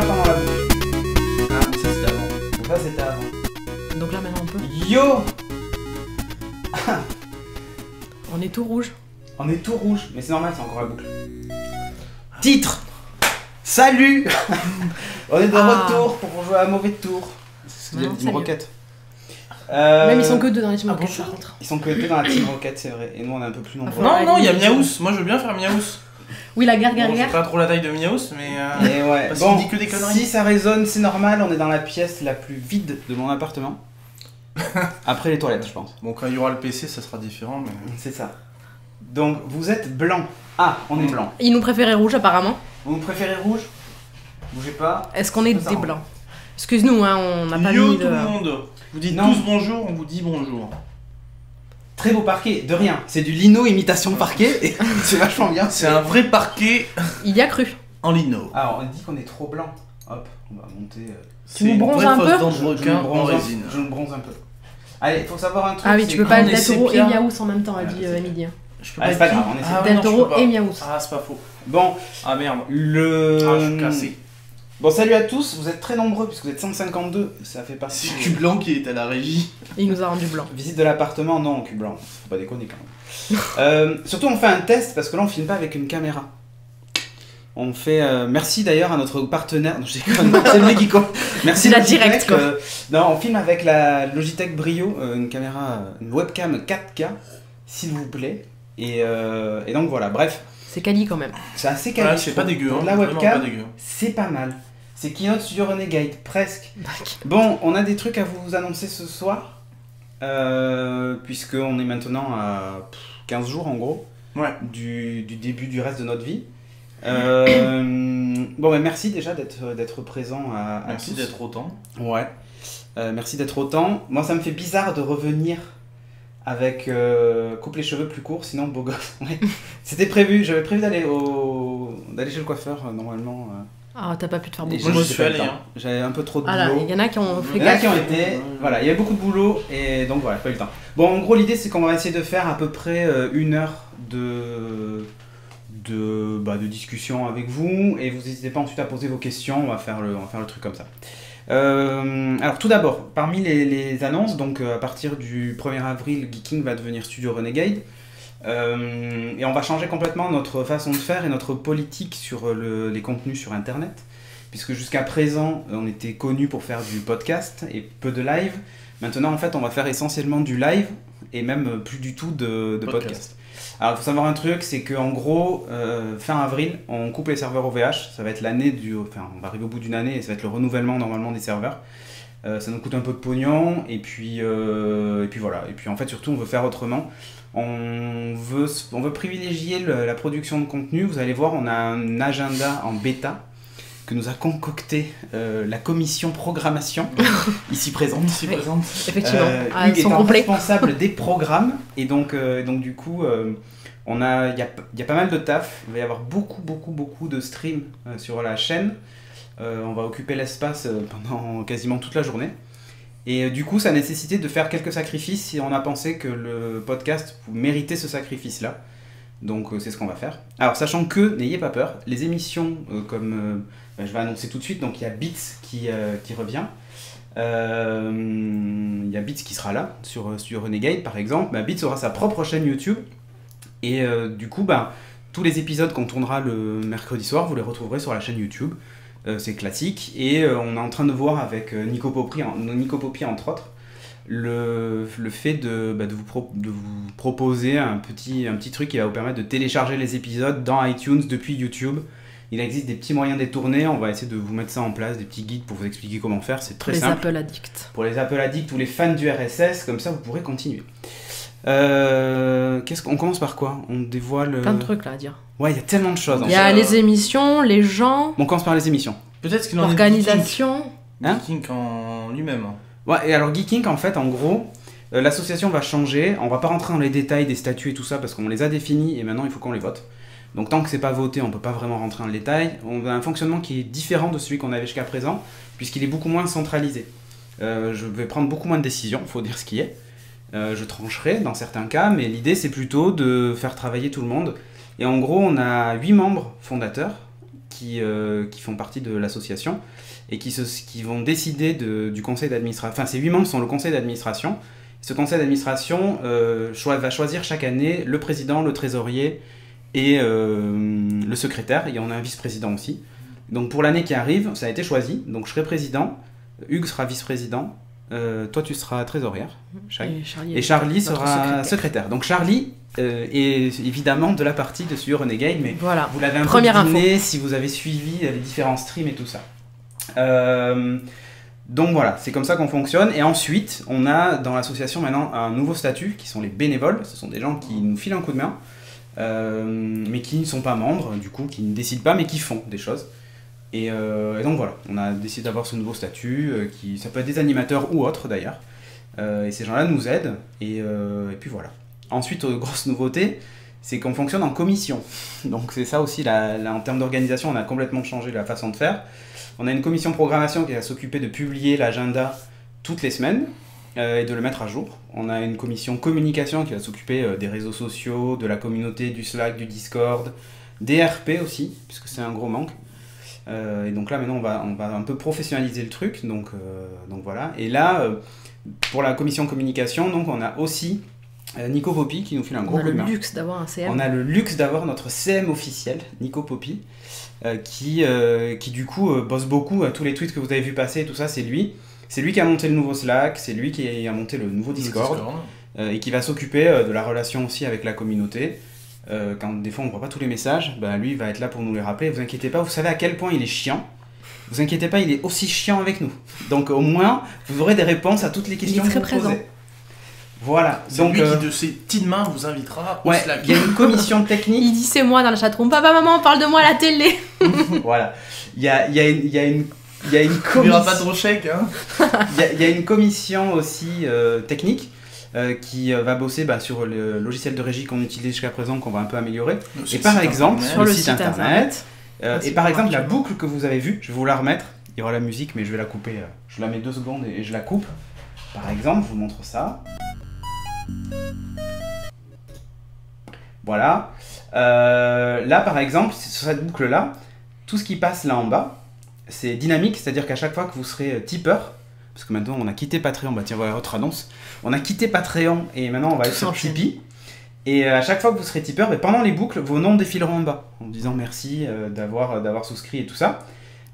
pas pendant la bouche. Ah, mais ça c'était avant. Donc ça c'était avant. Donc là maintenant on peut. Yo. On est tout rouge. On est tout rouge, mais c'est normal, c'est encore la boucle. Titre. Salut. On est de retour pour jouer à un mauvais tour. C'est ce que Non, dit Team salut. Rocket. Même ils sont que deux dans les team ah Rocket bon, par contre. Ils sont que deux dans la Team Rocket, c'est vrai. Et nous on est un peu plus nombreux. Ah, Non, il y a Miaous. Moi je veux bien faire Miaous. Oui, la guerre, Bon, je sais guerre. pas trop la taille de Miaous, mais. Et ouais. Parce Bon, qu'il dit que des conneries. si ça résonne, c'est normal. On est dans la pièce la plus vide de mon appartement. Après les toilettes, je pense. Bon, quand il y aura le PC, ça sera différent, mais. C'est ça. Donc vous êtes blanc. Ah, on est blanc. Ils nous préféraient rouge apparemment. Vous préférez rouge? Bougez pas. Est-ce qu'on est Ça, ça des rend. blancs? Excuse-nous, hein, on n'a pas Yo mis tout de. le monde. Vous dites Non. tous bonjour, on vous dit bonjour. Très beau parquet, de rien. C'est du lino imitation de parquet. Et c'est vachement bien. C'est un vrai parquet Il y a cru. en lino. Alors on dit qu'on est trop blanc. Hop, on va monter. C'est nous une bronzes vraie un fausse peu dent de Je me requin en bronze un- résine. Je me bronze un peu. Allez, faut savoir un truc. Ah oui, c'est tu peux que- pas on être est Del Toro et sépia. Miaous en même temps, a Voilà, dit c'est Emily. Je peux Ah, pas c'est pas être grave, qui on essaie. Ah ouais, Del non, je Toro peux pas. et Miaous. Ah, c'est pas faux. Bon, Ah merde. le. Ah, je suis cassé. Bon, salut à tous, vous êtes très nombreux puisque vous êtes 152. Ça fait partie. C'est Cul Blanc qui est à la régie. Il nous a rendu blanc. Visite de l'appartement, non, cul blanc. Faut pas déconner quand même. Surtout, on fait un test parce que là, on filme pas avec une caméra. On fait. Merci d'ailleurs à notre partenaire. Non, je déconne, c'est le mec qui compte. Merci C'est la Logitech, direct, quoi. Non, on filme avec la Logitech Brio, une caméra, une webcam 4K, s'il vous plaît. Et donc voilà, bref, C'est quali quand même. c'est assez quali. Ouais, je c'est pas trouve. dégueu. Pour Hein, de la vraiment webcam, pas dégueu. c'est pas mal. C'est Keynote Studio Renegade, presque. Bon, on a des trucs à vous annoncer ce soir, puisqu'on est maintenant à 15 jours en gros Ouais. du début du reste de notre vie. Bon, bah, merci déjà d'être présent à Merci tous. d'être autant. Ouais, merci d'être autant. Moi, ça me fait bizarre de revenir avec coupe les cheveux plus courts, sinon beau gosse. Ouais. C'était prévu, j'avais prévu d'aller chez le coiffeur normalement. Ah, t'as pas pu te faire Et beaucoup. Moi, j'ai j'y suis pas eu allé, le temps. hein. J'avais un peu trop de Ah là, boulot. il y en a qui ont fait Il y en a gaffe. qui ont été, voilà, il y avait beaucoup de boulot et donc voilà, pas eu le temps. Bon, en gros, l'idée c'est qu'on va essayer de faire à peu près une heure de discussion avec vous et vous n'hésitez pas ensuite à poser vos questions, on va faire le truc comme ça. Alors tout d'abord, parmi les annonces, donc à partir du 1er avril, Geeking va devenir Studio Renegade. Et on va changer complètement notre façon de faire et notre politique sur les contenus sur internet, puisque jusqu'à présent on était connus pour faire du podcast et peu de live. Maintenant en fait on va faire essentiellement du live et même plus du tout de podcast. Alors il faut savoir un truc, c'est qu'en gros fin avril on coupe les serveurs OVH, ça va être l'année on va arriver au bout d'une année et ça va être le renouvellement normalement des serveurs. Ça nous coûte un peu de pognon et puis voilà, et puis en fait surtout on veut faire autrement. On veut privilégier la production de contenu. Vous allez voir, on a un agenda en bêta que nous a concocté la commission programmation, ici présente. Ici présente. Effectivement. Ah, Hugues ils sont étant complets. responsable des programmes et donc du coup il y a pas mal de taf. Il va y avoir beaucoup de streams sur la chaîne. On va occuper l'espace pendant quasiment toute la journée. Et du coup, ça a nécessité de faire quelques sacrifices et on a pensé que le podcast méritait ce sacrifice-là. Donc c'est ce qu'on va faire. Alors sachant que, n'ayez pas peur, les émissions je vais annoncer tout de suite, donc il y a Beats qui revient. Il y a Beats qui sera là, sur Renegade par exemple. Beats aura sa propre chaîne YouTube. Et du coup, tous les épisodes qu'on tournera le mercredi soir, vous les retrouverez sur la chaîne YouTube. C'est classique. Et on est en train de voir avec Nico Popi entre autres, le fait de vous proposer un petit truc qui va vous permettre de télécharger les épisodes dans iTunes depuis YouTube. Il existe des petits moyens détournés, on va essayer de vous mettre ça en place, des petits guides pour vous expliquer comment faire, c'est très Les simple. Apple Addicts. Pour les Apple Addicts ou les fans du RSS, comme ça vous pourrez continuer. On commence par quoi? On dévoile... Plein de trucs là à dire. Ouais, il y a tellement de choses. Il y a les émissions, les gens, Bon, on commence par les émissions. Peut-être qu'il en est l'organisation. Hein Geeking en lui-même. Ouais, et alors Geeking, en fait, en gros, l'association va changer. On va pas rentrer dans les détails des statuts et tout ça parce qu'on les a définis et maintenant il faut qu'on les vote. Donc tant que c'est pas voté, on peut pas vraiment rentrer dans le détail. On a un fonctionnement qui est différent de celui qu'on avait jusqu'à présent puisqu'il est beaucoup moins centralisé. Je vais prendre beaucoup moins de décisions, faut dire ce qui est. Je trancherai dans certains cas, mais l'idée c'est plutôt de faire travailler tout le monde. Et en gros, on a 8 membres fondateurs qui font partie de l'association et qui vont décider du conseil d'administration. Enfin, ces 8 membres sont le conseil d'administration. Ce conseil d'administration va choisir chaque année le président, le trésorier et le secrétaire. Et on a un vice-président aussi. Donc pour l'année qui arrive, ça a été choisi. Donc je serai président, Hugues sera vice-président, toi tu seras trésorière, et Charlie sera secrétaire. Donc Charlie est évidemment de la partie de Studio Renegade, mais voilà. Vous l'avez un peu deviné si vous avez suivi les différents streams et tout ça. Donc voilà, c'est comme ça qu'on fonctionne. Et ensuite, on a dans l'association maintenant un nouveau statut qui sont les bénévoles. Ce sont des gens qui nous filent un coup de main, mais qui ne sont pas membres, du coup, qui ne décident pas, mais qui font des choses. Et donc voilà, on a décidé d'avoir ce nouveau statut, ça peut être des animateurs ou autres d'ailleurs. Et ces gens-là nous aident, et puis voilà. Ensuite, grosse nouveauté, c'est qu'on fonctionne en commission. Donc c'est ça aussi, en termes d'organisation, on a complètement changé la façon de faire. On a une commission programmation qui va s'occuper de publier l'agenda toutes les semaines et de le mettre à jour. On a une commission communication qui va s'occuper des réseaux sociaux, de la communauté, du Slack, du Discord, des RP aussi, puisque c'est un gros manque. Et donc là maintenant on va un peu professionnaliser le truc, donc voilà. Et là, pour la commission communication, donc on a aussi Nico Poppy qui nous file un gros coup de main. On a le luxe d'avoir un CM. On a le luxe d'avoir notre CM officiel, Nico Poppy, qui du coup bosse beaucoup. Tous les tweets que vous avez vu passer, tout ça, c'est lui. C'est lui qui a monté le nouveau Slack, c'est lui qui a monté le nouveau Discord, et qui va s'occuper de la relation aussi avec la communauté. Quand des fois on ne voit pas tous les messages, bah, lui il va être là pour nous les rappeler. Vous inquiétez pas, vous savez à quel point il est chiant. Vous inquiétez pas, il est aussi chiant avec nous. Donc au moins, vous aurez des réponses à toutes les questions que vous posez. Voilà. C'est donc lui qui de ses petites mains vous invitera au ouais, Slack. il y a une commission technique. Il dit c'est moi dans la chatroom. Papa, maman, parle de moi à la télé. Voilà. Il y a une commission. Il n'y aura pas de chèque, hein. Il y a une commission aussi technique qui va bosser sur le logiciel de régie qu'on utilise jusqu'à présent, qu'on va un peu améliorer. Et par exemple, sur le site internet. Et par exemple, la boucle que vous avez vue, je vais vous la remettre. Il y aura la musique, mais je vais la couper. Je la mets 2 secondes et je la coupe. Par exemple, je vous montre ça. Voilà. Là, par exemple, sur cette boucle-là, tout ce qui passe là en bas, c'est dynamique, c'est-à-dire qu'à chaque fois que vous serez tipeur, parce que maintenant on a quitté Patreon, bah tiens, voilà, autre annonce, on a quitté Patreon et maintenant on va être sur Tipeee. Et à chaque fois que vous serez tipeur, pendant les boucles, vos noms défileront en bas, en disant merci d'avoir souscrit et tout ça.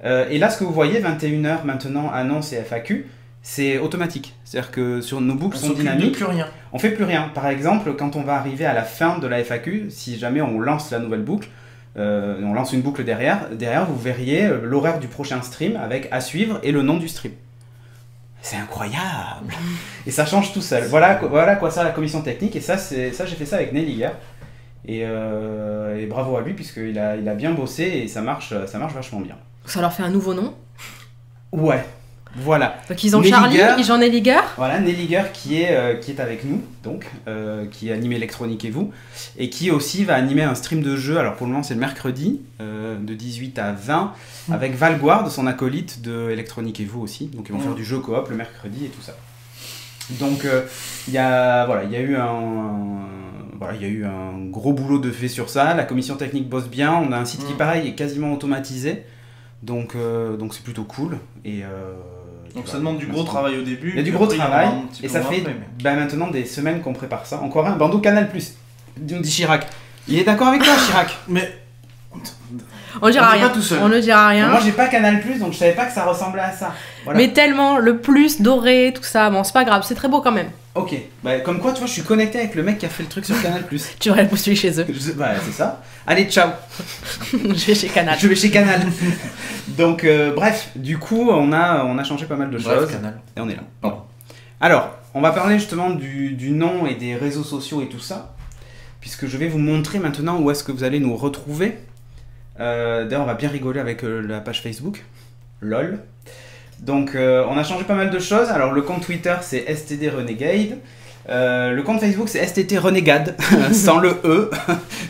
Et là, ce que vous voyez, 21h maintenant, annonce et FAQ, c'est automatique. C'est-à-dire que sur nos boucles sont dynamiques. Plus rien. On fait plus rien. Par exemple, quand on va arriver à la fin de la FAQ, si jamais on lance la nouvelle boucle, on lance une boucle derrière vous verriez l'horaire du prochain stream avec à suivre et le nom du stream. C'est incroyable. Et ça change tout seul. Voilà quoi ça la commission technique. Et ça j'ai fait ça avec Nelly hier. Et bravo à lui puisqu'il a bien bossé et ça marche vachement bien. Ça leur fait un nouveau nom. Ouais. Voilà. Donc ils ont Charlie, ils ont Nelliger. Voilà, Nelliger qui est avec nous, donc, qui anime Electronique et vous, et qui aussi va animer un stream de jeu. Alors pour le moment c'est le mercredi, de 18 à 20, avec Valguard, son acolyte de Electronique et vous aussi. Donc ils vont faire du jeu coop le mercredi et tout ça. Donc il y a eu un gros boulot de fait sur ça. La commission technique bosse bien. On a un site qui pareil est quasiment automatisé. Donc c'est plutôt cool. Donc ça demande du gros travail au début. Il y a du gros travail, et ça fait maintenant des semaines qu'on prépare ça. Encore un bandeau Canal+, nous dit Chirac. Il est d'accord avec toi, Chirac? Mais on dira rien. On ne dira rien. Moi j'ai pas Canal+, donc je savais pas que ça ressemblait à ça. Voilà. Mais tellement, le plus doré, tout ça, bon c'est pas grave, c'est très beau quand même. Ok, comme quoi tu vois je suis connecté avec le mec qui a fait le truc sur Canal+. Tu devrais le postuler chez eux. C'est ça. Allez, ciao. Je vais chez Canal. Je vais chez Canal. Donc bref, du coup on a changé pas mal de choses. Canal. Et on est là. Bon. Alors, on va parler justement du nom et des réseaux sociaux et tout ça, puisque je vais vous montrer maintenant où est-ce que vous allez nous retrouver. D'ailleurs on va bien rigoler avec la page Facebook. LOL. Donc on a changé pas mal de choses. Alors le compte Twitter c'est STD Renegade. Le compte Facebook c'est STT Renegade sans le E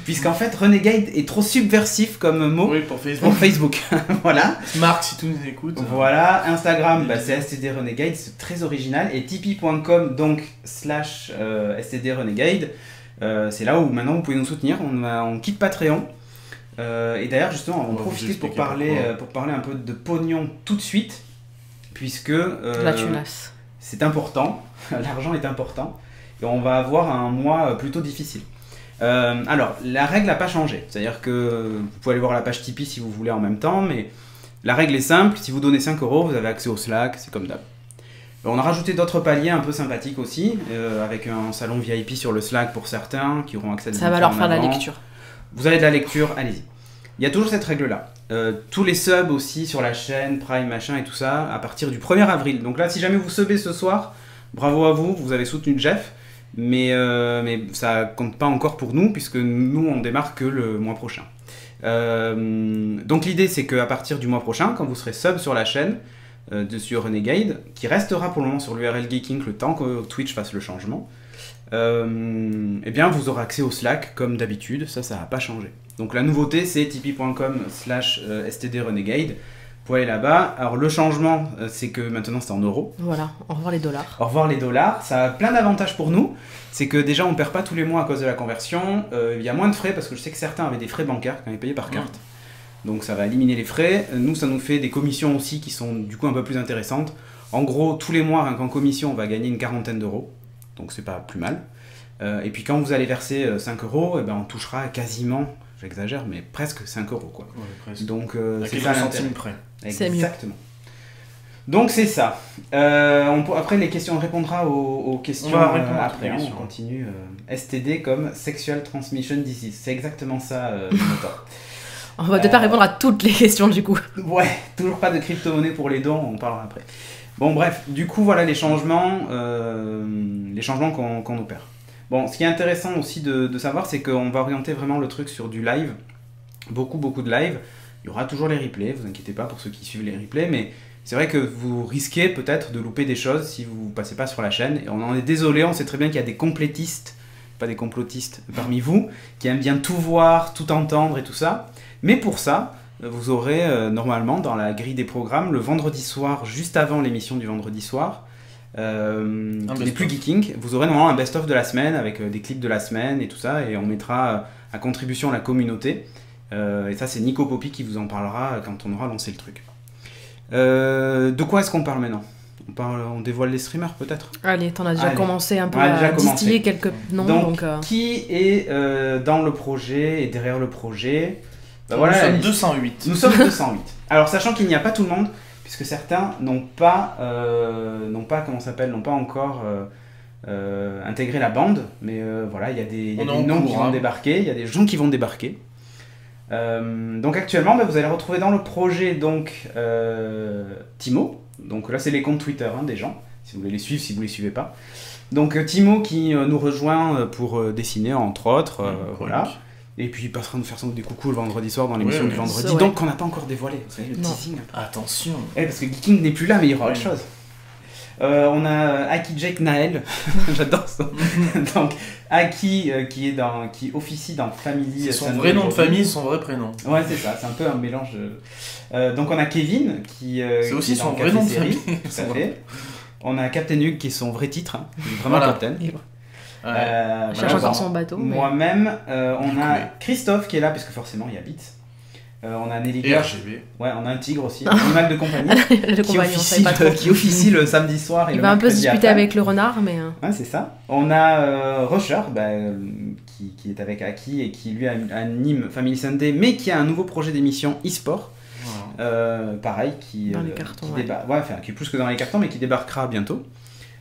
puisqu'en fait Renegade est trop subversif comme mot pour Facebook. Voilà. Marc si tu nous écoutes. Voilà. Instagram c'est STD Renegade, c'est très original. Et tipeee.com donc /STD Renegade, c'est là où maintenant vous pouvez nous soutenir. On quitte Patreon. Et d'ailleurs, justement, on va vous profiter pour expliquer parler un peu de pognon tout de suite, puisque La tunasse. c'est important, l'argent est important, et on va avoir un mois plutôt difficile. Alors, la règle n'a pas changé, c'est-à-dire que vous pouvez aller voir la page Tipeee si vous voulez en même temps, mais la règle est simple, si vous donnez 5 €, vous avez accès au Slack, c'est comme d'hab. On a rajouté d'autres paliers un peu sympathiques aussi, avec un salon VIP sur le Slack pour certains qui auront accès à des Ça va infos leur en faire la avant. lecture. Vous avez de la lecture, allez-y. Il y a toujours cette règle-là. Tous les subs aussi sur la chaîne, Prime, machin et tout ça, à partir du 1er avril. Donc là, si jamais vous subez ce soir, bravo à vous, vous avez soutenu Jeff, mais ça compte pas encore pour nous, puisque nous, on démarre que le mois prochain. Donc l'idée, c'est qu'à partir du mois prochain, quand vous serez sub sur la chaîne, dessus Renegade, qui restera pour le moment sur l'URL Geeking le temps que Twitch fasse le changement, eh bien vous aurez accès au Slack comme d'habitude, ça va pas changer. Donc la nouveauté c'est tipeee.com/stdrenegade, vous pouvez aller là-bas. Alors le changement c'est que maintenant c'est en euros. Voilà, au revoir les dollars. Au revoir les dollars, ça a plein d'avantages pour nous, c'est que déjà on perd pas tous les mois à cause de la conversion, il y a moins de frais parce que je sais que certains avaient des frais bancaires quand ils payaient par carte. Donc ça va éliminer les frais. Nous, ça nous fait des commissions aussi qui sont du coup un peu plus intéressantes. En gros, tous les mois, rien qu'en commission, on va gagner une quarantaine d'euros. Donc c'est pas plus mal. Et puis quand vous allez verser 5 €, eh ben, on touchera quasiment, j'exagère, mais presque 5 € quoi. Ouais, presque. Donc À c'est quelques ça centimes l'intérêt. près. C'est mieux. Exactement. Donc c'est ça. Après les questions, on répondra aux questions On va répondre à après. toutes les On questions. continue. STD comme Sexual Transmission Disease. C'est exactement ça, Minotaur. On va peut-être pas répondre à toutes les questions du coup. Ouais, toujours pas de crypto-monnaie pour les dons, on parlera après. Bon bref, du coup voilà les changements qu'on opère. Bon, ce qui est intéressant aussi de savoir, c'est qu'on va orienter vraiment le truc sur du live, beaucoup de live. Il y aura toujours les replays, vous inquiétez pas pour ceux qui suivent les replays, mais c'est vrai que vous risquez peut-être de louper des choses si vous passez pas sur la chaîne, et on en est désolé, on sait très bien qu'il y a des complétistes, pas des complotistes parmi vous, qui aiment bien tout voir, tout entendre et tout ça. Mais pour ça, vous aurez normalement dans la grille des programmes le vendredi soir, juste avant l'émission du vendredi soir, les plus geeking, vous aurez normalement un best-of de la semaine avec des clips de la semaine et tout ça, et on mettra à contribution la communauté. Et ça, c'est Nico Poppy qui vous en parlera quand on aura lancé le truc. De quoi est-ce qu'on parle maintenant ? On dévoile les streamers peut-être ? Allez, t'en as déjà commencé un peu Ouais, déjà à commencé. distiller quelques noms. Donc, qui est dans le projet et derrière le projet ? Bah, Nous voilà, sommes 208. Nous sommes 208. Alors sachant qu'il n'y a pas tout le monde, puisque certains n'ont pas encore intégré la bande, mais voilà, il y a des noms qui vont débarquer, il y a des gens qui vont débarquer. Donc actuellement, vous allez retrouver dans le projet donc Timo. Donc là, c'est les comptes Twitter des gens, si vous voulez les suivre, si vous les suivez pas. Donc Timo qui nous rejoint pour dessiner entre autres, voilà. Et puis il passera nous faire des coucous le vendredi soir dans l'émission du vendredi, ça, ouais. donc qu'on n'a pas encore dévoilé. Vous savez, le teasing. Attention. Parce que Geeking n'est plus là, mais il y aura autre chose. On a Aki Jake Naël, j'adore ça. Donc Aki qui officie dans Family. C'est son vrai nom de famille, son vrai prénom. Ouais, c'est ça, c'est un peu un mélange. Donc on a Kevin qui. C'est aussi qui est son dans vrai nom de Café famille. Série, tout à fait. On a Captain Hugh qui est son vrai titre, il est vraiment Voilà. Captain. Il cherche encore son bateau. Mais... Moi-même, on a Christophe qui est là, parce que forcément il habite. On a Nelly Et RGB. Ouais, on a un tigre aussi, un animal de compagnie, le compagnon, on savait pas trop. qui officie le samedi soir et il le va un peu se mercredi disputer après. avec le renard, mais... Ouais, c'est ça. On a Rusher, qui est avec Aki et qui lui anime Family Sunday, mais qui a un nouveau projet d'émission e-sport. Pareil, qui dans les cartons, qui est plus que dans les cartons, mais qui débarquera bientôt.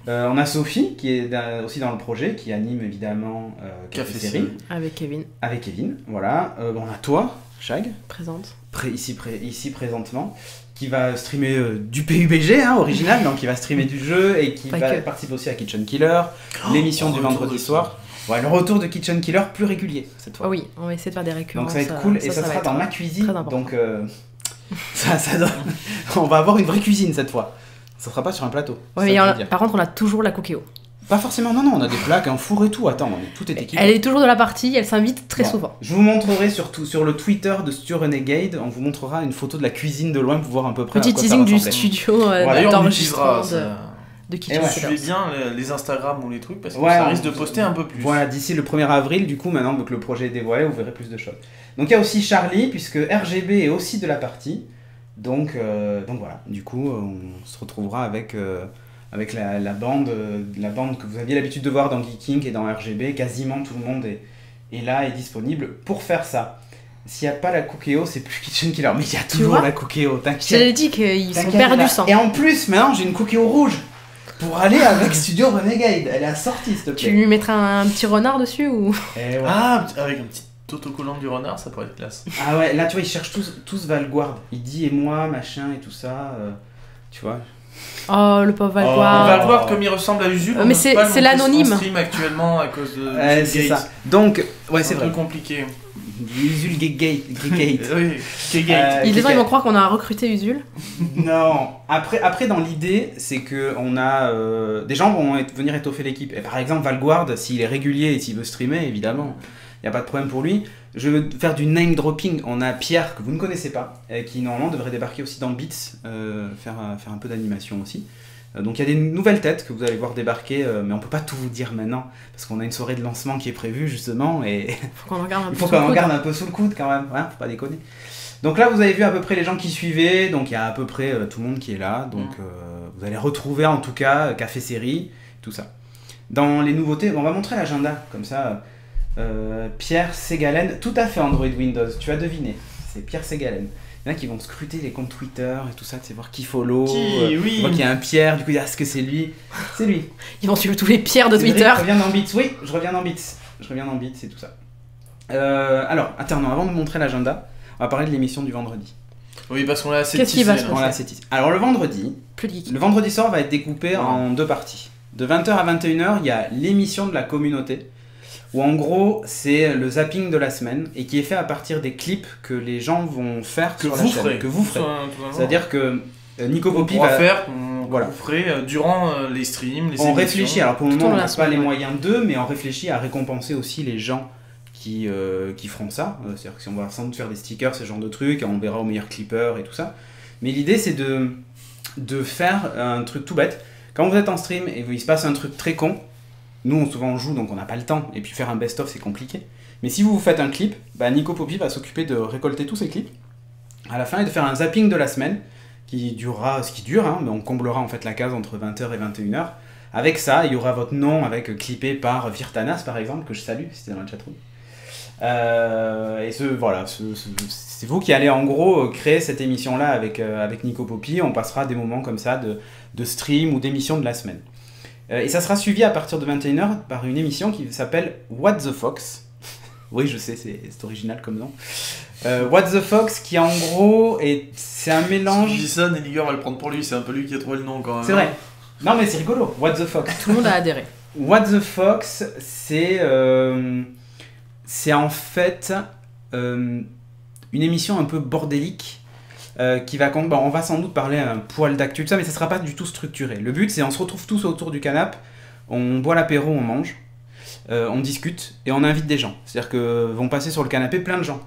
On a Sophie qui est aussi dans le projet, qui anime évidemment Café Série avec Kevin, voilà. On a toi, Shag, présente ici présentement, qui va streamer du PUBG original, donc il va streamer du jeu et qui va participer aussi à Kitchen Killer, l'émission du vendredi soir. Ouais, le retour de Kitchen Killer plus régulier cette fois. Oui, on va essayer de faire des récurrences. Donc ça va être cool, et ça sera dans ma cuisine, donc on va avoir une vraie cuisine cette fois. Ça sera pas sur un plateau. Ouais, par contre, on a toujours la cookéo. Pas forcément, non, on a des plaques, un four et tout. Attends, tout est équipé. Elle est toujours de la partie, elle s'invite très souvent. Je vous montrerai surtout sur le Twitter de Studio Renegade, on vous montrera une photo de la cuisine de loin pour voir à peu près petit à quoi teasing ça du ressemblait. studio D'ailleurs, on d'enregistrement utilisera de Et Kitchen ouais. Killers. Suivez bien les Instagram ou les trucs parce que Ouais, ça on- risque de poster un peu plus. Voilà, d'ici le 1er avril, du coup, maintenant que le projet est dévoilé, vous verrez plus de choses. Donc il y a aussi Charlie, puisque RGB est aussi de la partie. Donc voilà, du coup, on se retrouvera avec la bande que vous aviez l'habitude de voir dans Geeking et dans RGB. Quasiment tout le monde est là et disponible pour faire ça. S'il n'y a pas la Cookéo, c'est plus Kitchen Killer. Mais il y a toujours vois la Cookéo, t'inquiète. J'avais dit qu'ils sont T'inquiète, perdus là. sans. Et en plus, maintenant, j'ai une Cookéo rouge pour aller avec Studio Renegade. Elle est assortie, s'il te Tu plaît. lui mettras un petit renard dessus ou... Et ouais. Ah, avec un petit autocollant du renard, ça pourrait être classe. Ah ouais, là tu vois, ils cherchent tous Valguard. Il dit et moi, machin et tout ça. Tu vois. Oh, le pauvre On Valguard. va le voir comme il ressemble à Usul. Mais c'est l'anonyme. On stream actuellement à cause de Ouais, c'est ça. Donc, ouais, c'est c'est un vrai. peu compliqué. Usul Geekgate. Oui, K-Gate. Les gens ils vont croire qu'on a recruté Usul. Non. Après, dans l'idée, c'est que on a des gens vont venir étoffer l'équipe. Et par exemple, Valguard, s'il est régulier et s'il veut streamer, évidemment, il n'y a pas de problème pour lui. Je veux faire du name dropping. On a Pierre, que vous ne connaissez pas, qui normalement devrait débarquer aussi dans Beats, faire un peu d'animation aussi. Donc il y a des nouvelles têtes que vous allez voir débarquer, mais on peut pas tout vous dire maintenant, parce qu'on a une soirée de lancement qui est prévue justement, et Faut qu'on regarde un peu. il faut sous le qu'on coude. regarde un peu sous le coude quand même, ouais, faut pas déconner. Donc là vous avez vu à peu près les gens qui suivaient, donc il y a à peu près tout le monde qui est là, donc vous allez retrouver en tout cas Café Série, tout ça. Dans les nouveautés, on va montrer l'agenda, comme ça, Pierre Ségalen, tout à fait Android Windows, tu as deviné, c'est Pierre Ségalen. Il y en a qui vont scruter les comptes Twitter et tout ça, tu sais, voir qui follow, Qui, oui. on voit qu'il y a un Pierre, du coup est-ce que c'est lui? C'est lui. Ils vont suivre tous les pierres de Cédric, Twitter. Je reviens dans Beats, oui, je reviens dans Beats et tout ça. Alors, attends, non, avant de montrer l'agenda, on va parler de l'émission du vendredi. Oui, parce qu'on l'a assez Qu'est-ce qui va tissé, se là. passer? Voilà, c'est ici. Alors, le vendredi soir va être découpé en deux parties. De 20h à 21h, il y a l'émission de la communauté, où en gros, c'est le zapping de la semaine, et qui est fait à partir des clips que les gens vont faire Que sur la vous chaîne. ferez. Que vous ferez. Tout simplement. C'est-à-dire que Nico qu'on Poppy pourra va... faire, Voilà. qu'on ferait durant les streams, les On émissions. réfléchit, alors pour le Tout moment au on long de n'a la pas semaine, les ouais. moyens d'eux, mais on réfléchit à récompenser aussi les gens qui feront ça. C'est-à-dire que si on va sans doute faire des stickers, ce genre de trucs, on verra au meilleur clipper et tout ça. Mais l'idée c'est de faire un truc tout bête. Quand vous êtes en stream et il se passe un truc très con, nous souvent on joue donc on n'a pas le temps, et puis faire un best-of c'est compliqué. Mais si vous faites un clip, Nico Poppy va s'occuper de récolter tous ces clips à la fin et de faire un zapping de la semaine qui durera ce qui dure, hein, mais on comblera en fait la case entre 20h et 21h. Avec ça, il y aura votre nom avec clippé par Virtanas par exemple, que je salue, c'était dans la chatroom. Et c'est vous qui allez en gros créer cette émission-là avec Nico Poppy. On passera des moments comme ça de stream ou d'émission de la semaine. Et ça sera suivi à partir de 21h par une émission qui s'appelle What the Fox. Oui, je sais, c'est original comme nom. What the Fox, qui en gros c'est un mélange. Si je dis ça, Nelliger va le prendre pour lui, c'est un peu lui qui a trouvé le nom quand même. C'est vrai. Non mais c'est rigolo. What the Fox. Tout le monde a adhéré. What the Fox, c'est en fait une émission un peu bordélique qui va on va sans doute parler un poil d'actu de ça, mais ça sera pas du tout structuré. Le but c'est on se retrouve tous autour du canapé, on boit l'apéro, on mange, on discute et on invite des gens. C'est-à-dire que vont passer sur le canapé plein de gens.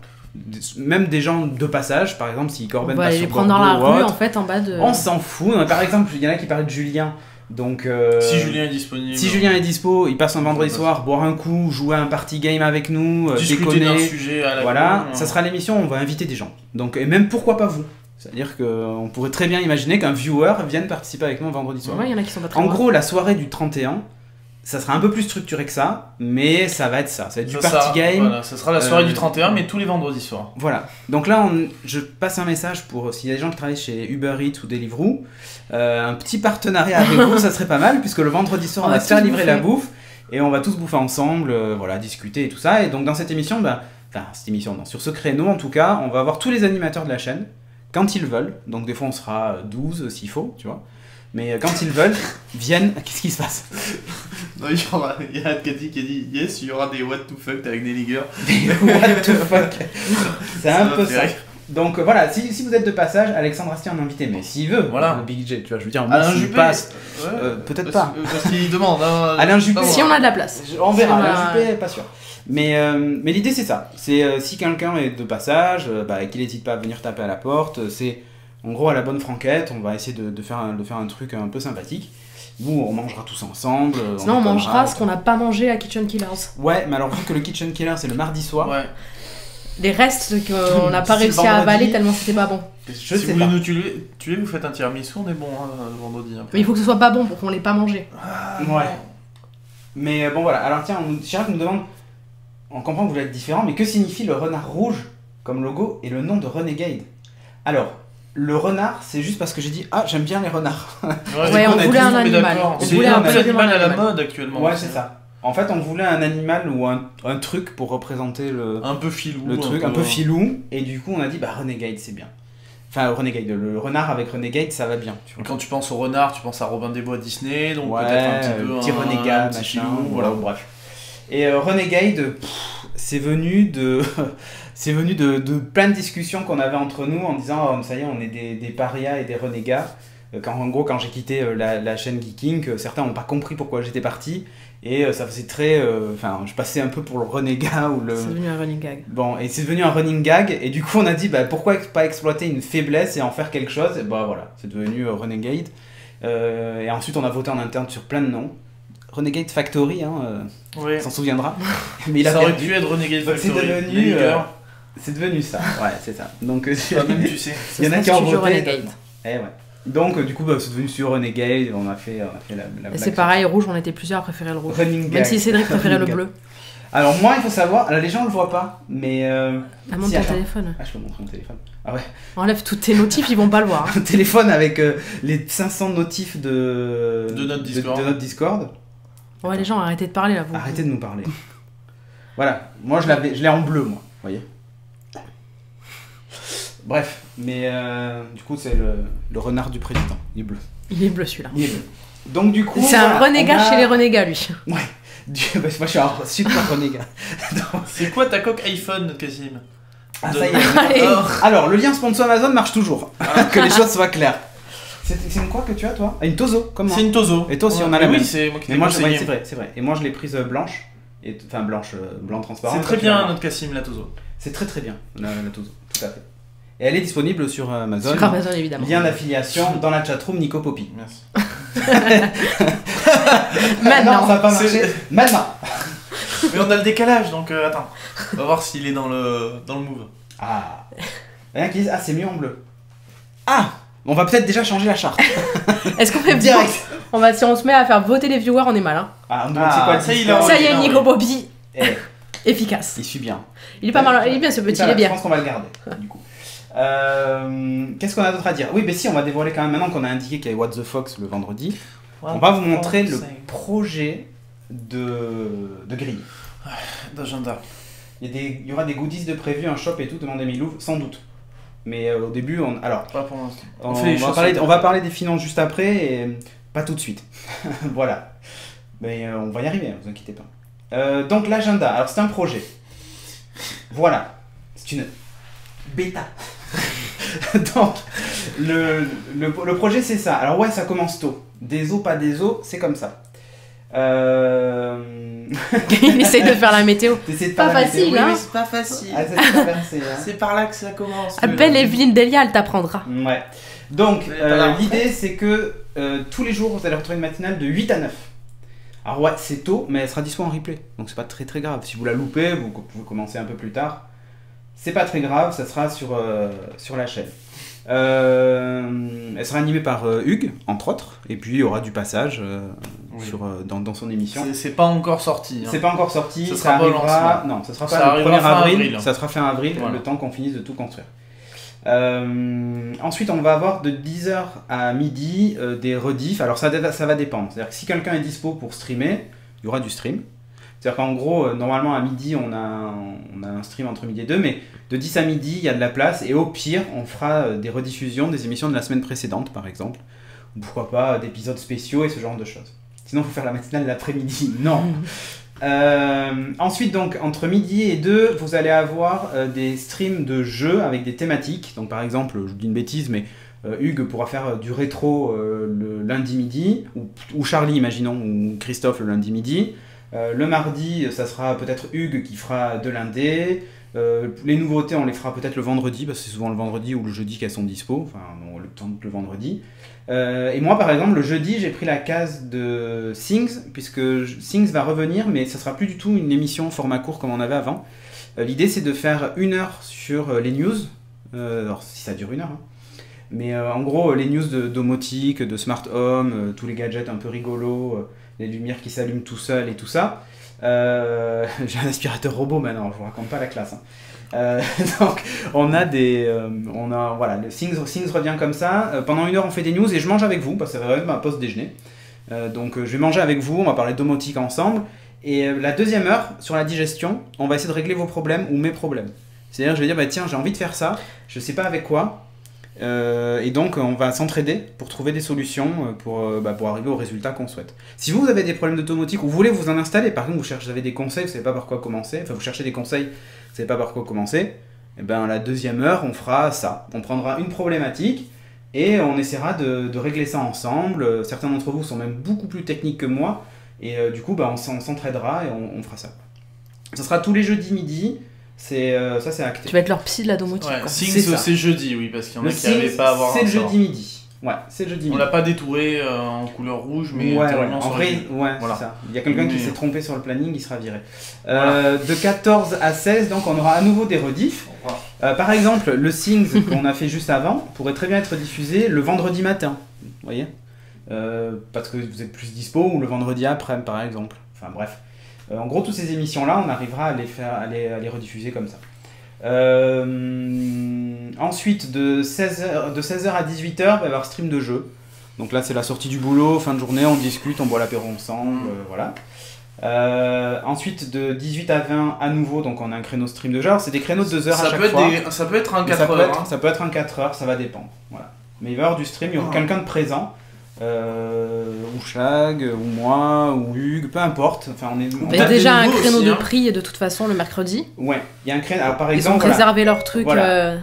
Même des gens de passage, par exemple si On Corben va passe aller les sur prendre dans la Bordeaux ou rue autre, en fait en bas de. on s'en fout. Par exemple, il y en a qui parlaient de Julien. Donc, Si Julien est disponible. si Julien est dispo, il passe un vendredi Ouais, soir, boire un coup, jouer à un party game avec nous, discuter d'un déconner. sujet à la Voilà, con, ça sera l'émission, on va inviter des gens. Donc, et même pourquoi pas vous. C'est-à-dire qu'on pourrait très bien imaginer qu'un viewer vienne participer avec nous un vendredi soir. Ouais, il y en a qui sont pas très En loin. gros, la soirée du 31, ça sera un peu plus structuré que ça, mais ça va être ça. Ça va être du Ça party sera- game. Voilà, ça sera la soirée Euh, du 31, mais tous les vendredis soirs. Voilà. Donc là, je passe un message pour s'il y a des gens qui travaillent chez Uber Eats ou Deliveroo, un petit partenariat avec vous, ça serait pas mal, puisque le vendredi soir, on va se faire tous livrer bouffer. la bouffe et on va tous bouffer ensemble, voilà, discuter et tout ça. Et donc dans cette émission, sur ce créneau en tout cas, on va avoir tous les animateurs de la chaîne quand ils veulent. Donc des fois, on sera 12 s'il faut, tu vois. Mais quand ils veulent, viennent. Qu'est-ce qui se passe? Non, il y a Adkati qui a dit yes, il y aura des what to fuck avec Nelliger. What the fuck? C'est un peu m'a fait ça. rire. Donc voilà, si vous êtes de passage, Alexandre Astier en invité, mais s'il veut, Voilà. le Big J, tu vois, je veux dire, moi Alain s'il Juppé. passe, Ouais. peut-être Parce- pas. Parce qu'il demande. Hein, Alain Juppé. pas Si voir. on a de la place. On verra, Si on a- Alain Juppé, pas sûr. Mais l'idée c'est ça, c'est si quelqu'un est de passage, qu'il n'hésite pas à venir taper à la porte, c'est en gros à la bonne franquette, on va essayer de faire un truc un peu sympathique. Nous, on mangera tous ensemble. Sinon, on mangera ce tout. qu'on n'a pas mangé à Kitchen Killers. Ouais, mais alors vu que le Kitchen Killer c'est le mardi soir, Ouais. Les restes qu'on n'a pas Si réussi le à vendredi- avaler tellement c'était pas bon. je si sais vous pas. voulez nous tuer, vous faites un tiramisu, on est bon le vendredi. Après. Mais il faut que ce soit pas bon pour qu'on l'ait pas mangé. Ah, Ouais. Mais bon voilà, alors tiens, Chirac nous demande, on comprend que vous voulez être différent, mais que signifie le renard rouge comme logo et le nom de Renegade? Alors, le renard, c'est juste parce que j'ai dit, ah j'aime bien les renards. Ouais, du coup, on est voulait tous un tombés animal. d'accord. On C'est voulait un peu absolument l'animal à un la animal. mode actuellement. Ouais, aussi. c'est ça. En fait, on voulait un animal ou un truc pour représenter Un peu filou. le truc, un peu filou, et du coup on a dit, bah Renegade c'est bien. Enfin, Renegade, le renard avec Renegade ça va bien. Tu vois. Quand tu penses au renard, tu penses à Robin des Bois Disney, donc Ouais, peut-être un petit peu petit un Renegade, petit machin, filou, voilà, bref. Et Renegade, c'est venu de c'est venu de plein de discussions qu'on avait entre nous en disant, oh, ça y est, on est des parias et des renégats. En gros, quand j'ai quitté la chaîne Geeking, certains n'ont pas compris pourquoi j'étais parti, et ça faisait très... Enfin, je passais un peu pour le renégat ou le... C'est devenu un running gag. Bon, et c'est devenu un running gag, et du coup on a dit, bah, pourquoi pas exploiter une faiblesse et en faire quelque chose? Et bah voilà, c'est devenu Renegade. Et ensuite on a voté en interne sur plein de noms. Renegade Factory, hein, Ouais. on s'en souviendra. Mais il a Ça aurait perdu. pu être Renegade Donc, c'est Factory. devenu, Les leaders. C'est devenu ça, ouais, c'est ça. Donc, Toi-même, tu sais. il y en a Ça qui ont serait Studio voté. Renegade. Eh ouais. Donc, du coup, bah, c'est devenu sur Renegade, on a fait la Et blague. c'est pareil, rouge, on était plusieurs à préférer le rouge. Running Même gag. si Cédric préférait le Running bleu. gag. Alors, moi, il faut savoir, alors, les gens ne le voient pas, mais. Ah, monte si, ton attends. téléphone. Ah, je peux montrer mon téléphone. Ah ouais. Enlève toutes tes notifs, ils vont pas le voir. hein. Un téléphone avec les 500 notifs de notre Discord. de notre Discord. Ouais, les gens, arrêtez de parler là. Vous. Arrêtez de nous parler. Voilà, moi je l'ai en bleu, moi, vous voyez. Bref, mais du coup c'est le renard du président, il est bleu. Il est bleu celui-là. Il est bleu. Donc du coup, C'est un voilà, renégat on a- chez les renégats, lui. Ouais, moi je suis un super renégat. Donc, C'est quoi ta coque iPhone, Cassim? ah, De- ça y est. Allez. Alors, le lien sponsor Amazon marche toujours, que les choses soient claires. C'est une quoi que tu as toi? Ah, une Tozo, comment? C'est une Tozo. Et toi aussi, on a Mais la même. Oui, c'est moi qui Mais t'ai moi, conseillé. c'est vrai, c'est vrai. Et moi, je l'ai prise blanche, enfin blanche, blanc transparent. C'est et très toi, tu l'as bien noire. notre Cassim, la Tozo. C'est très très bien, la Tozo, tout à fait. Et elle est disponible sur Amazon. Sur Amazon, évidemment. Lien d'affiliation dans la chatroom Nico Poppy. Merci. Maintenant. Non, ça va pas marcher. C'est- Maintenant. Mais on a le décalage, donc attends. On va voir s'il est dans le move. Ah. Rien qui dit, ah, c'est mieux en bleu. Ah, on va peut-être déjà changer la charte. Est-ce qu'on fait Direct. Si on se met à faire voter les viewers, on est mal. Hein. Ah, donc Ah, c'est quoi le ça, il Discord a- Ça y est, non, Nico oui. Bobby, Eh, efficace. il suit bien. Il est pas mal, il est bien ce petit, il est Je bien. pense qu'on va le garder, du coup. Qu'est-ce qu'on a d'autre à dire? Oui, mais si, on va dévoiler quand même, maintenant qu'on a indiqué qu'il y avait What the Fox le vendredi, on va vous montrer le projet de grille. D'agenda. Il y aura des goodies de prévu, un shop et tout, demandez Milou, sans doute. Mais au début, alors, Pas pour l'instant. on, fait les va choses parler, sur- on va parler des finances juste après, et pas tout de suite. Voilà. Mais on va y arriver, ne vous inquiétez pas. Donc l'agenda, alors c'est un projet. Voilà. C'est une bêta. Donc, le projet c'est ça. Alors ouais, ça commence tôt. Des os, pas des os, c'est comme ça. Il essaye de faire la météo. T'essaies de Pas faire la facile, météo. hein. Oui, c'est pas facile. Ah, c'est pas facile, hein. C'est par là que ça commence. Appelle Evelyne Delia, elle t'apprendra. Ouais. Donc, Vous allez pas la retraite l'idée c'est que tous les jours vous allez retrouver une matinale de 8 à 9. Alors ouais, c'est tôt, mais elle sera dispo en replay. Donc c'est pas très très grave. Si vous la loupez, vous pouvez commencer un peu plus tard. C'est pas très grave, ça sera sur la chaîne. Elle sera animée par Hugues, entre autres. Et puis il y aura du passage Oui. dans son émission. C'est pas encore sorti. hein. C'est pas encore sorti, Ce ça sera pas au arrivera. lancement. Non, ça sera Ça pas le arrivera 1er fin avril, avril. ça sera fin avril, Voilà. le temps qu'on finisse de tout construire. Ensuite, on va avoir de 10h à midi des rediffs. Alors ça va dépendre. C'est-à-dire que si quelqu'un est dispo pour streamer, il y aura du stream. C'est-à-dire qu'en gros, normalement à midi, on a un stream entre midi et 2, mais de 10 à midi, il y a de la place. Et au pire, on fera des rediffusions des émissions de la semaine précédente, par exemple. Ou pourquoi pas d'épisodes spéciaux et ce genre de choses. Sinon, il faut faire la matinale l'après-midi. Non. Ensuite, donc, entre midi et 2, vous allez avoir des streams de jeux avec des thématiques. Donc, par exemple, je vous dis une bêtise, mais Hugues pourra faire du rétro le lundi midi, ou Charlie, imaginons, ou Christophe le lundi midi. Le mardi, ça sera peut-être Hugues qui fera de l'indé. Les nouveautés, on les fera peut-être le vendredi, parce que c'est souvent le vendredi ou le jeudi qu'elles sont dispo, enfin bon, le vendredi. Et moi par exemple, le jeudi, j'ai pris la case de Things, puisque Things va revenir, mais ça sera plus du tout une émission format court comme on avait avant. L'idée c'est de faire 1 heure sur les news, alors si ça dure 1 heure, hein. Mais en gros, les news de domotique, de smart home, tous les gadgets un peu rigolos, les lumières qui s'allument tout seul et tout ça. J'ai un aspirateur robot maintenant, je vous raconte pas la classe. Hein. Donc voilà, le Things revient comme ça. Pendant 1 heure, on fait des news et je mange avec vous, parce que c'est vraiment ma pause déjeuner. Donc je vais manger avec vous, on va parler de domotique ensemble. Et la deuxième heure, sur la digestion, on va essayer de régler vos problèmes ou mes problèmes. C'est-à-dire, je vais dire, bah, tiens, j'ai envie de faire ça, je sais pas avec quoi. Et donc on va s'entraider pour trouver des solutions pour arriver au résultat qu'on souhaite. Si vous avez des problèmes de domotique ou vous voulez vous en installer, par exemple vous avez des conseils, vous savez pas par quoi commencer, enfin vous cherchez des conseils, vous savez pas par quoi commencer, et ben la deuxième heure on fera ça. On prendra une problématique et on essaiera de régler ça ensemble. Certains d'entre vous sont même beaucoup plus techniques que moi et du coup on s'entraidera et on fera ça. Ça sera tous les jeudis midi. Ça c'est acté. Tu vas être leur psy de la domotique. Ouais, Quoi. Things c'est jeudi, oui, parce qu'il y en a qui n'avaient pas à avoir. C'est le jeudi midi. Ouais, c'est le jeudi midi. On l'a pas détouré en couleur rouge, mais ouais, intérieurement en vrai, voilà. c'est ça. Il y a quelqu'un qui s'est trompé sur le planning, il sera viré. Voilà. De 14 à 16, donc on aura à nouveau des rediffs. Par exemple, le Things qu'on a fait juste avant pourrait très bien être diffusé le vendredi matin. Vous voyez, parce que vous êtes plus dispo, ou le vendredi après, par exemple. Enfin bref. En gros, toutes ces émissions-là, on arrivera à les rediffuser comme ça. Ensuite, de 16h à 18h, il va y avoir stream de jeu. Donc là, c'est la sortie du boulot, fin de journée, on discute, on boit l'apéro ensemble, voilà. Ensuite, de 18 à 20, à nouveau, donc on a un créneau stream de jeu. Alors, c'est des créneaux de 2 heures à chaque fois. Ça peut être un 4 heures. Ça peut être un 4 heures, ça va dépendre. Voilà. Mais il va y avoir du stream, il y aura quelqu'un de présent. Ou Shag, ou moi, ou Hugues, peu importe. Enfin, il y a déjà un créneau aussi, de prix de toute façon le mercredi. Ouais, il y a un créneau. Alors par Ils exemple, ont réservé leur truc. Voilà.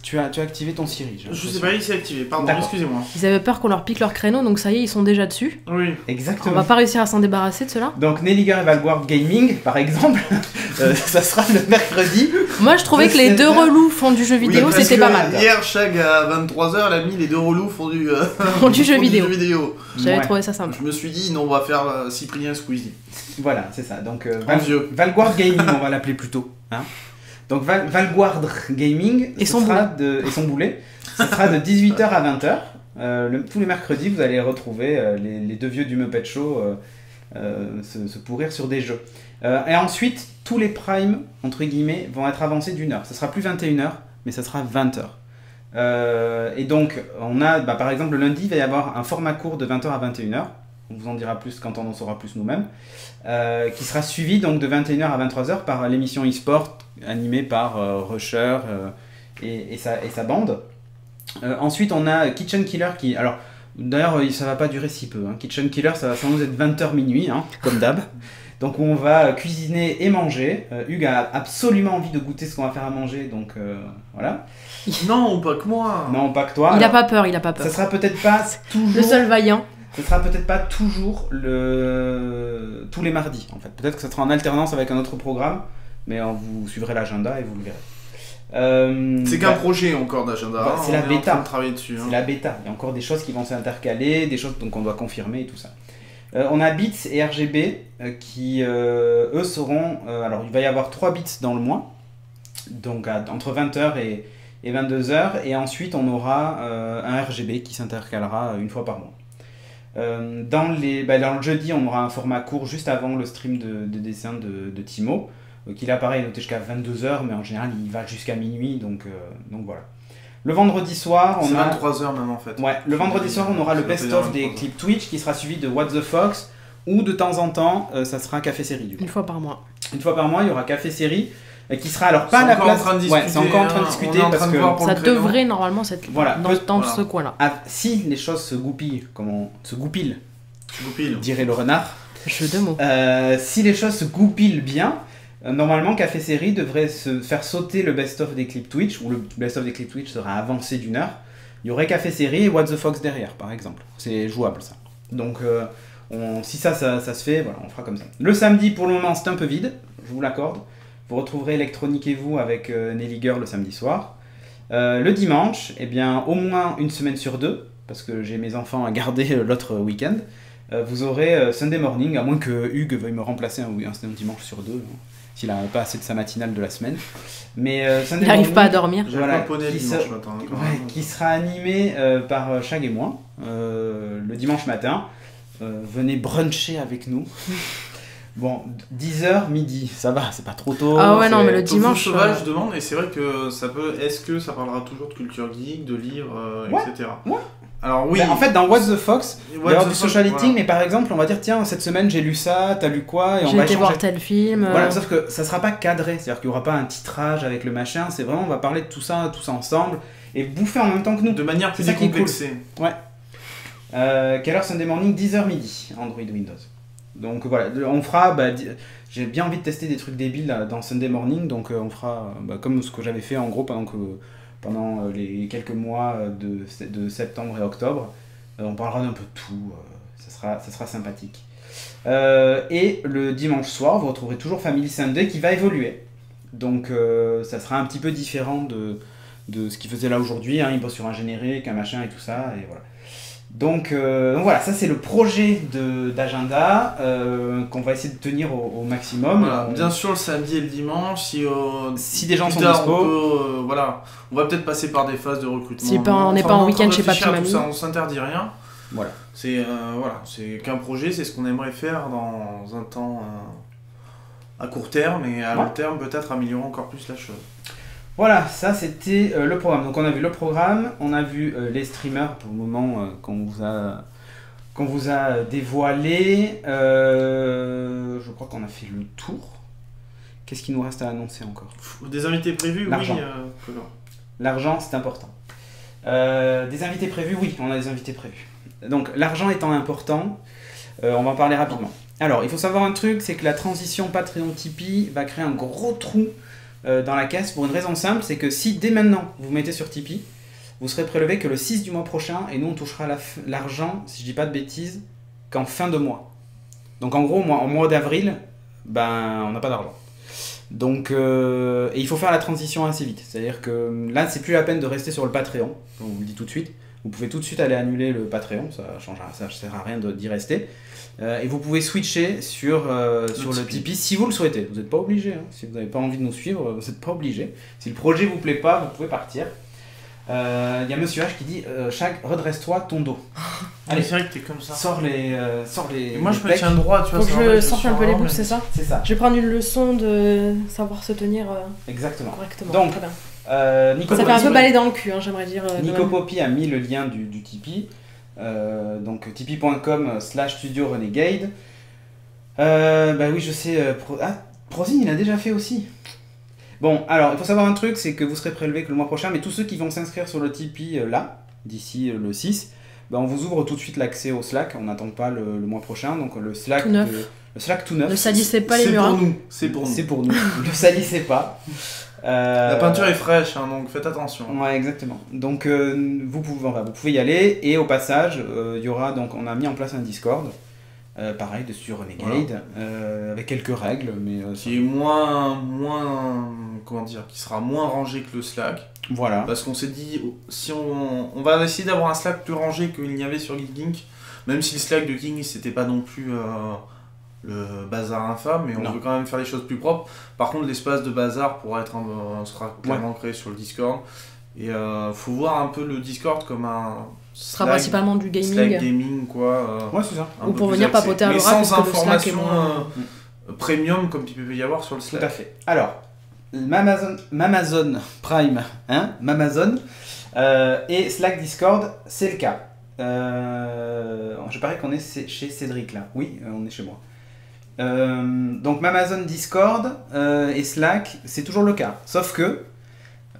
Tu as activé ton Siri. Je sais pas, il s'est activé, pardon, excusez-moi. Ils avaient peur qu'on leur pique leur créneau, donc ça y est, ils sont déjà dessus. Oui, exactement. On va pas réussir à s'en débarrasser de cela. Donc Nelliger et Valguard Gaming, par exemple, ça sera le mercredi. Moi, je trouvais que les deux relous font du jeu vidéo, c'était pas mal. Hier, Shag à 23h, elle a mis les deux relous font du jeu vidéo. J'avais Ouais. trouvé ça sympa. Je me suis dit, non, on va faire Cyprien Squeezie. Voilà, c'est ça. Donc vieux. Valguard Gaming, on va l'appeler plutôt. Hein. Donc Valguard Gaming et son boulet, ce sera de 18h à 20h. Tous les mercredis, vous allez retrouver les deux vieux du Muppet Show se pourrir sur des jeux. Et ensuite, tous les primes, entre guillemets, vont être avancés d'1 heure. Ça sera plus 21h, mais ça sera 20h. Et donc, on a, par exemple, le lundi, il va y avoir un format court de 20h à 21h. On vous en dira plus quand on en saura plus nous-mêmes. Qui sera suivi donc de 21h à 23h par l'émission e-sport animée par Rusher et sa bande. Ensuite, on a Kitchen Killer qui... Alors, d'ailleurs, ça va pas durer si peu. Hein. Kitchen Killer, ça va sans doute être 20h minuit, hein, comme d'hab. Donc, on va cuisiner et manger. Hugues a absolument envie de goûter ce qu'on va faire à manger, donc voilà. Non, pas que moi. Non, pas que toi. Il a pas peur, il a pas peur. Ça sera peut-être pas toujours... Le seul vaillant. Ce sera peut-être pas toujours tous les mardis, en fait. Peut-être que ça sera en alternance avec un autre programme, mais vous suivrez l'agenda et vous le verrez. C'est qu'un projet encore d'agenda. C'est la bêta. Dessus, c'est la bêta. Il y a encore des choses qui vont s'intercaler, des choses qu'on doit confirmer et tout ça. On a Beats et RGB qui, eux, seront... alors, il va y avoir 3 Beats dans le mois, donc entre 20h et 22h, et ensuite on aura un RGB qui s'intercalera une fois par mois. Dans le jeudi, on aura un format court juste avant le stream de dessin de Timo, qui là pareil est noté jusqu'à 22h, mais en général il va jusqu'à minuit, donc voilà. Le vendredi soir, on a... 23h même en fait. Ouais, le vendredi soir, on aura le best-of des clips Twitch qui sera suivi de What the Fox, ou de temps en temps, ça sera Café Série. Du coup. Une fois par mois. Une fois par mois, il y aura Café Série. Qui sera alors pas à la place. C'est encore en train de discuter parce que ça devrait normalement être voilà, dans ce coin-là. Si les choses se goupillent, dirait le renard. Jeu de mots. Si les choses se goupillent bien, normalement Café Série devrait se faire sauter le best-of des clips Twitch, ou le best-of des clips Twitch sera avancé d'1 heure. Il y aurait Café Série et What the Fox derrière, par exemple. C'est jouable ça. Donc si ça se fait, voilà, on fera comme ça. Le samedi, pour le moment, c'est un peu vide, je vous l'accorde. vous retrouverez Electroniquez-vous avec Nelly Girl le samedi soir. Le dimanche, eh bien, au moins une semaine sur deux, parce que j'ai mes enfants à garder l'autre week-end, vous aurez Sunday Morning, à moins que Hugues veuille me remplacer un dimanche sur deux, hein, s'il n'a pas assez de sa matinale de la semaine. Mais Sunday Il n'arrive Morning, pas à dormir. J'ai voilà, un poney qui dimanche se- matin. qui sera animé par Chag et moi le dimanche matin. Venez bruncher avec nous. Bon, 10h midi, ça va, c'est pas trop tôt. Ah ouais, non, mais le Tofu dimanche. sauvage, je demande, et c'est vrai que ça peut. Est-ce que ça parlera toujours de culture geek, de livres, Ouais, etc. ouais. Alors oui. Ben, en fait, dans What's the Fox, il va y avoir du social eating, voilà. mais par exemple, on va dire tiens, cette semaine j'ai lu ça, t'as lu quoi, et on J'ai va été échanger. voir tel film. Voilà, sauf que ça sera pas cadré, c'est-à-dire qu'il y aura pas un titrage avec le machin, c'est vraiment on va parler de tout ça ensemble et bouffer en même temps que nous. De manière plus C'est ça qui est cool. décomplexée. Quelle heure Sunday Morning 10h midi, Android Windows. Donc voilà, on fera, j'ai bien envie de tester des trucs débiles là, dans Sunday Morning, donc on fera comme ce que j'avais fait en gros pendant les quelques mois de septembre et octobre. On parlera d'un peu de tout, ça sera sympathique. Et le dimanche soir, vous retrouverez toujours Family Sunday qui va évoluer. Donc ça sera un petit peu différent de ce qu'il faisait là aujourd'hui, hein. Il bosse sur un générique, un machin et tout ça, et voilà. Donc voilà, ça c'est le projet d'agenda qu'on va essayer de tenir au maximum. Voilà, bien sûr, le samedi et le dimanche, Si des gens plus sont tard, dispo. on peut, voilà, on va peut-être passer par des phases de recrutement. Si on n'est pas en week-end chez Papy Mamie. Mamie. Ça, on s'interdit rien. Voilà. C'est qu'un projet, c'est ce qu'on aimerait faire dans un temps à court terme, et à long terme peut-être améliorer encore plus la chose. Voilà, ça c'était le programme. Donc on a vu le programme, on a vu les streamers pour le moment qu'on vous a dévoilé. Je crois qu'on a fait le tour. Qu'est-ce qu'il nous reste à annoncer encore? Des invités prévus, L'argent. oui. Colin. L'argent, c'est important. Des invités prévus, oui, on a des invités prévus. Donc l'argent étant important, on va en parler rapidement. Alors, il faut savoir un truc, c'est que la transition Patreon-Tipeee va créer un gros trou dans la caisse pour une raison simple, c'est que si dès maintenant vous mettez sur Tipeee, vous serez prélevé que le 6 du mois prochain, et nous on touchera l'argent, si je dis pas de bêtises, qu'en fin de mois. Donc en gros, en mois d'avril, on n'a pas d'argent. Donc, et il faut faire la transition assez vite. C'est-à-dire que là, c'est plus la peine de rester sur le Patreon. On vous le dit tout de suite. Vous pouvez tout de suite aller annuler le Patreon. Ça ne sert à rien d'y rester. Et vous pouvez switcher sur le Tipeee si vous le souhaitez. Vous n'êtes pas obligé. Hein. Si vous n'avez pas envie de nous suivre, vous n'êtes pas obligé. Si le projet vous plaît pas, vous pouvez partir. Il y a Monsieur H qui dit Chag, redresse-toi ton dos. Allez, c'est vrai que t'es comme ça. Sors les. Et moi, les je me pecs. tiens droit, tu vois. Faut que ça va, je sorte un peu les boules, c'est ça? C'est ça, Je vais prendre une leçon de savoir se tenir exactement. correctement. Donc, Très bien. Nico Ça fait un Poppy- peu balai dans le cul, hein, j'aimerais dire. de Nico même. Poppy a mis le lien du Tipeee. Donc tipeee.com/studio Renegade. Oui, je sais. Prozine, il a déjà fait aussi. Bon, alors, il faut savoir un truc, c'est que vous serez prélevé que le mois prochain, mais tous ceux qui vont s'inscrire sur le Tipeee là, d'ici le 6, on vous ouvre tout de suite l'accès au Slack. On n'attend pas le mois prochain, donc le Slack Tout neuf. le Slack tout neuf. Ne salissez pas les C'est murs. pour hein. nous. C'est pour nous. C'est pour nous. Ne salissez pas. La peinture est fraîche, hein, donc faites attention. Ouais, exactement. Donc vous pouvez y aller, et au passage, il y aura donc on a mis en place un Discord, pareil de sur Renegade, avec quelques règles, mais Qui est qui sera moins rangé que le Slack. voilà. Parce qu'on s'est dit, si on va essayer d'avoir un Slack plus rangé qu'il n'y avait sur Geek, même si le Slack de King c'était pas non plus le bazar infâme, mais on Non. veut quand même faire les choses plus propres. Par contre, l'espace de bazar pourra sera clairement créé sur le Discord. Et faut voir un peu le Discord comme un Ce sera principalement du Slack gaming. gaming, quoi. Ouais, c'est ça. un Ou peu pour plus venir axé. papoter à Mais l'oral, sans parce que le Slack est information moins- premium comme il peut y avoir sur le Tout Slack. à fait. Alors, Mamazon Prime, Mamazon, et Slack Discord, c'est le cas. Je parie qu'on est chez Cédric là. Oui, on est chez moi. Donc Mamazon Discord et Slack, c'est toujours le cas. Sauf que,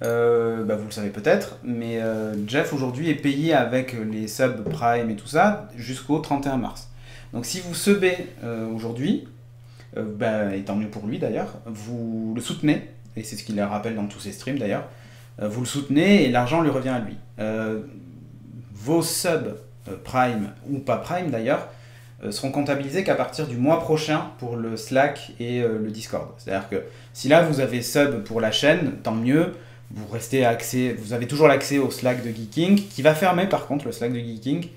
vous le savez peut-être, mais Jeff aujourd'hui est payé avec les subs Prime et tout ça jusqu'au 31 mars. Donc si vous subez aujourd'hui, et tant mieux pour lui d'ailleurs, vous le soutenez, et c'est ce qu'il rappelle dans tous ses streams d'ailleurs, vous le soutenez et l'argent lui revient à lui. Vos subs Prime ou pas Prime d'ailleurs, seront comptabilisés qu'à partir du mois prochain pour le Slack et le Discord. C'est-à-dire que si là vous avez sub pour la chaîne, tant mieux, vous avez toujours l'accès au Slack de Geeking, qui va fermer par contre le Slack de Geeking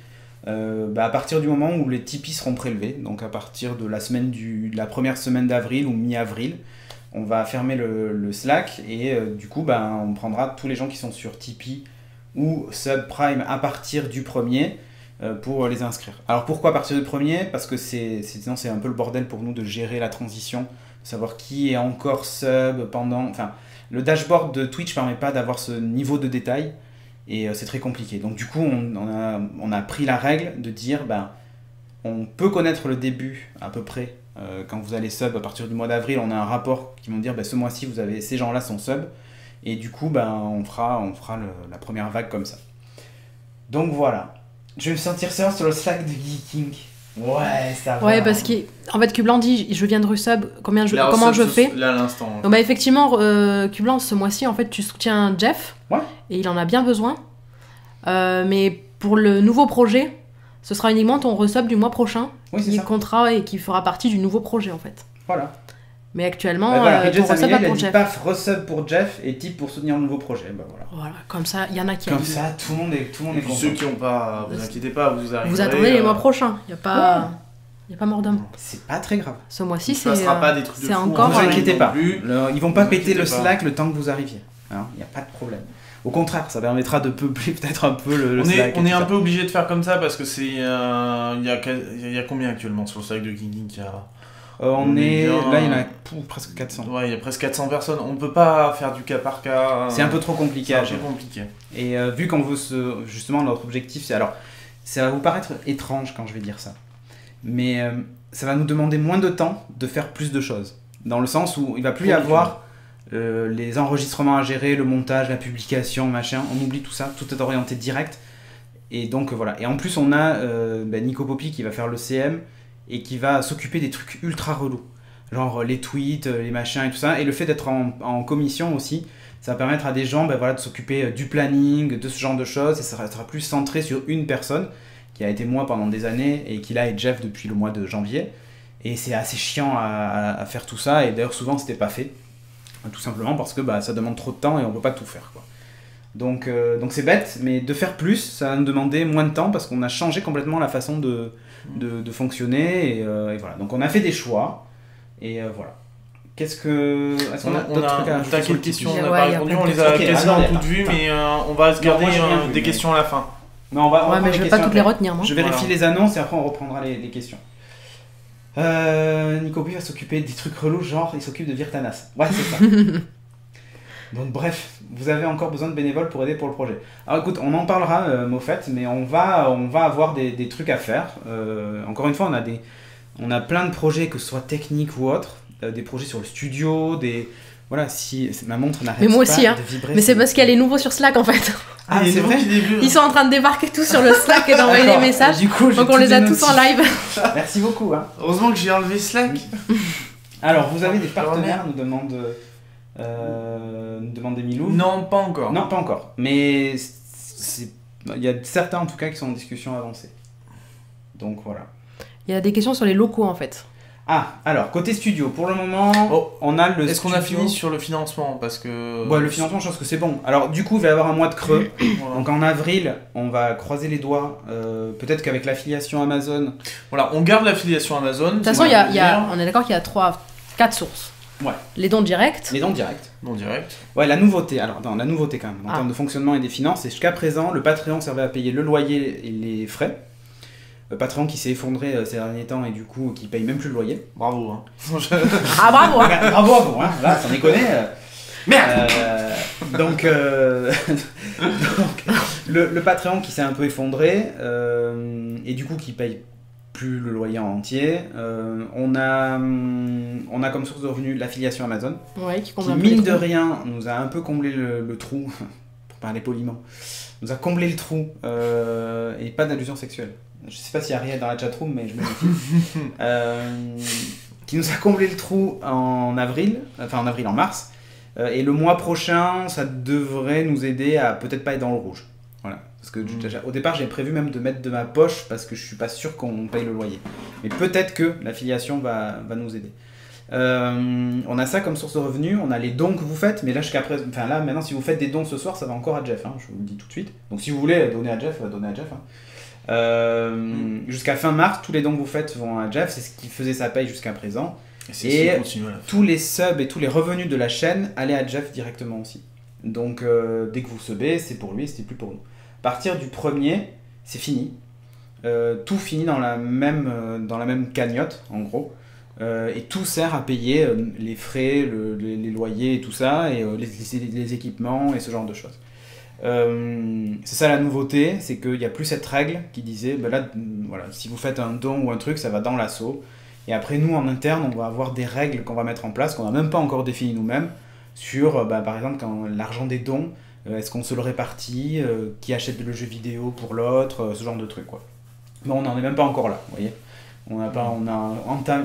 à partir du moment où les Tipeee seront prélevés, donc à partir de la première semaine d'avril ou mi-avril, on va fermer le Slack et du coup on prendra tous les gens qui sont sur Tipeee ou Subprime à partir du 1er pour les inscrire. Alors pourquoi à partir du 1er ? Parce que sinon c'est un peu le bordel pour nous de gérer la transition, de savoir qui est encore sub pendant... Enfin, le dashboard de Twitch permet pas d'avoir ce niveau de détail et c'est très compliqué. Donc du coup on a pris la règle de dire on peut connaître le début à peu près quand vous allez sub à partir du mois d'avril. On a un rapport qui vont dire ce mois-ci ces gens-là sont sub et du coup on fera la première vague comme ça. Donc voilà. Je vais me sentir seul sur le Slack de Geeking. Ouais, ça va. Ouais, parce qu'en fait, Cublan dit je viens de resub, comment je fais. Là à l'instant. Donc, effectivement, Cublan, ce mois-ci, en fait, tu soutiens Jeff. Ouais. Et il en a bien besoin. Mais pour le nouveau projet, ce sera uniquement ton resub du mois prochain qui comptera et qui fera partie du nouveau projet, en fait. Voilà. Mais actuellement, ton resub pas pour Jeff. Paf, resub pour Jeff et type pour soutenir le nouveau projet. Voilà, comme ça, il y en a qui comme ça, tout le monde est content. Ceux qui n'ont pas, vous inquiétez pas, vous arriverez. Vous attendez les mois prochains, il n'y a pas... Il n'y a pas mort d'homme. C'est pas très grave. Ce mois-ci, c'est pas des trucs de fou. encore. Ne vous inquiétez pas. Ils vont pas péter le pas. Slack le temps que vous arriviez. Il n'y a pas de problème. Au contraire, ça permettra de peupler peut-être un peu le Slack. On est un peu obligé de faire comme ça parce que c'est. Il y a combien actuellement sur le Slack de Geeking ? Là, il y en a presque 400. Ouais, il y a presque 400 personnes. On peut pas faire du cas par cas. C'est un peu trop compliqué à gérer. Compliqué. Et vu qu'on veut justement, notre objectif, c'est. Alors, ça va vous paraître étrange quand je vais dire ça. Mais ça va nous demander moins de temps de faire plus de choses. Dans le sens où il va plus y avoir les enregistrements à gérer, le montage, la publication, machin. On oublie tout ça. Tout est orienté direct. Et donc, voilà. Et en plus, on a Nico Poppy qui va faire le CM. Et qui va s'occuper des trucs ultra relous, genre les tweets, les machins et tout ça. Et le fait d'être en commission aussi, ça va permettre à des gens de s'occuper du planning, de ce genre de choses, et ça sera plus centré sur une personne, qui a été moi pendant des années, et qui là est Jeff depuis le mois de janvier. Et c'est assez chiant à faire tout ça, et d'ailleurs souvent c'était pas fait, tout simplement parce que ça demande trop de temps et on peut pas tout faire, quoi. Donc c'est bête, mais de faire plus, ça va nous demander moins de temps, parce qu'on a changé complètement la façon de fonctionner et voilà. Donc on a fait des choix et voilà. Est-ce qu'on a d'autres trucs à ajouter? T'as quelles questions on a Ouais, pas répondu, on les a quasiment toutes vues, mais on va se garder des questions à la fin. Mais on va mais je vais pas toutes les retenir, moi. Je vérifie les annonces et après on reprendra les questions. Nico B va s'occuper des trucs relous, genre il s'occupe de Virtanas. Ouais, c'est ça. Donc bref, vous avez encore besoin de bénévoles pour aider pour le projet. Alors écoute, on en parlera, Moffett, mais on va avoir des trucs à faire. Encore une fois, on a plein de projets, que ce soit techniques ou autres, des projets sur le studio, voilà, si ma montre n'arrête mais moi pas aussi, de vibrer. Mais c'est parce qu'elle est nouveau sur Slack en fait. Ah, c'est vrai. Ils sont en train de débarquer tous sur le Slack et d'envoyer des messages. Du coup, donc on les a tous en live. Merci beaucoup. Hein. Heureusement que j'ai enlevé Slack. Alors, vous avez des partenaires, nous demande Milou. Non, pas encore. Non, pas encore. Mais il y a certains en tout cas qui sont en discussion avancée. Donc voilà. Il y a des questions sur les locaux en fait. Ah, alors, côté studio, pour le moment, on a le Est-ce qu'on a fini sur le financement? Parce que... Ouais, le financement, je pense que c'est bon. Alors, du coup, il va y avoir un mois de creux. Voilà. Donc, en avril, on va croiser les doigts. Peut-être qu'avec l'affiliation Amazon... Voilà, on garde l'affiliation Amazon. De toute façon, on est d'accord qu'il y a 4 sources. Ouais. Les dons directs. Les dons directs. Dons directs. Ouais, la nouveauté. Alors, la nouveauté quand même, en termes de fonctionnement et des finances, c'est jusqu'à présent, le Patreon servait à payer le loyer et les frais. Patreon qui s'est effondré ces derniers temps et du coup qui paye même plus le loyer. Bravo. Hein. Bravo. Bravo à vous. Hein. Là, sans déconner. Merde. Donc, le Patreon qui s'est un peu effondré et du coup qui paye plus le loyer en entier. On a comme source de revenus l'affiliation Amazon. Ouais, qui mine de rien nous a un peu comblé le trou, pour parler poliment. Nous a comblé le trou et pas d'allusion sexuelle. Je sais pas s'il y a rien dans la chatroom, mais je me méfie. Qui nous a comblé le trou en mars. Et le mois prochain, ça devrait nous aider à peut-être pas être dans le rouge. Voilà. Parce que au départ, j'ai prévu même de mettre de ma poche parce que je suis pas sûr qu'on paye le loyer. Mais peut-être que l'affiliation va nous aider. On a ça comme source de revenus, on a les dons que vous faites, mais là maintenant si vous faites des dons ce soir, ça va encore à Jeff, hein, je vous le dis tout de suite. Donc si vous voulez donner à Jeff, donnez à Jeff. Hein. Jusqu'à fin mars, tous les dons que vous faites vont à Jeff, c'est ce qui faisait sa paye jusqu'à présent. Et tous les subs et tous les revenus de la chaîne allaient à Jeff directement aussi. Donc dès que vous subez, c'est pour lui, c'était plus pour nous. À partir du 1er, c'est fini. Tout finit dans la même cagnotte, en gros. Et tout sert à payer les frais, les loyers et tout ça, et les équipements et ce genre de choses. C'est ça la nouveauté, c'est qu'il n'y a plus cette règle qui disait voilà, si vous faites un don ou un truc, ça va dans l'assaut. Et après, nous en interne, on va avoir des règles qu'on va mettre en place, qu'on n'a même pas encore définies nous-mêmes, sur par exemple quand l'argent des dons, est-ce qu'on se le répartit, qui achète le jeu vidéo pour l'autre, ce genre de truc, quoi. Mais on n'en est même pas encore là, vous voyez. On a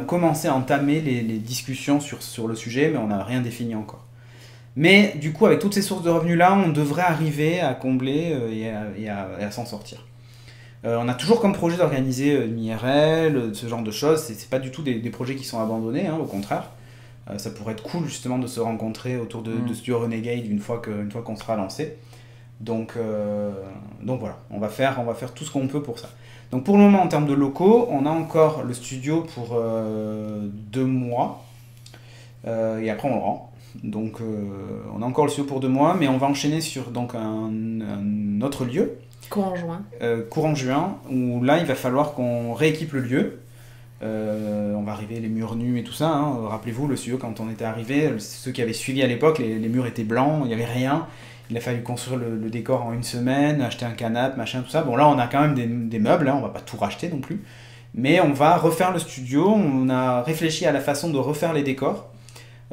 commencé à entamer les discussions sur le sujet, mais on n'a rien défini encore. Mais du coup, avec toutes ces sources de revenus-là, on devrait arriver à combler et à s'en sortir. On a toujours comme projet d'organiser une IRL, ce genre de choses. C'est pas du tout des projets qui sont abandonnés, hein, au contraire. Ça pourrait être cool justement de se rencontrer autour de Studio Renegade une fois qu'on sera lancé. Donc voilà, on va faire tout ce qu'on peut pour ça. Donc pour le moment, en termes de locaux, on a encore le studio pour 2 mois. Et après, on le rend. Donc on a encore le studio pour 2 mois, mais on va enchaîner sur donc, un autre lieu. Courant juin, où là, il va falloir qu'on rééquipe le lieu. On va arriver les murs nus et tout ça. Hein. Rappelez-vous, le studio, quand on était arrivé, ceux qui avaient suivi à l'époque, les murs étaient blancs, il n'y avait rien. Il a fallu construire le décor en 1 semaine, acheter un canapé, machin, tout ça. Bon, là, on a quand même des meubles, hein, on va pas tout racheter non plus. Mais on va refaire le studio, on a réfléchi à la façon de refaire les décors,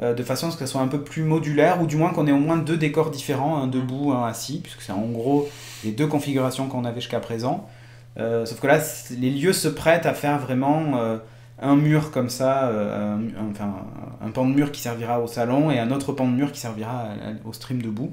de façon à ce que ça soit un peu plus modulaire, ou du moins qu'on ait au moins 2 décors différents, un debout, un assis, puisque c'est en gros les 2 configurations qu'on avait jusqu'à présent. Sauf que là, les lieux se prêtent à faire vraiment un mur comme ça, un pan de mur qui servira au salon, et un autre pan de mur qui servira au stream debout.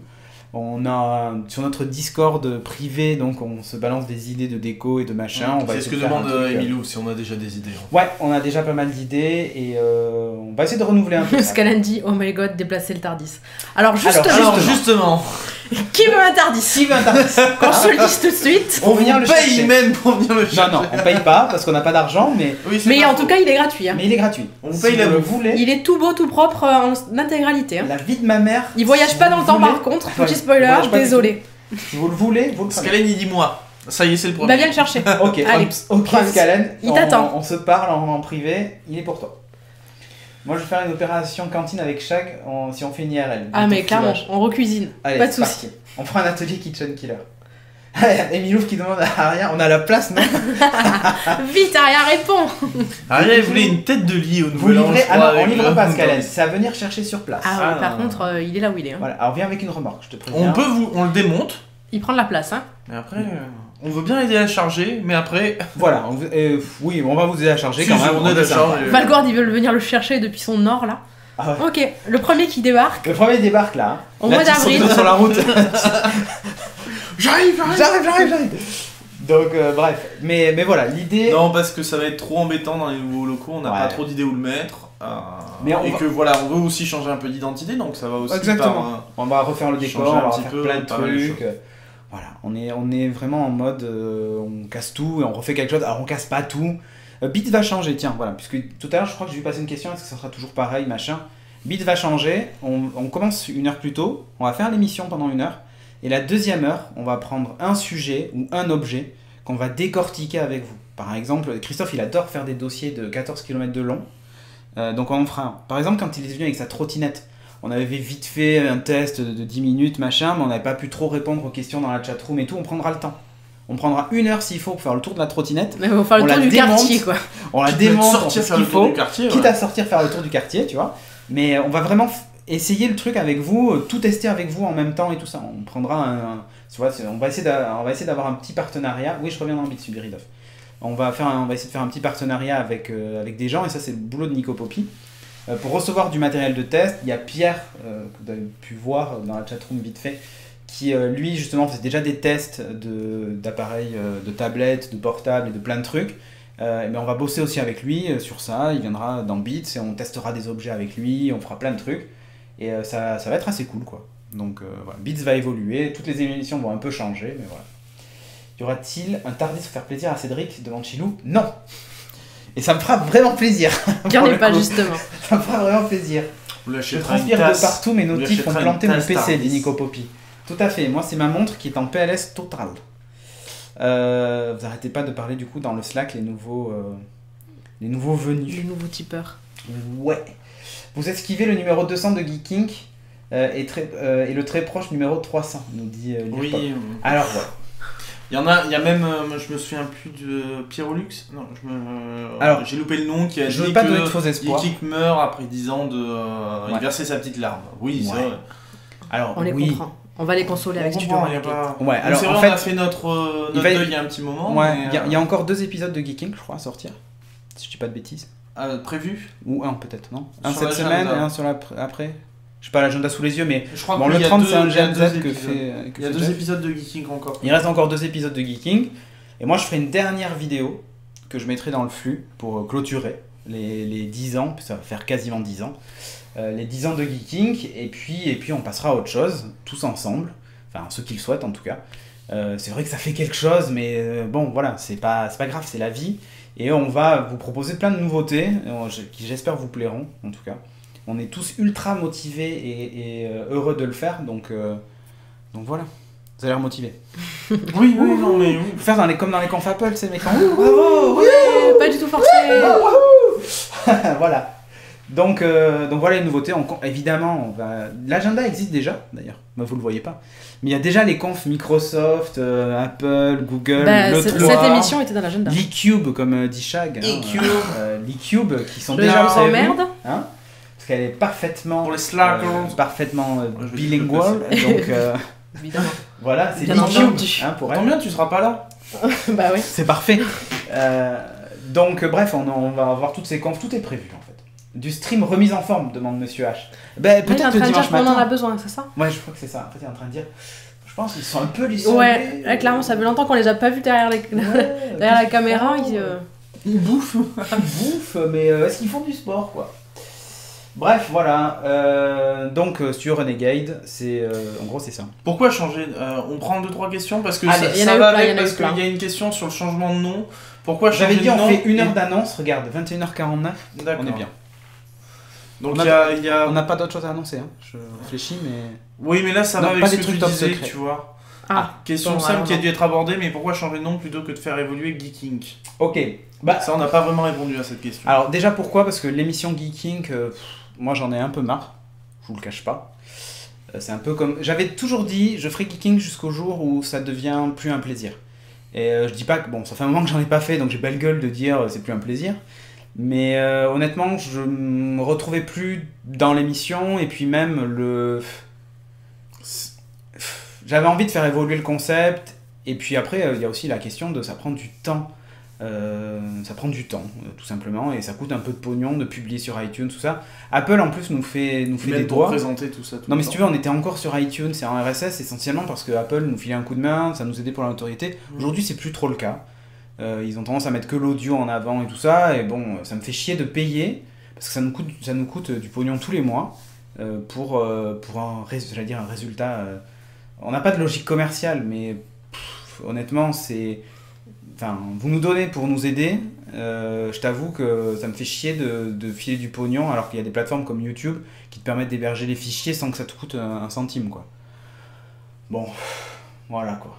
On a sur notre Discord privé, donc on se balance des idées de déco et de machin. C'est ce que demande Emilou, si on a déjà des idées. Ouais, on a déjà pas mal d'idées et on va essayer de renouveler un peu. Scalan dit oh my god, déplacer le Tardis. Alors justement. Qui veut un Tardis? Quand je te le dis tout de suite. On paye même pour venir le chercher. Non, on paye pas parce qu'on n'a pas d'argent, mais. Oui, mais en tout cas, il est gratuit. Hein. Mais il est gratuit. On paye la bouffe. Il est tout beau, tout propre en intégralité. Hein. La vie de ma mère. Il voyage pas dans le temps par contre. Petit spoiler, désolé. Si vous le voulez, vous le prenez. Scalan, il dit moi. Ça y est, c'est le premier. Bah, viens le chercher. Ok, allez. Ok, Scalan. Il t'attend. On se parle en privé, il est pour toi. Moi, je vais faire une opération cantine avec Shag si on fait une IRL. Ah, mais clairement, on recuisine. Allez, pas de soucis. On fera un atelier Kitchen Killer. Emilouf qui demande à Aria, on a la place, non? Vite, Aria répond. Aria voulait une tête de lit au nouveau an. On livre pas Scalan, c'est à venir chercher sur place. Ah oui, par contre, il est là où il est. Hein. Voilà, alors viens avec une remorque, je te préviens. On le démonte. Il prend de la place, hein. Mais après, on veut bien aider à charger, mais après. Voilà, oui, on va vous aider à charger quand même. On aide à charger. Valgord, il veut venir le chercher depuis son nord là. Ah ouais. Ok, le premier qui débarque. Le premier débarque là. Au mois d'avril. Sur la route. J'arrive. Donc bref, mais voilà, l'idée. Non, parce que ça va être trop embêtant dans les nouveaux locaux, on n'a pas trop d'idées où le mettre. On veut aussi changer un peu d'identité, donc ça va aussi. Exactement. On va refaire le décor, on va faire plein de trucs. Voilà, on est vraiment en mode on casse tout et on refait quelque chose. Alors on casse pas tout. Bit va changer, tiens, voilà, puisque tout à l'heure je crois que j'ai vu passer une question, est-ce que ça sera toujours pareil, machin. Bit va changer, on commence 1 heure plus tôt, on va faire l'émission pendant 1 heure, et la 2e heure, on va prendre un sujet ou un objet qu'on va décortiquer avec vous. Par exemple, Christophe il adore faire des dossiers de 14 km de long, donc on fera un. Par exemple, quand il est venu avec sa trottinette, on avait vite fait un test de 10 minutes, machin, mais on n'avait pas pu trop répondre aux questions dans la chatroom et tout, on prendra le temps. On prendra 1 heure s'il faut pour faire le tour de la trottinette. Mais on va faire le tour du quartier, quoi. On la démonte, on fait ce qu'il faut, quitte à sortir faire le tour du quartier, tu vois. Mais on va vraiment essayer le truc avec vous, tout tester avec vous en même temps et tout ça. On prendra tu vois, on va essayer d'avoir un petit partenariat. Oui, je reviens dans le Bitsubi Ridov. On va essayer de faire un petit partenariat avec des gens, et ça c'est le boulot de Nico Poppy. Pour recevoir du matériel de test, il y a Pierre, que vous avez pu voir dans la chatroom vite fait, qui lui justement faisait déjà des tests d'appareils, de tablettes, de portables et de plein de trucs. Mais on va bosser aussi avec lui sur ça, il viendra dans Beats et on testera des objets avec lui, on fera plein de trucs. Et ça va être assez cool quoi. Donc voilà, Beats va évoluer, toutes les émissions vont un peu changer, mais voilà. Y aura-t-il un Tardis pour faire plaisir à Cédric devant Chilou? Non. Et ça me fera vraiment plaisir. Qu'il n'y en ait pas justement. Ça me fera vraiment plaisir. Je transpire de partout, mes notifs font planter mon PC, dit Nico Poppy. Tout à fait, moi c'est ma montre qui est en PLS total. Vous arrêtez pas de parler du coup dans le Slack les nouveaux venus. Les nouveaux tipeurs. Ouais. Vous esquivez le numéro 200 de Geeking et le très proche numéro 300, nous dit Oui. Alors voilà. Il y a même, je me souviens plus de Pierrolux. Non, alors, j'ai loupé le nom qui a dit que Geeking meurt après 10 ans de verser sa petite larme. Oui, c'est vrai. Alors, on les comprend. On va les consoler avec Studio Renegade. Ouais, alors c'est vrai, on a fait notre deuil il y a un petit moment. Ouais, il y a encore 2 épisodes de Geeking, je crois, à sortir. Si je dis pas de bêtises. Prévu? Ou un peut-être, non? Un cette semaine et un sur après. Je sais pas l'agenda sous les yeux, mais je crois bon, le 30 c'est un GMZ que fait. Il y a 2 épisodes de Geeking encore. Il reste encore 2 épisodes de Geeking. Et moi je ferai une dernière vidéo que je mettrai dans le flux pour clôturer les 10 ans, ça va faire quasiment 10 ans. Les 10 ans de Geeking, et puis on passera à autre chose, tous ensemble. Enfin, ceux qui le souhaitent en tout cas. C'est vrai que ça fait quelque chose, mais bon, voilà, c'est pas grave, c'est la vie. Et on va vous proposer plein de nouveautés, qui j'espère vous plairont, en tout cas. On est tous ultra motivés et heureux de le faire, donc voilà. Vous avez l'air motivés. Oui, non, mais oui. Faut faire comme dans les confs Apple, c'est mecs. Bravo, oui, pas du tout forcé. Voilà. Donc voilà les nouveautés. Évidemment, l'agenda existe déjà, d'ailleurs. Mais vous le voyez pas. Mais il y a déjà les confs Microsoft, Apple, Google, cette émission était dans l'agenda. l'eCube, comme dit Shag. l'eCube, qui sont déjà... Vous emmerde parce qu'elle est parfaitement... Pour les slackers. Parfaitement bilingual. Donc, évidemment. Voilà, c'est l'eCube. Pour elle. Tant bien, tu seras pas là. Bah oui. C'est parfait. Donc, bref, on va avoir toutes ces confs. Tout est prévu, en fait. Du stream remise en forme, demande Monsieur H. Ben, peut-être que dimanche matin. On en a besoin, c'est ça? Ouais, je crois que c'est ça. En fait, il est en train de dire... Je pense qu'ils sont un peu lissés. Ouais, clairement, ça fait longtemps qu'on les a pas vus derrière la caméra. Ils bouffent. Ils bouffent, mais est-ce qu'ils font du sport, quoi? Bref, voilà. Donc, Studio Renegade, en gros, c'est ça. Pourquoi changer? On prend 2-3 questions parce que Allez, ça va avec, parce qu'il y a une question sur le changement de nom. Pourquoi changer de nom? J'avais dit, on fait 1 heure d'annonce, regarde, 21h49, on est bien. Donc on n'a pas d'autre chose à annoncer, hein. Je réfléchis, mais... Oui, mais là, ça va avec ce que tu disais, tu vois. Question simple qui a dû être abordée, mais pourquoi changer de nom plutôt que de faire évoluer Geeking? Ok. Ça, on n'a pas vraiment répondu à cette question. Alors, déjà, pourquoi? Parce que l'émission Geeking, moi, j'en ai un peu marre. Je vous le cache pas. C'est un peu comme... J'avais toujours dit, je ferai Geeking jusqu'au jour où ça devient plus un plaisir. Et je dis pas que... Bon, ça fait un moment que j'en ai pas fait, donc j'ai pas le gueule de dire c'est plus un plaisir. Mais honnêtement, je me retrouvais plus dans l'émission, et puis même j'avais envie de faire évoluer le concept, et puis après, il y a aussi la question de ça prend du temps. Tout simplement, et ça coûte un peu de pognon de publier sur iTunes, tout ça. Apple en plus nous fait des droits. Présenter tout ça. Non mais si tu veux, on était encore sur iTunes et en RSS essentiellement parce que Apple nous filait un coup de main, ça nous aidait pour la notoriété. Aujourd'hui, c'est plus trop le cas. Ils ont tendance à mettre que l'audio en avant et tout ça, et bon, ça me fait chier de payer parce que ça nous coûte du pognon tous les mois pour un résultat. On n'a pas de logique commerciale, mais honnêtement, c'est... Enfin, vous nous donnez pour nous aider, je t'avoue que ça me fait chier de filer du pognon alors qu'il y a des plateformes comme YouTube qui te permettent d'héberger les fichiers sans que ça te coûte un centime, quoi. Bon, voilà, quoi.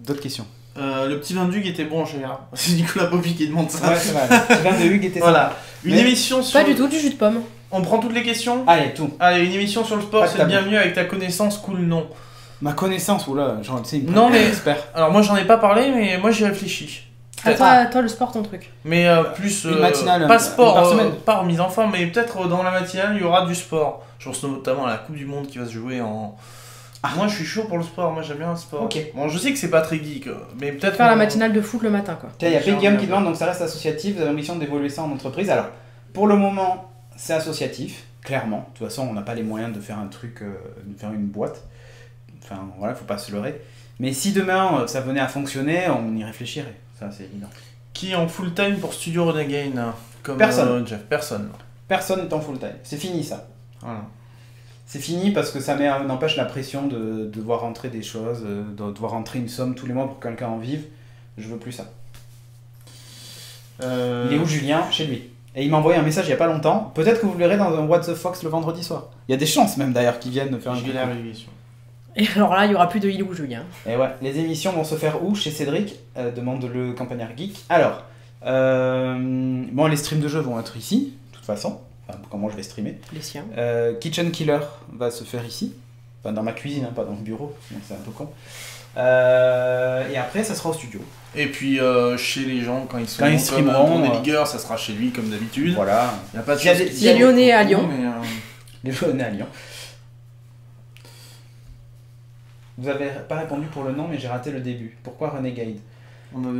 D'autres questions? Le petit vin de Hugues était bon, GA. C'est Nicolas Poppy qui demande ça. Ouais, c'est vrai. Le petit vin de Hugues était voilà. Une émission sur... Pas du tout, du jus de pomme. On prend toutes les questions? Allez, tout. Allez, une émission sur le sport, c'est le bienvenu avec ta connaissance, cool, non. Ma connaissance, oula, genre, tu sais, non mais alors moi j'en ai pas parlé, mais moi j'y réfléchis. Toi le sport, ton truc. Mais plus une matinale, pas sport, pas remise en forme, mais peut-être dans la matinale il y aura du sport. Je pense notamment à la Coupe du Monde qui va se jouer en... Moi je suis chaud pour le sport, moi j'aime bien le sport. Ok. Bon, je sais que c'est pas très geek, mais peut-être... Faire la matinale de foot le matin, quoi. Il y a Peggy qui demande, donc ça reste associatif, vous avez l'ambition d'évoluer ça en entreprise. Alors, pour le moment, c'est associatif, clairement. De toute façon, on n'a pas les moyens de faire un truc, de faire une boîte. Enfin, voilà, faut pas se leurrer. Mais si demain, ça venait à fonctionner, on y réfléchirait. Ça, c'est évident. Qui est en full-time pour Studio Renegade comme Personne. Jeff. Personne. Personne n'est en full-time. C'est fini, ça. Voilà. C'est fini parce que ça n'empêche la pression de devoir rentrer des choses, de devoir rentrer une somme tous les mois pour que quelqu'un en vive. Je veux plus ça. Il est où Julien? Chez lui. Et il m'a envoyé un message il y a pas longtemps. Peut-être que vous le verrez dans un What the Fox le vendredi soir. Il y a des chances même d'ailleurs qu'ils viennent faire un coucou. Et alors là, il y aura plus de il ou Julien. Et ouais, les émissions vont se faire où? Chez Cédric, demande le campagnard geek. Alors, bon, les streams de jeux vont être ici, de toute façon. Enfin, comment je vais streamer. Les siens. Kitchen Killer va se faire ici. Enfin, dans ma cuisine, hein, pas dans le bureau, sinon c'est un peu con. Et après, ça sera au studio. Et puis, chez les gens, quand ils streameront, des ligueurs, ça sera chez lui, comme d'habitude. Voilà. Il n'y a pas de Les Lyonnais à Lyon. Les Lyonnais à Lyon. Vous avez pas répondu pour le nom, mais j'ai raté le début. Pourquoi Renegade?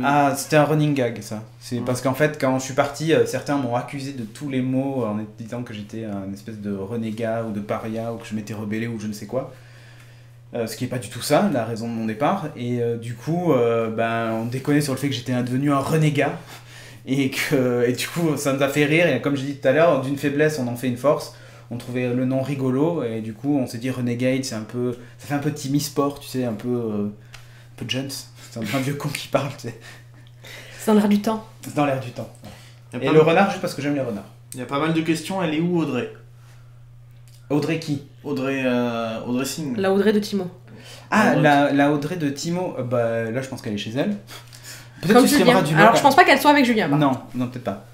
Ah, c'était un running gag, ça. C'est parce qu'en fait, quand je suis parti, certains m'ont accusé de tous les mots en disant que j'étais un espèce de renégat ou de paria ou que je m'étais rebellé ou je ne sais quoi. Ce qui n'est pas du tout ça, la raison de mon départ. Et du coup, on déconnait sur le fait que j'étais devenu un renégat. Et du coup, ça nous a fait rire. Et comme je dis tout à l'heure, d'une faiblesse, on en fait une force. On trouvait le nom rigolo. Et du coup, on s'est dit Renegade, ça fait un peu Timmy Sport, tu sais, un peu Jones. C'est un vieux con qui parle, tu sais. C'est dans l'air du temps. C'est dans l'air du temps. Et le renard, juste parce que j'aime les renards. Il y a pas mal de questions. Elle est où, Audrey? Audrey qui? Audrey Singh. La Audrey de Timo. Ah, la Audrey de Timo, là je pense qu'elle est chez elle. Peut-être tu streameras du LOL. Alors je pense pas qu'elle soit avec Julien. Non, peut-être pas.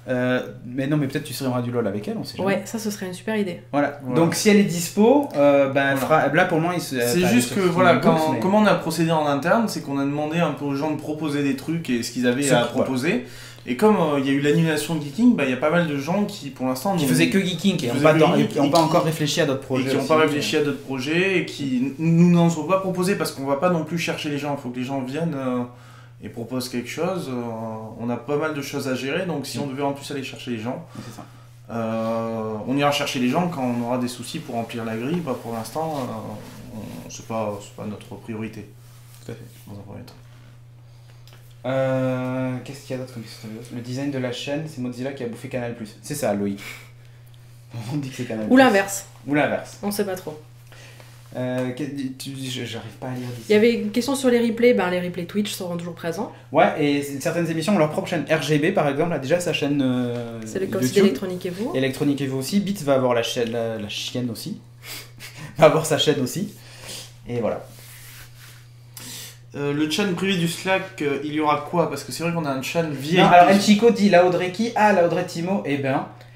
Mais peut-être tu streameras du LOL avec elle, on sait jamais. Ouais, ça ce serait une super idée. Voilà. Donc si elle est dispo, elle fera. Là pour le moment, c'est juste que voilà, comment on a procédé en interne, c'est qu'on a demandé un peu aux gens de proposer des trucs et ce qu'ils avaient à proposer. Et comme il y a eu l'annulation de Geeking, il y a pas mal de gens qui, pour l'instant, qui faisaient que Geeking et n'ont pas encore réfléchi à d'autres projets. Et qui n'ont pas réfléchi à d'autres projets et qui nous n'en sont pas proposés parce qu'on va pas non plus chercher les gens. Il faut que les gens viennent et proposent quelque chose. On a pas mal de choses à gérer, donc si on devait en plus aller chercher les gens, c'est ça. On ira chercher les gens quand on aura des soucis pour remplir la grille. Pour l'instant, c'est pas notre priorité. Tout à fait. Dans un premier temps. Qu'est-ce qu'il y a d'autre comme question? Le design de la chaîne, c'est Mozilla qui a bouffé Canal+. C'est ça, Loïc. On dit que c'est Canal+. Ou l'inverse. On sait pas trop. J'arrive pas à lire d'ici. Il y avait une question sur les replays. Les replays Twitch seront toujours présents. Ouais, et certaines émissions ont leur propre chaîne. RGB, par exemple, a déjà sa chaîne c'est le cas aussi d'Electronic Evo. Electronic Evo aussi. Beats va avoir la chienne aussi. Va avoir sa chaîne aussi. Et voilà. Le chan privé du Slack, il y aura quoi? Parce que c'est vrai qu'on a un chan vieille. Non, alors El Chico dit la Audrey qui? Ah, la Audrey Timo,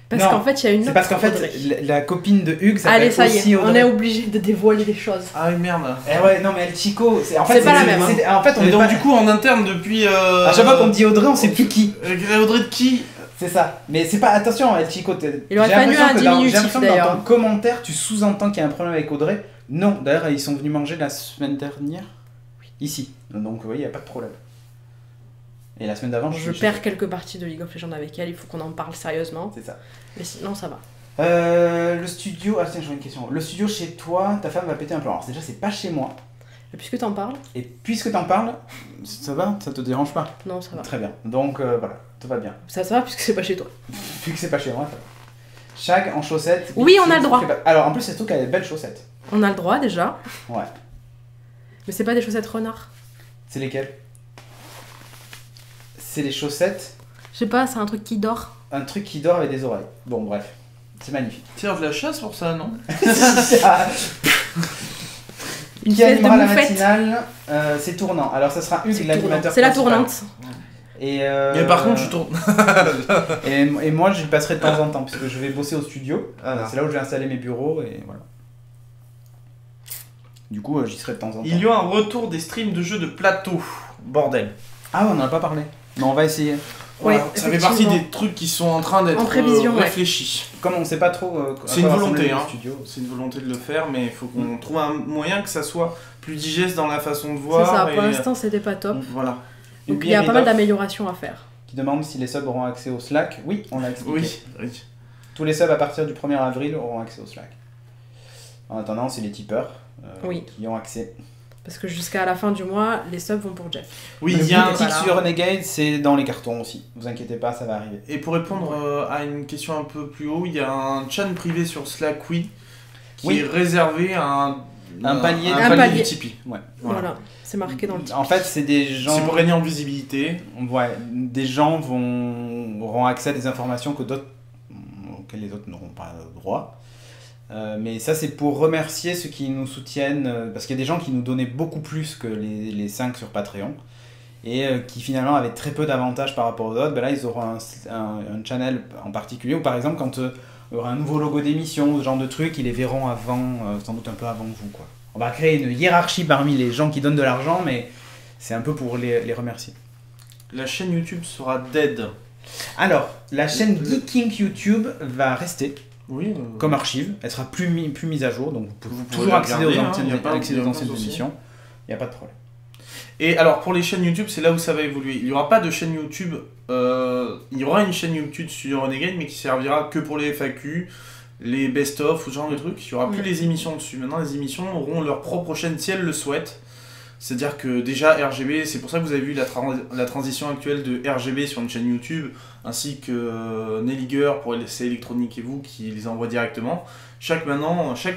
Parce qu'en fait, il y a une autre. C'est parce qu'en fait, la copine de Hugues s'appelle aussi Audrey. Allez, ça y est, Audrey. on est obligé de dévoiler des choses. Ah oui, merde. Ouais, non, mais El Chico, c'est pas la même. En fait, on du coup, en interne, depuis. À chaque fois qu'on dit Audrey, on sait plus qui. Audrey de qui? C'est ça. Mais c'est pas. Attention, El Chico, il aurait fallu un diminutif d'ailleurs. Dans ton commentaire, tu sous-entends qu'il y a un problème avec Audrey. Non, d'ailleurs, ils sont venus manger la semaine dernière. Ici. Donc, oui, il n'y a pas de problème. Et la semaine d'avant, je perds quelques parties de League of Legends avec elle, il faut qu'on en parle sérieusement. C'est ça. Mais sinon, ça va. Le studio. Ah, tiens, j'ai une question. Le studio chez toi, ta femme va péter un plomb. Alors, déjà, c'est pas chez moi. Et puisque t'en parles. Et puisque t'en parles, ça va? Ça te dérange pas? Non, ça va. Très bien. Donc, voilà, tout va bien. Ça va puisque c'est pas chez toi. Vu que c'est pas chez moi, ça va. Shag en chaussettes. Oui, on a le droit. Alors, en plus, c'est tout qu'elle a des belles chaussettes. On a le droit déjà. Ouais. Mais c'est pas des chaussettes renard. C'est lesquelles? C'est les chaussettes. Je sais pas, c'est un truc qui dort. Un truc qui dort avec des oreilles. Bon, bref. C'est magnifique. Tire de la chasse pour ça, non? Qui animera la matinale? C'est tournant. Alors, ça sera Hugues, l'animateur. C'est la tournante. Mais par contre, je tourne. et moi, je passerai de temps en temps, puisque je vais bosser au studio. C'est là où je vais installer mes bureaux, et voilà. Du coup, j'y serai de temps en temps. Il y a un retour des streams de jeux de plateau. Bordel. Ah ouais, on n'en a pas parlé. Mais on va essayer. Voilà, ça fait partie des trucs qui sont en train d'être réfléchis. Comme on ne sait pas trop... c'est une volonté, c'est une volonté de le faire, mais il faut qu'on trouve un moyen que ça soit plus digeste dans la façon de voir. C'est ça, pour l'instant c'était pas top. Voilà. Donc il y a pas mal d'améliorations à faire. Qui demande si les subs auront accès au Slack. Oui, on l'a expliqué. Oui. Tous les subs à partir du 1er avril auront accès au Slack. En attendant, c'est les tipeurs qui ont accès. Parce que jusqu'à la fin du mois, les subs vont pour Jeff. Oui, il y a un titre sur Renegade, c'est dans les cartons aussi. Vous inquiétez pas, ça va arriver. Et pour répondre à une question un peu plus haut, il y a un channel privé sur Slack, qui est réservé à un palier du Tipeee. Ouais. Voilà, c'est marqué dans le Tipeee. En fait, c'est des gens... C'est pour gagner en visibilité. Ouais, des gens auront accès à des informations auxquelles les autres n'auront pas droit. Mais ça, c'est pour remercier ceux qui nous soutiennent, parce qu'il y a des gens qui nous donnaient beaucoup plus que les 5 sur Patreon, et qui finalement avaient très peu d'avantages par rapport aux autres. Ben là, ils auront un channel en particulier, où par exemple, quand il y aura un nouveau logo d'émission, ce genre de truc, ils les verront avant, sans doute un peu avant vous, quoi. On va créer une hiérarchie parmi les gens qui donnent de l'argent, mais c'est un peu pour les remercier. La chaîne YouTube sera dead. Alors, la chaîne Geeking YouTube va rester. Oui, comme archive, elle sera plus mise à jour, donc vous pouvez toujours accéder aux anciennes émissions, il n'y a pas de problème. Et alors pour les chaînes YouTube, c'est là où ça va évoluer. Il n'y aura pas de chaîne YouTube, il y aura une chaîne YouTube Studio Renegade, mais qui servira que pour les FAQ, les best-of ou ce genre de trucs. Il n'y aura plus les émissions dessus. Maintenant, les émissions auront leur propre chaîne si elles le souhaitent. C'est-à-dire que déjà RGB, c'est pour ça que vous avez vu la transition actuelle de RGB sur une chaîne YouTube, ainsi que Nelliger pour LC Électronique et vous qui les envoie directement. Chaque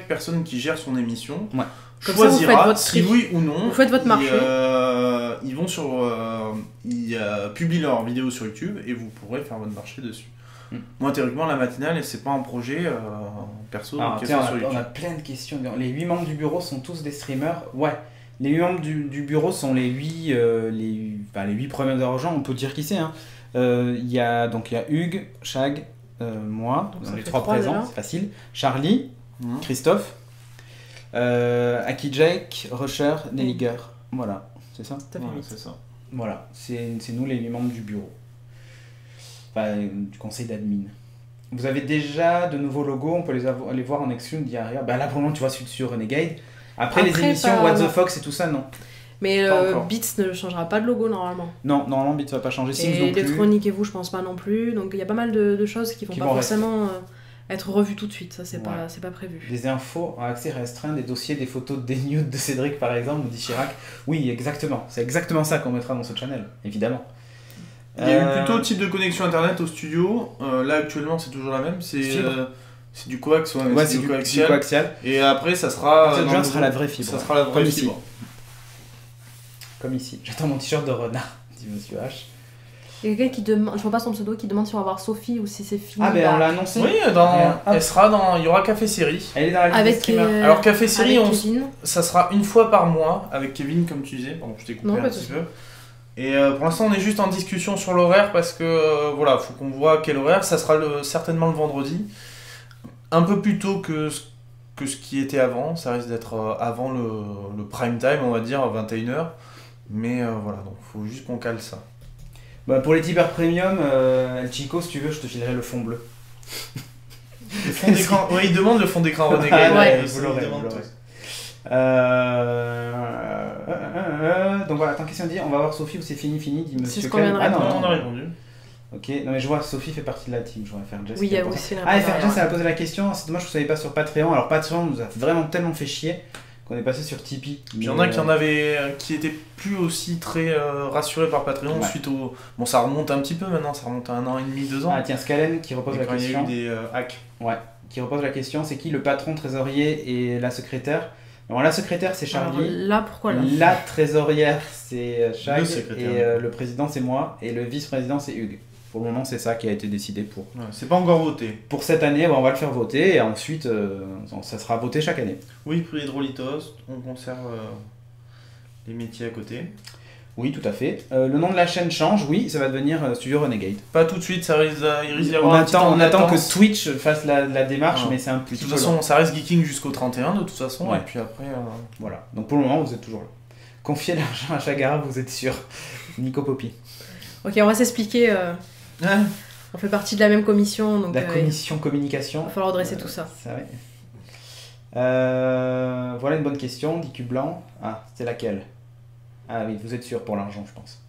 personne qui gère son émission choisira si oui ou non. Vous faites votre marché. Ils vont ils publient leurs vidéos sur YouTube et vous pourrez faire votre marché dessus. Moi, théoriquement, la matinale, c'est pas un projet perso. On a plein de questions. Les 8 membres du bureau sont tous des streamers. Ouais. Les 8 membres du bureau sont les 8 premiers d'argent, on peut dire qui c'est. Il y a Hugues, Shag, moi, donc les 3 présents, c'est facile. Charlie, Christophe, Aki Jake, Rusher, Nelliger. Voilà, c'est ça. C'est ça. Voilà, c'est nous les 8 membres du bureau. Enfin, du conseil d'admin. Vous avez déjà de nouveaux logos, on peut les voir en exclu derrière. Là pour le moment tu vois celui sur Renegade. Après les émissions What the Fox et tout ça, non. Mais Beats ne changera pas de logo normalement. Non, normalement Beats va pas changer. Sims et Electronique et vous, je pense pas non plus. Donc il y a pas mal de choses qui vont pas forcément être revues tout de suite. Ça, c'est pas prévu. Des infos en accès restreint, des dossiers, des photos des nudes de Cédric par exemple, nous dit Chirac. Oui, exactement. C'est exactement ça qu'on mettra dans ce channel, évidemment. Il y a eu plutôt type de connexion internet au studio. Là actuellement, c'est toujours la même. C'est du coax, c'est du coaxial. Et après, ça sera. Ça sera la vraie fibre. Ça sera la vraie fibre. Comme ici. J'attends mon t-shirt de renard, dit Monsieur H. Il y a quelqu'un qui demande, je vois pas son pseudo, qui demande si on va voir Sophie ou si c'est fini. Ah, on l'a annoncé. Oui, elle sera dans. Il y aura Café Série. Elle est dans la liste avec streamer. Alors, Café Série, ça sera une fois par mois avec Kevin, comme tu disais. Pardon, je t'ai coupé un petit peu. Et pour l'instant, on est juste en discussion sur l'horaire parce que faut qu'on voit quel horaire. Ça sera certainement le vendredi. Un peu plus tôt que ce qui était avant. Ça risque d'être avant le prime time, on va dire, à 21h. Mais donc il faut juste qu'on cale ça. Pour les tipeurs premium, El Chico, si tu veux, je te filerai le fond bleu. Le fond d'écran. Oui, il demande le fond d'écran Renegade. Vous l'aurez. Donc voilà, tant question de dire, on va voir Sophie ou c'est fini, dit Monsieur. C'est ce qu'on vient de répondre. On a répondu. Ok, non mais je vois, Sophie fait partie de la team, je voudrais faire Jess. Oui, il y a aussi la Jess, elle a posé la question, c'est dommage que vous ne soyez pas sur Patreon. Alors Patreon nous a vraiment tellement fait chier qu'on est passé sur Tipeee. Il y en a qui étaient plus aussi très rassurés par Patreon suite au... Bon, ça remonte un petit peu maintenant, ça remonte à 1 an et demi, 2 ans. Ah tiens, Scalen qui repose la question. Il y a eu des hacks. Ouais, qui repose la question, c'est qui le patron, trésorier et la secrétaire? Alors la secrétaire c'est Charlie. Alors, là pourquoi là? La trésorière c'est Chag et le président c'est moi et le vice-président c'est Hugues. Pour le moment c'est ça qui a été décidé pour. C'est pas encore voté. Pour cette année on va le faire voter et ensuite ça sera voté chaque année. Oui, pour l'hydrolitos, on conserve les métiers à côté. Oui, tout à fait. Le nom de la chaîne change, oui, ça va devenir Studio Renegade. Pas tout de suite, ça risque d'y avoir on attend que Twitch fasse la démarche, mais c'est un petit peu. De toute façon, ça reste Geeking jusqu'au 31 de toute façon, et puis après. Voilà, donc pour le moment, vous êtes toujours là. Confiez l'argent à Chagara, vous êtes sûr. Nico Poppy. Ok, on va s'expliquer. On fait partie de la même commission. Donc, la commission communication. Il va falloir redresser tout ça. Voilà une bonne question, dit Q Blanc. Ah, c'est laquelle? Ah oui, vous êtes sûr pour l'argent, je pense.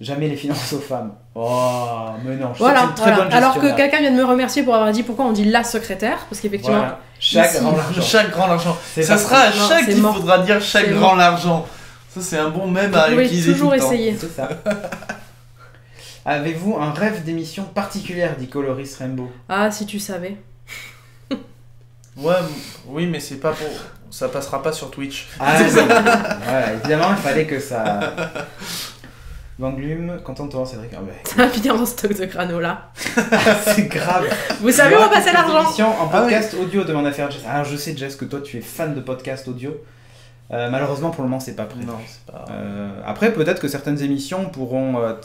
Jamais les finances aux femmes. Oh, mais non, je voilà, c'est une très bonne alors que quelqu'un vient de me remercier pour avoir dit pourquoi on dit la secrétaire, parce qu'effectivement... Voilà. Chaque grand argent. Ça sera à chaque qu'il faudra dire chaque grand argent. Ça, c'est un bon mème à utiliser tout le temps. Toujours essayer. C'est ça. Avez-vous un rêve d'émission particulière, dit Coloris Rainbow? Ah, si tu savais. Ouais, oui, mais c'est pas pour... Ça passera pas sur Twitch. Ah, voilà, évidemment, il fallait que ça... Vanglume, content de te voir, Cédric. Ah, ouais. Ça va finir en stock de granola. C'est grave. Vous savez où on va passer l'argent? En podcast audio, demande à faire Jess. Alors, je sais, Jess, que toi, tu es fan de podcast audio. Malheureusement, pour le moment, c'est pas prêt. Non, c'est pas... après, peut-être que certaines émissions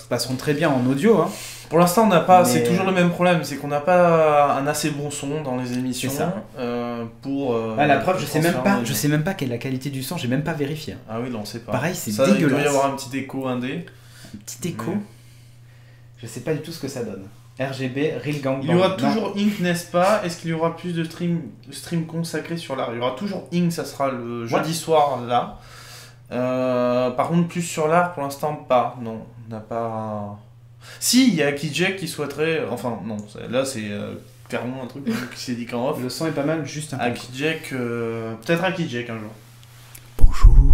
passeront très bien en audio. Hein. Pour l'instant, on n'a pas. C'est toujours le même problème, c'est qu'on n'a pas un assez bon son dans les émissions. C'est ça. Pour. La preuve, je sais même pas quelle est la qualité du son. J'ai même pas vérifié. Ah oui, non, c'est pas. Pareil, c'est dégueulasse. Il doit y avoir un petit écho indé. Un petit écho. Mais... Je sais pas du tout ce que ça donne. RGB, Real Gang. Il y aura toujours Inc, n'est-ce pas? Est-ce qu'il y aura plus de stream consacrés sur l'art? Il y aura toujours Inc, ça sera le jeudi soir là. Par contre, plus sur l'art, pour l'instant, pas. Non, on n'a pas. Si, il y a Aki Jack qui souhaiterait. Enfin, non, là c'est clairement un truc qui s'est dit qu'en off. Le son est pas mal, juste un peu. Aki Jack, peut-être Aki Jack un jour. Bonjour.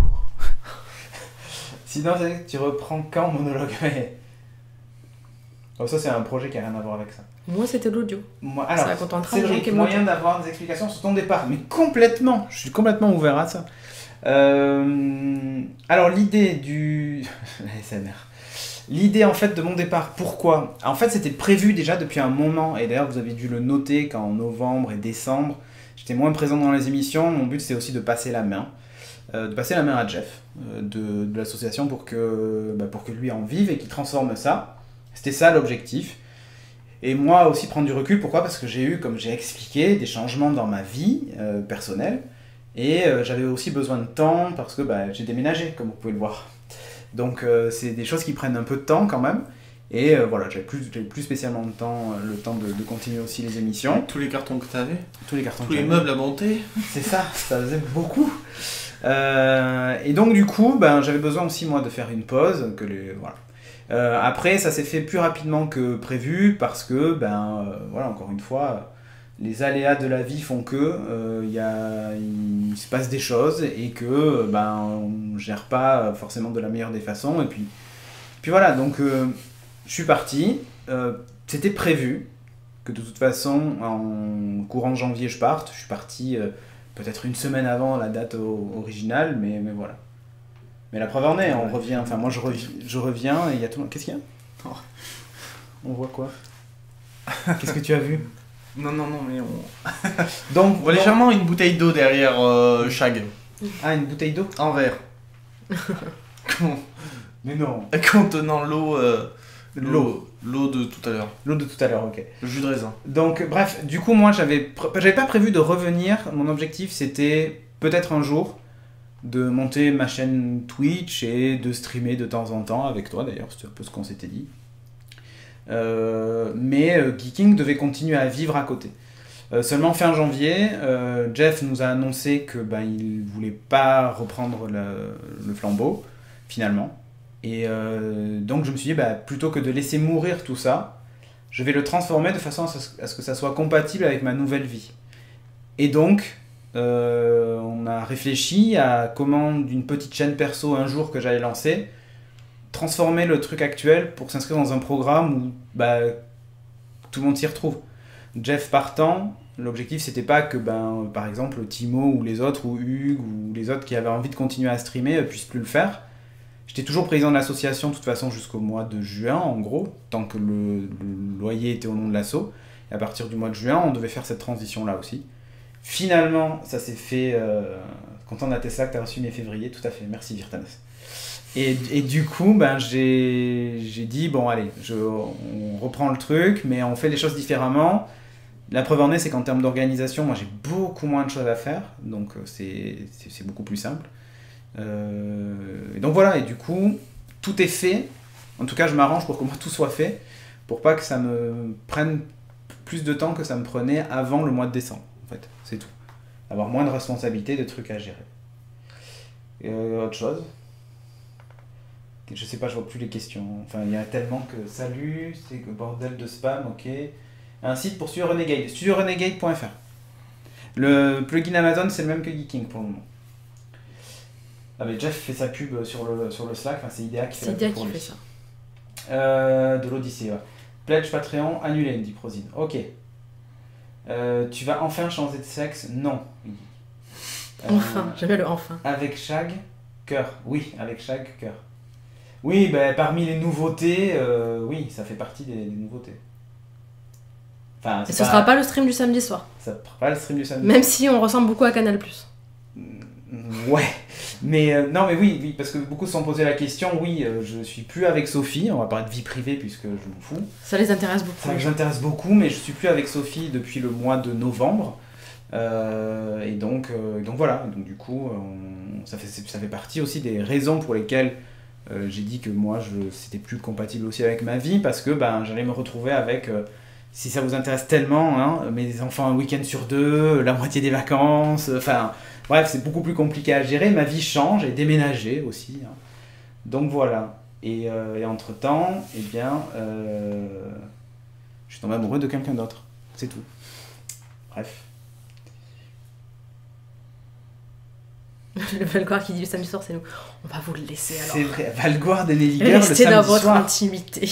Sinon, tu reprends quand monologue? Oh, ça, c'est un projet qui n'a rien à voir avec ça. Moi, c'était l'audio. Alors, Cédric, moyen d'avoir des explications sur ton départ. Mais complètement. Je suis complètement ouvert à ça. Alors, l'idée du... ASMR. L'idée, en fait, de mon départ, pourquoi? En fait, c'était prévu déjà depuis un moment. Et d'ailleurs, vous avez dû le noter qu'en novembre et décembre, j'étais moins présent dans les émissions. Mon but, c'est aussi de passer la main. À Jeff de l'association pour que lui en vive et qu'il transforme ça. C'était ça l'objectif. Et moi aussi prendre du recul. Pourquoi? Parce que j'ai eu, comme j'ai expliqué, des changements dans ma vie personnelle. Et j'avais aussi besoin de temps parce que j'ai déménagé, comme vous pouvez le voir. Donc c'est des choses qui prennent un peu de temps quand même. Et voilà, j'avais plus spécialement le temps de continuer aussi les émissions. Avec tous les cartons que tu avais. Tous les cartons. Tous les meubles à monter. C'est ça faisait beaucoup. Et donc du coup, j'avais besoin aussi moi de faire une pause. Voilà. Après, ça s'est fait plus rapidement que prévu parce que, voilà, encore une fois, les aléas de la vie font que il se passe des choses et que on gère pas forcément de la meilleure des façons. Et puis voilà, donc je suis parti. C'était prévu que de toute façon, en courant janvier, je parte. Je suis parti peut-être une semaine avant la date originale, mais voilà. Mais la preuve en est, on revient, enfin moi je reviens et il y a tout le monde. Qu'est-ce qu'il y a? On voit quoi? Qu'est-ce que tu as vu? Non, mais on... Donc, on voit légèrement une bouteille d'eau derrière Shag. Ah, une bouteille d'eau? En verre. Mais non. Contenant l'eau de tout à l'heure. L'eau de tout à l'heure, ok. Le jus de raisin. Donc, bref, du coup, moi, j'avais pas prévu de revenir. Mon objectif, c'était peut-être un jour de monter ma chaîne Twitch et de streamer de temps en temps avec toi, d'ailleurs, c'est un peu ce qu'on s'était dit. Mais Geeking devait continuer à vivre à côté. Seulement fin janvier, Jeff nous a annoncé que il voulait pas reprendre le flambeau, finalement. Et donc je me suis dit, plutôt que de laisser mourir tout ça, je vais le transformer de façon à ce que ça soit compatible avec ma nouvelle vie. Et donc, on a réfléchi à comment, d'une petite chaîne perso un jour que j'allais lancer, transformer le truc actuel pour s'inscrire dans un programme où tout le monde s'y retrouve. Jeff partant, l'objectif c'était pas que par exemple Timo ou les autres, ou Hugues ou les autres qui avaient envie de continuer à streamer puissent plus le faire. J'étais toujours président de l'association de toute façon jusqu'au mois de juin en gros, tant que le loyer était au nom de l'asso. Et à partir du mois de juin, on devait faire cette transition là aussi. Finalement, ça s'est fait... Content d'attester ça que tu as reçu mai-février, tout à fait, merci Virtanes. Et du coup, j'ai dit, bon allez, on reprend le truc, mais on fait les choses différemment. La preuve en est, c'est qu'en termes d'organisation, moi j'ai beaucoup moins de choses à faire, donc c'est beaucoup plus simple. Et donc voilà, et du coup, tout est fait. En tout cas, je m'arrange pour que moi tout soit fait, pour pas que ça me prenne plus de temps que ça me prenait avant le mois de décembre, en fait, c'est tout. Avoir moins de responsabilités, de trucs à gérer. Autre chose? Je sais pas, je vois plus les questions. Enfin, il y a tellement que... Salut, c'est que bordel de spam, ok. Un site pour Studio Renegade. StudioRenegade.fr. Le plugin Amazon, c'est le même que Geeking pour le moment. Ah mais Jeff fait sa pub sur le Slack, enfin, c'est Idea qui fait, ça. De l'Odyssée, ouais. Pledge Patreon, annulé, dit Prozine. Ok. Tu vas enfin changer de sexe? Non. Enfin, j'avais le enfin. Avec Shag, cœur. Oui, avec Shag, cœur. Oui, ben, parmi les nouveautés, oui, ça fait partie des nouveautés. Enfin, et ce sera pas le stream du samedi soir. Ça sera pas le stream du samedi Même si on ressemble beaucoup à Canal+. Ouais, mais non, mais oui, parce que beaucoup se sont posé la question. Oui, je suis plus avec Sophie. On va parler de vie privée puisque je m'en fous. Ça les intéresse beaucoup. Ça les intéresse beaucoup, mais je suis plus avec Sophie depuis le mois de novembre. Et donc voilà. Donc du coup, ça fait partie aussi des raisons pour lesquelles j'ai dit que moi, c'était plus compatible aussi avec ma vie parce que j'allais me retrouver avec. Si ça vous intéresse tellement, hein, mes enfants un week-end sur 2, la moitié des vacances, enfin, bref, c'est beaucoup plus compliqué à gérer. Ma vie change et déménager aussi. Hein. Donc voilà. Et entre-temps, eh bien, je suis tombé amoureux de quelqu'un d'autre. C'est tout. Bref. Le Valgoire qui dit le samedi soir, c'est nous. On va vous le laisser alors. C'est vrai. Valgoire de Nelly Girl le samedi soir. Restez dans votre intimité.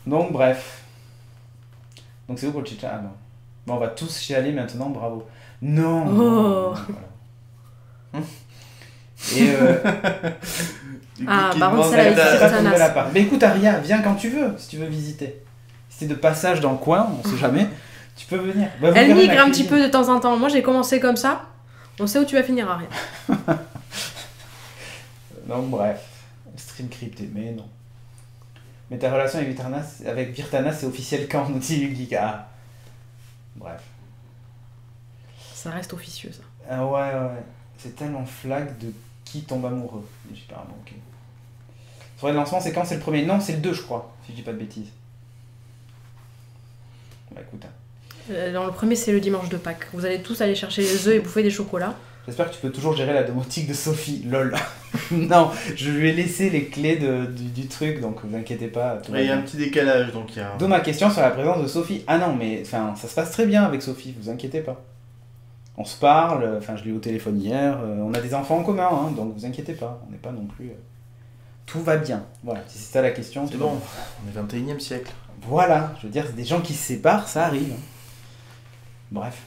Donc bref. Donc c'est où pour le chicha? Ah non. Bon, on va tous chialer maintenant, bravo. Non, oh. Non, voilà. Et par contre, ça la visite. Mais écoute, Aria, viens quand tu veux, si tu veux visiter. Si t'es de passage dans le coin, on sait jamais, tu peux venir. Elle migre un petit peu de temps en temps. Moi, j'ai commencé comme ça. On sait où tu vas finir, Aria. Donc bref, stream crypté, mais non. Mais ta relation avec Virtana, c'est officiel quand, nous dit Geek. Ah. Bref. Ça reste officieux, ça. Ah ouais. C'est tellement flag de qui tombe amoureux. J'ai pas ok. Soirée de lancement, c'est quand? C'est le premier? Non, c'est le 2, je crois, si je dis pas de bêtises. Bah écoute. Dans le premier, c'est le dimanche de Pâques. Vous allez tous aller chercher les œufs et bouffer des chocolats. J'espère que tu peux toujours gérer la domotique de Sophie. Lol. Non, je lui ai laissé les clés du truc, donc vous inquiétez pas. Il y a un petit décalage, donc il y a... D'où ma question sur la présence de Sophie. Ah non, mais ça se passe très bien avec Sophie, vous inquiétez pas. On se parle, je l'ai eu au téléphone hier, on a des enfants en commun, hein, donc vous inquiétez pas, on n'est pas non plus... Tout va bien, voilà, si c'est ça la question. C'est bon, on est 21e siècle. Voilà, je veux dire, des gens qui se séparent, ça arrive. Bref.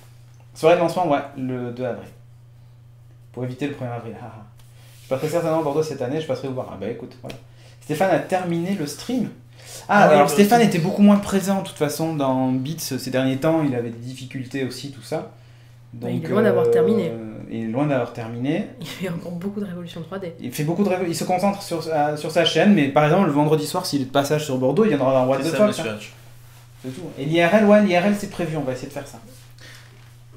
Soirée de lancement, ouais, le 2 avril. Pour éviter le 1er avril. Je passerai certainement à Bordeaux cette année, je passerai vous voir. Ah bah écoute, voilà. Stéphane a terminé le stream. Alors Stéphane était beaucoup moins présent de toute façon dans Beats ces derniers temps, il avait des difficultés aussi, tout ça. Donc, il est loin d'avoir terminé. Il est loin d'avoir terminé. Il fait encore beaucoup de révolutions 3D. Il fait beaucoup de il se concentre sur sa chaîne, mais par exemple le vendredi soir, s'il est de passage sur Bordeaux, il viendra avoir What the Fuck. C'est tout. Et l'IRL, c'est prévu, on va essayer de faire ça.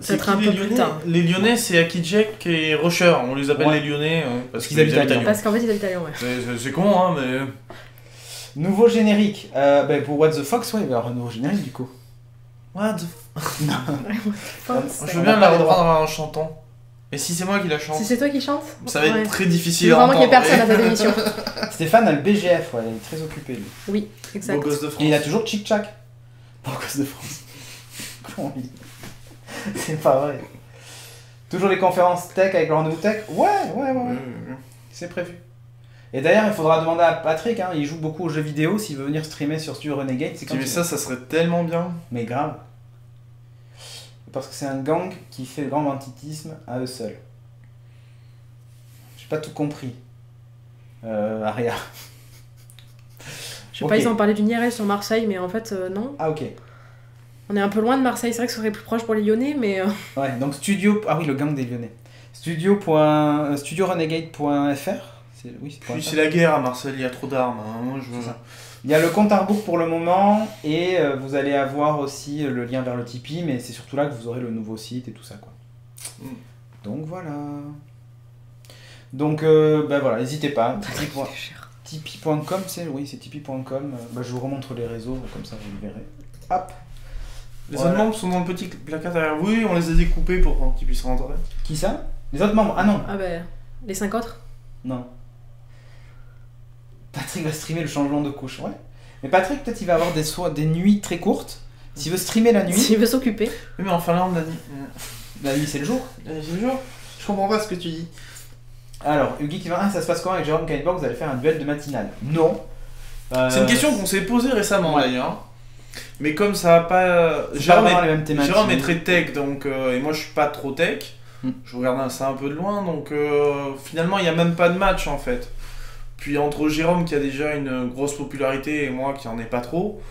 C'est un peu plus tard. Les Lyonnais, c'est Akijek et Rocher. On les appelle les Lyonnais parce qu'ils habitent à Lyon. Parce qu'en fait, ils habitent à Lyon, ouais. C'est con, hein, mais... Nouveau générique. Pour What the Fox, il va y avoir un nouveau générique, du coup. What the Je veux bien la reprendre en chantant. Et si c'est moi qui la chante? Si c'est toi qui chante, ça va être très difficile à entendre. Vraiment qu'il n'y ait personne à cette émission. Stéphane a le BGF, il est très occupé, lui. Oui, exact. Beau gosse de France. Et il a toujours Chic Chac. Beau gosse de France. Comment on dit? C'est pas vrai. Toujours les conférences tech avec le rendez-vous tech? Ouais. C'est prévu. Et d'ailleurs, il faudra demander à Patrick, hein, il joue beaucoup aux jeux vidéo, s'il veut venir streamer sur Studio Renegade. C'est comme ça serait tellement bien. Mais grave. Parce que c'est un gang qui fait le grand banditisme à eux seuls. J'ai pas tout compris. Aria. Je sais pas, ils ont parlé d'une IRL sur Marseille, mais en fait, non. Ah, ok. On est un peu loin de Marseille, c'est vrai que ce serait plus proche pour les Lyonnais, mais... Ouais, donc studio... Ah oui, le gang des Lyonnais. StudioRenegade.fr. Oui, c'est la guerre à Marseille, il y a trop d'armes. Hein. Il y a le compte à rebours pour le moment, et vous allez avoir aussi le lien vers le Tipeee, mais c'est surtout là que vous aurez le nouveau site et tout ça, quoi. Donc voilà. Donc voilà, n'hésitez pas. Tipeee.com, c'est tipeee.com. Je vous remontre les réseaux, comme ça vous le verrez. Hop. Les autres membres sont dans le petit placard derrière. Oui, on les a découpés pour qu'ils puissent rentrer. Qui ça? Les autres membres? Ah non. Ah les 5 autres? Non. Patrick va streamer le changement de couche, ouais. Mais Patrick, peut-être il va avoir des nuits très courtes. S'il veut streamer la nuit. S'il veut s'occuper. Oui, mais en Finlande, la nuit c'est le jour. C'est le jour. Je comprends pas ce que tu dis. Alors, Hugi qui va. Ça se passe comment avec Jérôme Kainborg? Vous allez faire un duel de matinale? Non. C'est une question qu'on s'est posée récemment d'ailleurs. Mais comme ça va pas. Jérôme est très tech, donc, et moi je suis pas trop tech. Je regarde ça un peu de loin, donc finalement il n'y a même pas de match en fait. Puis entre Jérôme qui a déjà une grosse popularité et moi qui en ai pas trop,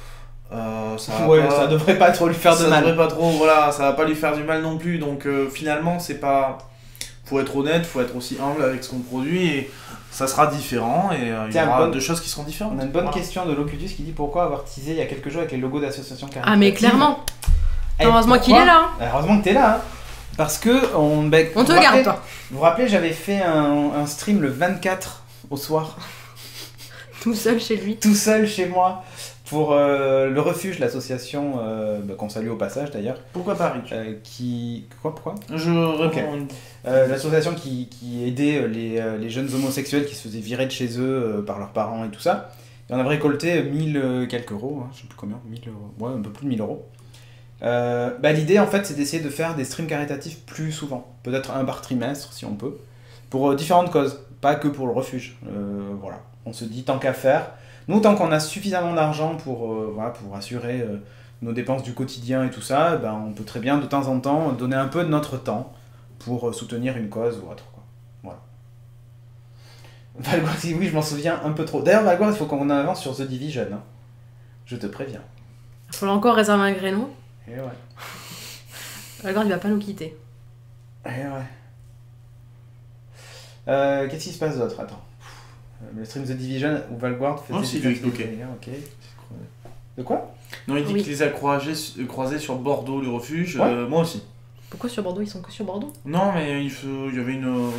ça devrait pas trop lui faire de mal. Ça devrait pas trop, voilà, ça va pas lui faire du mal non plus. Donc finalement c'est pas. Faut être honnête, faut être aussi humble avec ce qu'on produit et ça sera différent et il y aura deux choses qui seront différentes. On a une bonne question de Locutus qui dit pourquoi avoir teasé il y a quelques jours avec les logos d'associations caritative. Ah mais clairement. Heureusement qu'il est là. Heureusement que t'es là. Hein. Parce que on te regarde toi. Vous vous rappelez, j'avais fait un stream le 24 au soir. Tout seul chez lui. Tout seul chez moi. Pour le refuge, l'association qu'on salue au passage d'ailleurs. Pourquoi Paris Pourquoi Je réponds. Okay. L'association qui aidait les jeunes homosexuels qui se faisaient virer de chez eux par leurs parents et tout ça. Et on avait récolté 1000 quelques euros, hein, je sais plus combien, 1000 euros, ouais, un peu plus de 1000 euros. L'idée en fait c'est d'essayer de faire des streams caritatifs plus souvent, peut-être un par trimestre si on peut, pour différentes causes, pas que pour le refuge. Voilà, on se dit tant qu'à faire. Nous, tant qu'on a suffisamment d'argent pour assurer nos dépenses du quotidien et tout ça, on peut très bien de temps en temps donner un peu de notre temps pour soutenir une cause ou autre. Quoi. Voilà. Valgoire, oui, je m'en souviens un peu trop. D'ailleurs, Valgoire, il faut qu'on avance sur The Division. Hein. Je te préviens. Il faut encore réserver un créneau. Et ouais. Valgoire, il va pas nous quitter. Et ouais. Qu'est-ce qui se passe d'autre? Attends. Le stream The Division où Valguard faisait des ok. De quoi? Non, il dit qu'il les a croisés sur Bordeaux, le refuge. Ouais. Moi aussi. Pourquoi sur Bordeaux? Ils sont que sur Bordeaux? Non, mais il y avait une.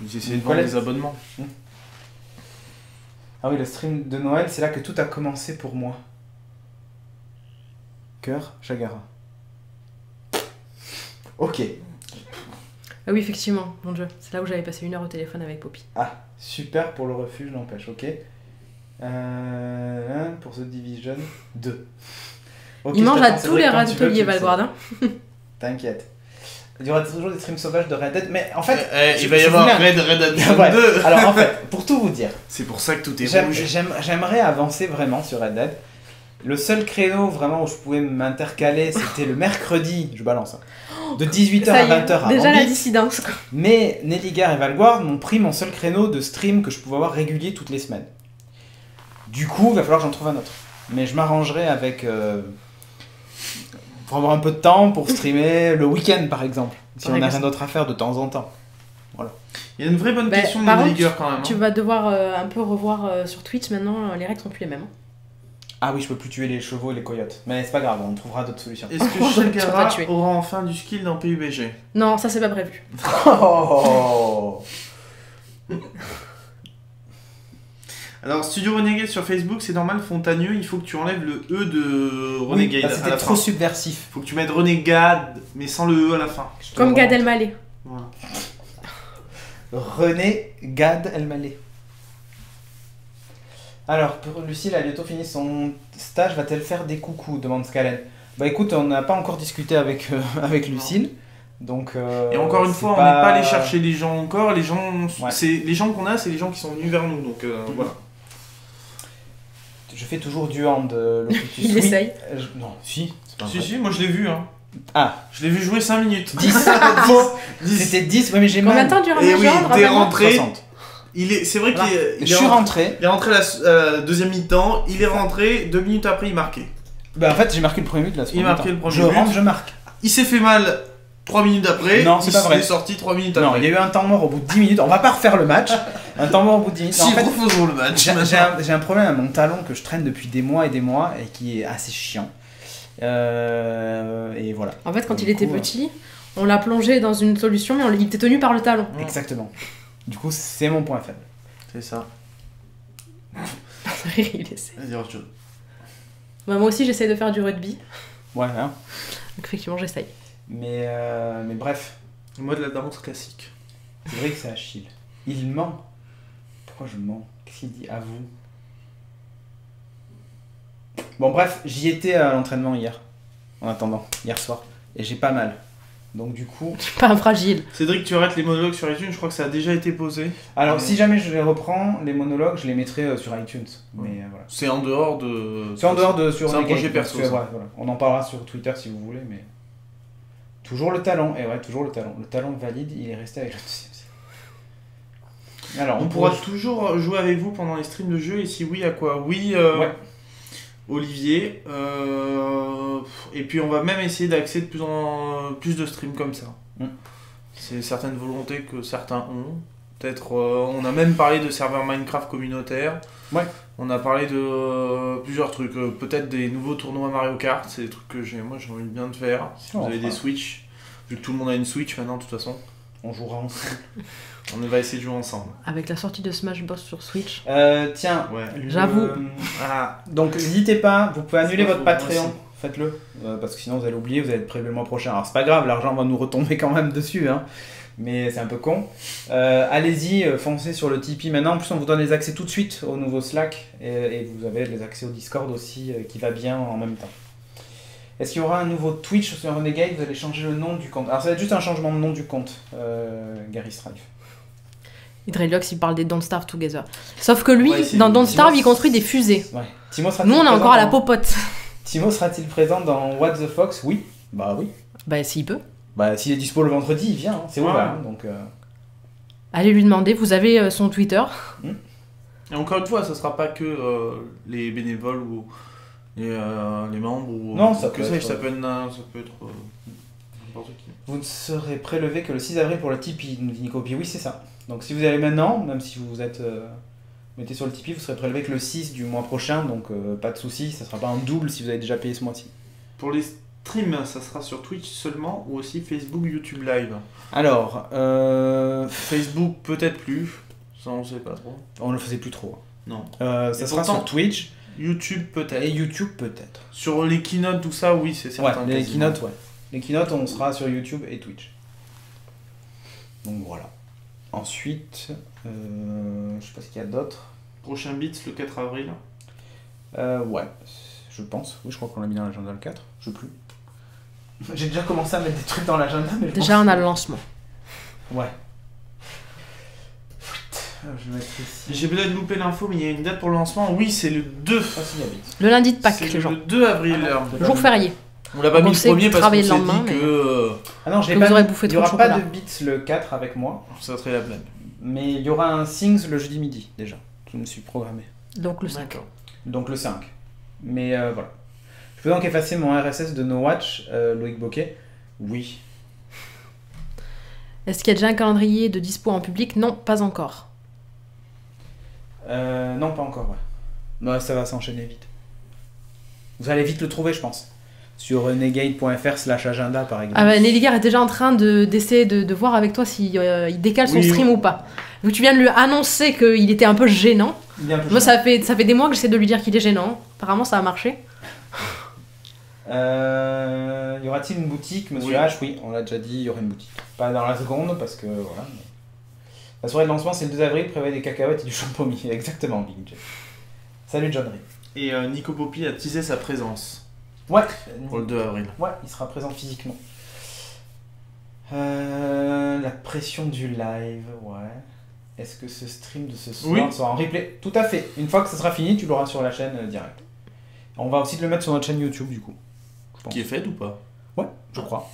Ils essayaient de vendre des abonnements. Ah oui, le stream de Noël, c'est là que tout a commencé pour moi. Cœur, Chagara. Ok. Ah oui, effectivement, mon Dieu. C'est là où j'avais passé 1 heure au téléphone avec Poppy. Ah, super pour le refuge, n'empêche, ok. Pour The Division 2. Okay, il mange à tous les râteliers, Valguard. T'inquiète. Il y aura toujours des streams sauvages de Red Dead, mais en fait... il va y avoir Red Dead 2. Ouais. Alors en fait, pour tout vous dire... C'est pour ça que tout est rouge. J'aimerais avancer vraiment sur Red Dead. Le seul créneau vraiment où je pouvais m'intercaler, c'était le mercredi, je balance, de 18h à 20h. Déjà la dissidence. Quoi. Mais Nelligar et Valguard m'ont pris mon seul créneau de stream que je pouvais avoir régulier toutes les semaines. Du coup, il va falloir que j'en trouve un autre. Mais je m'arrangerai avec... pour avoir un peu de temps pour streamer le week-end par exemple. Si on n'a rien d'autre à faire de temps en temps. Voilà. Il y a une vraie bonne question de Nelligar quand même. Tu vas devoir un peu revoir sur Twitch maintenant, les règles sont plus les mêmes. Ah oui, je peux plus tuer les chevaux et les coyotes. Mais c'est pas grave, on trouvera d'autres solutions. Est-ce que Chagara aura enfin du skill dans PUBG? Non, ça c'est pas prévu. Oh. Alors, Studio Renegade sur Facebook, c'est normal, Fontagneux, il faut que tu enlèves le E de Renegade. Oui, c'était trop subversif. Faut que tu mettes Renegade, mais sans le E à la fin. Comme Gad Elmaleh. Voilà. Renegade Elmaleh. Alors, pour Lucille, elle a bientôt fini son stage, va-t-elle faire des coucous, demande Scalen. Bah écoute, on n'a pas encore discuté avec Lucille, donc... et encore une fois, on n'est pas allé chercher les gens encore, les gens qu'on a, c'est les gens qui sont venus vers nous, donc voilà. Je fais toujours du hand, Locutus. Il essaye. Non, si, c'est pas vrai. Si, moi je l'ai vu, hein. Ah, je l'ai vu jouer 5 minutes. 10. C'était 10, ouais, mais j'ai mal. Combien de temps dure un Et oui, t'es rentré... 60. C'est vrai qu'il je suis rentré. Il est rentré la deuxième mi-temps, il est rentré, 2 minutes après il marquait. Bah en fait j'ai marqué le premier but de la seconde mi-temps. Je rentre, je marque. Il s'est fait mal 3 minutes après, non, c'est pas vrai. Il est sorti 3 minutes après. Non, il y a eu un temps mort au bout de 10 minutes, on va pas refaire le match. Un temps mort au bout de 10 minutes. Si, en fait, refaisons le match. J'ai un problème à mon talon que je traîne depuis des mois et qui est assez chiant. Et voilà. En fait quand il était petit, on l'a plongé dans une solution mais il était tenu par le talon. Exactement. Du coup, c'est mon point faible. C'est ça. Il essaie. Vas-y, autre chose. Bah, moi aussi, j'essaie de faire du rugby. Ouais, hein. Donc, effectivement, j'essaye. Mais bref. Moi, de la danse classique. C'est vrai que c'est Achille. Il ment. Pourquoi je mens? Qu'est-ce qu'il dit à vous? Bon, bref, j'y étais à l'entraînement hier, en attendant, hier soir, et j'ai pas mal. Donc du coup... Pas fragile. Cédric, tu arrêtes les monologues sur iTunes, je crois que ça a déjà été posé. Alors si jamais je les reprends, les monologues, je les mettrai sur iTunes. Mais voilà. C'est en dehors de... C'est en dehors de... C'est un projet perso. Voilà. On en parlera sur Twitter si vous voulez, mais... Toujours le talent, et ouais, toujours le talent. Le talent valide, il est resté avec le deuxième. Alors, on pourra toujours jouer avec vous pendant les streams de jeu, et si oui, à quoi? Oui, Olivier. Et puis on va même essayer d'accéder de plus de streams comme ça. C'est certaines volontés que certains ont. Peut-être, on a même parlé de serveurs Minecraft communautaires. Ouais. On a parlé de plusieurs trucs. Peut-être des nouveaux tournois Mario Kart. C'est des trucs que j'ai envie bien de faire. Si vous avez des Switch. Vu que tout le monde a une Switch maintenant, de toute façon. On jouera ensemble. On va essayer de jouer ensemble. Avec la sortie de Smash Bros sur Switch. Tiens, j'avoue. Donc n'hésitez pas, vous pouvez annuler votre Patreon. Faites-le. Parce que sinon vous allez oublier, vous allez être prévu le mois prochain. Alors c'est pas grave, l'argent va nous retomber quand même dessus. Hein. Mais c'est un peu con. Allez-y, foncez sur le Tipeee maintenant. En plus, on vous donne les accès tout de suite au nouveau Slack. Et vous avez les accès au Discord aussi qui va bien en même temps. Est-ce qu'il y aura un nouveau Twitch sur Renegade? Vous allez changer le nom du compte. Alors ça va être juste un changement de nom du compte, Gary Strife. Hydrelox, il parle des Don't Starve Together. Sauf que lui, dans Don't Starve, il construit des fusées. Ouais. Nous, on est encore à la popote. Timo sera-t-il présent dans What the Fox? Oui. Bah oui. Bah s'il peut. Bah s'il est dispo le vendredi, il vient. Hein. C'est ouvert. Hein, donc. Allez lui demander. Vous avez son Twitter. Et encore une fois, ce sera pas que les bénévoles ou les membres ou non, ça peut être n'importe qui. Vous ne serez prélevé que le 6 avril pour le Tipeee, nous dit Nico. Puis oui, c'est ça. Donc si vous allez maintenant, même si vous êtes mettez sur le Tipeee, vous serez prélevé que le 6 du mois prochain, donc pas de soucis, ça sera pas un double si vous avez déjà payé ce mois-ci. Pour les streams, ça sera sur Twitch seulement ou aussi Facebook, YouTube Live? Alors, Facebook peut-être plus, ça on sait pas trop. On le faisait plus trop. Non. Ça sera sur Twitch. YouTube peut-être. Et YouTube peut-être. Sur les keynotes, tout ça, oui, c'est certain. Ouais, les keynotes, ouais. Les keynotes, on sera sur YouTube et Twitch. Donc voilà. Ensuite, je sais pas ce qu'il y a d'autre. Prochain Beats le 4 avril. Ouais, je pense. Oui, je crois qu'on l'a mis dans l'agenda le 4. Je sais plus. J'ai déjà commencé à mettre des trucs dans l'agenda. Mais déjà, on a le lancement. Ouais. J'ai peut-être loupé l'info, mais il y a une date pour le lancement. Oui, c'est le 2. Le lundi de Pâques, c'est le 2 avril. Jour férié. On l'a pas mis le premier parce qu'on s'est dit que... Ah non, je l'ai pas mis. Il n'y aura pas de beats le 4 avec moi. Ça serait la blague. Mais il y aura un Things le jeudi midi, déjà. Je me suis programmé. Donc le 5. Donc le 5. Mais voilà. Je peux donc effacer mon RSS de No Watch, Loïc Boquet? Oui. Est-ce qu'il y a déjà un calendrier de dispo en public? Non, pas encore. Non, pas encore, ouais. Non, ça va s'enchaîner vite. Vous allez vite le trouver, je pense. Sur renegade.fr/agenda, par exemple. Ah bah, Nelligar est déjà en train d'essayer de voir avec toi s'il il décale son stream ou pas. Vu que tu viens de lui annoncer qu'il était un peu gênant. Moi, ça fait des mois que j'essaie de lui dire qu'il est gênant. Apparemment, ça a marché. Y aura-t-il une boutique, monsieur H? Oui, on l'a déjà dit, il y aura une boutique. Pas dans la seconde, parce que voilà. Mais... La soirée de lancement, c'est le 2 avril, prévoyez des cacahuètes et du champomis. Exactement, Big J. Salut, John Ray. Et Nico Poppy a teasé sa présence. Ouais. Pour le 2 avril. Ouais, il sera présent physiquement. La pression du live, ouais. Est-ce que ce stream de ce soir sera en replay? Tout à fait. Une fois que ça sera fini, tu l'auras sur la chaîne direct. On va aussi te le mettre sur notre chaîne YouTube, du coup. Qui est faite ou pas? Ouais, je crois.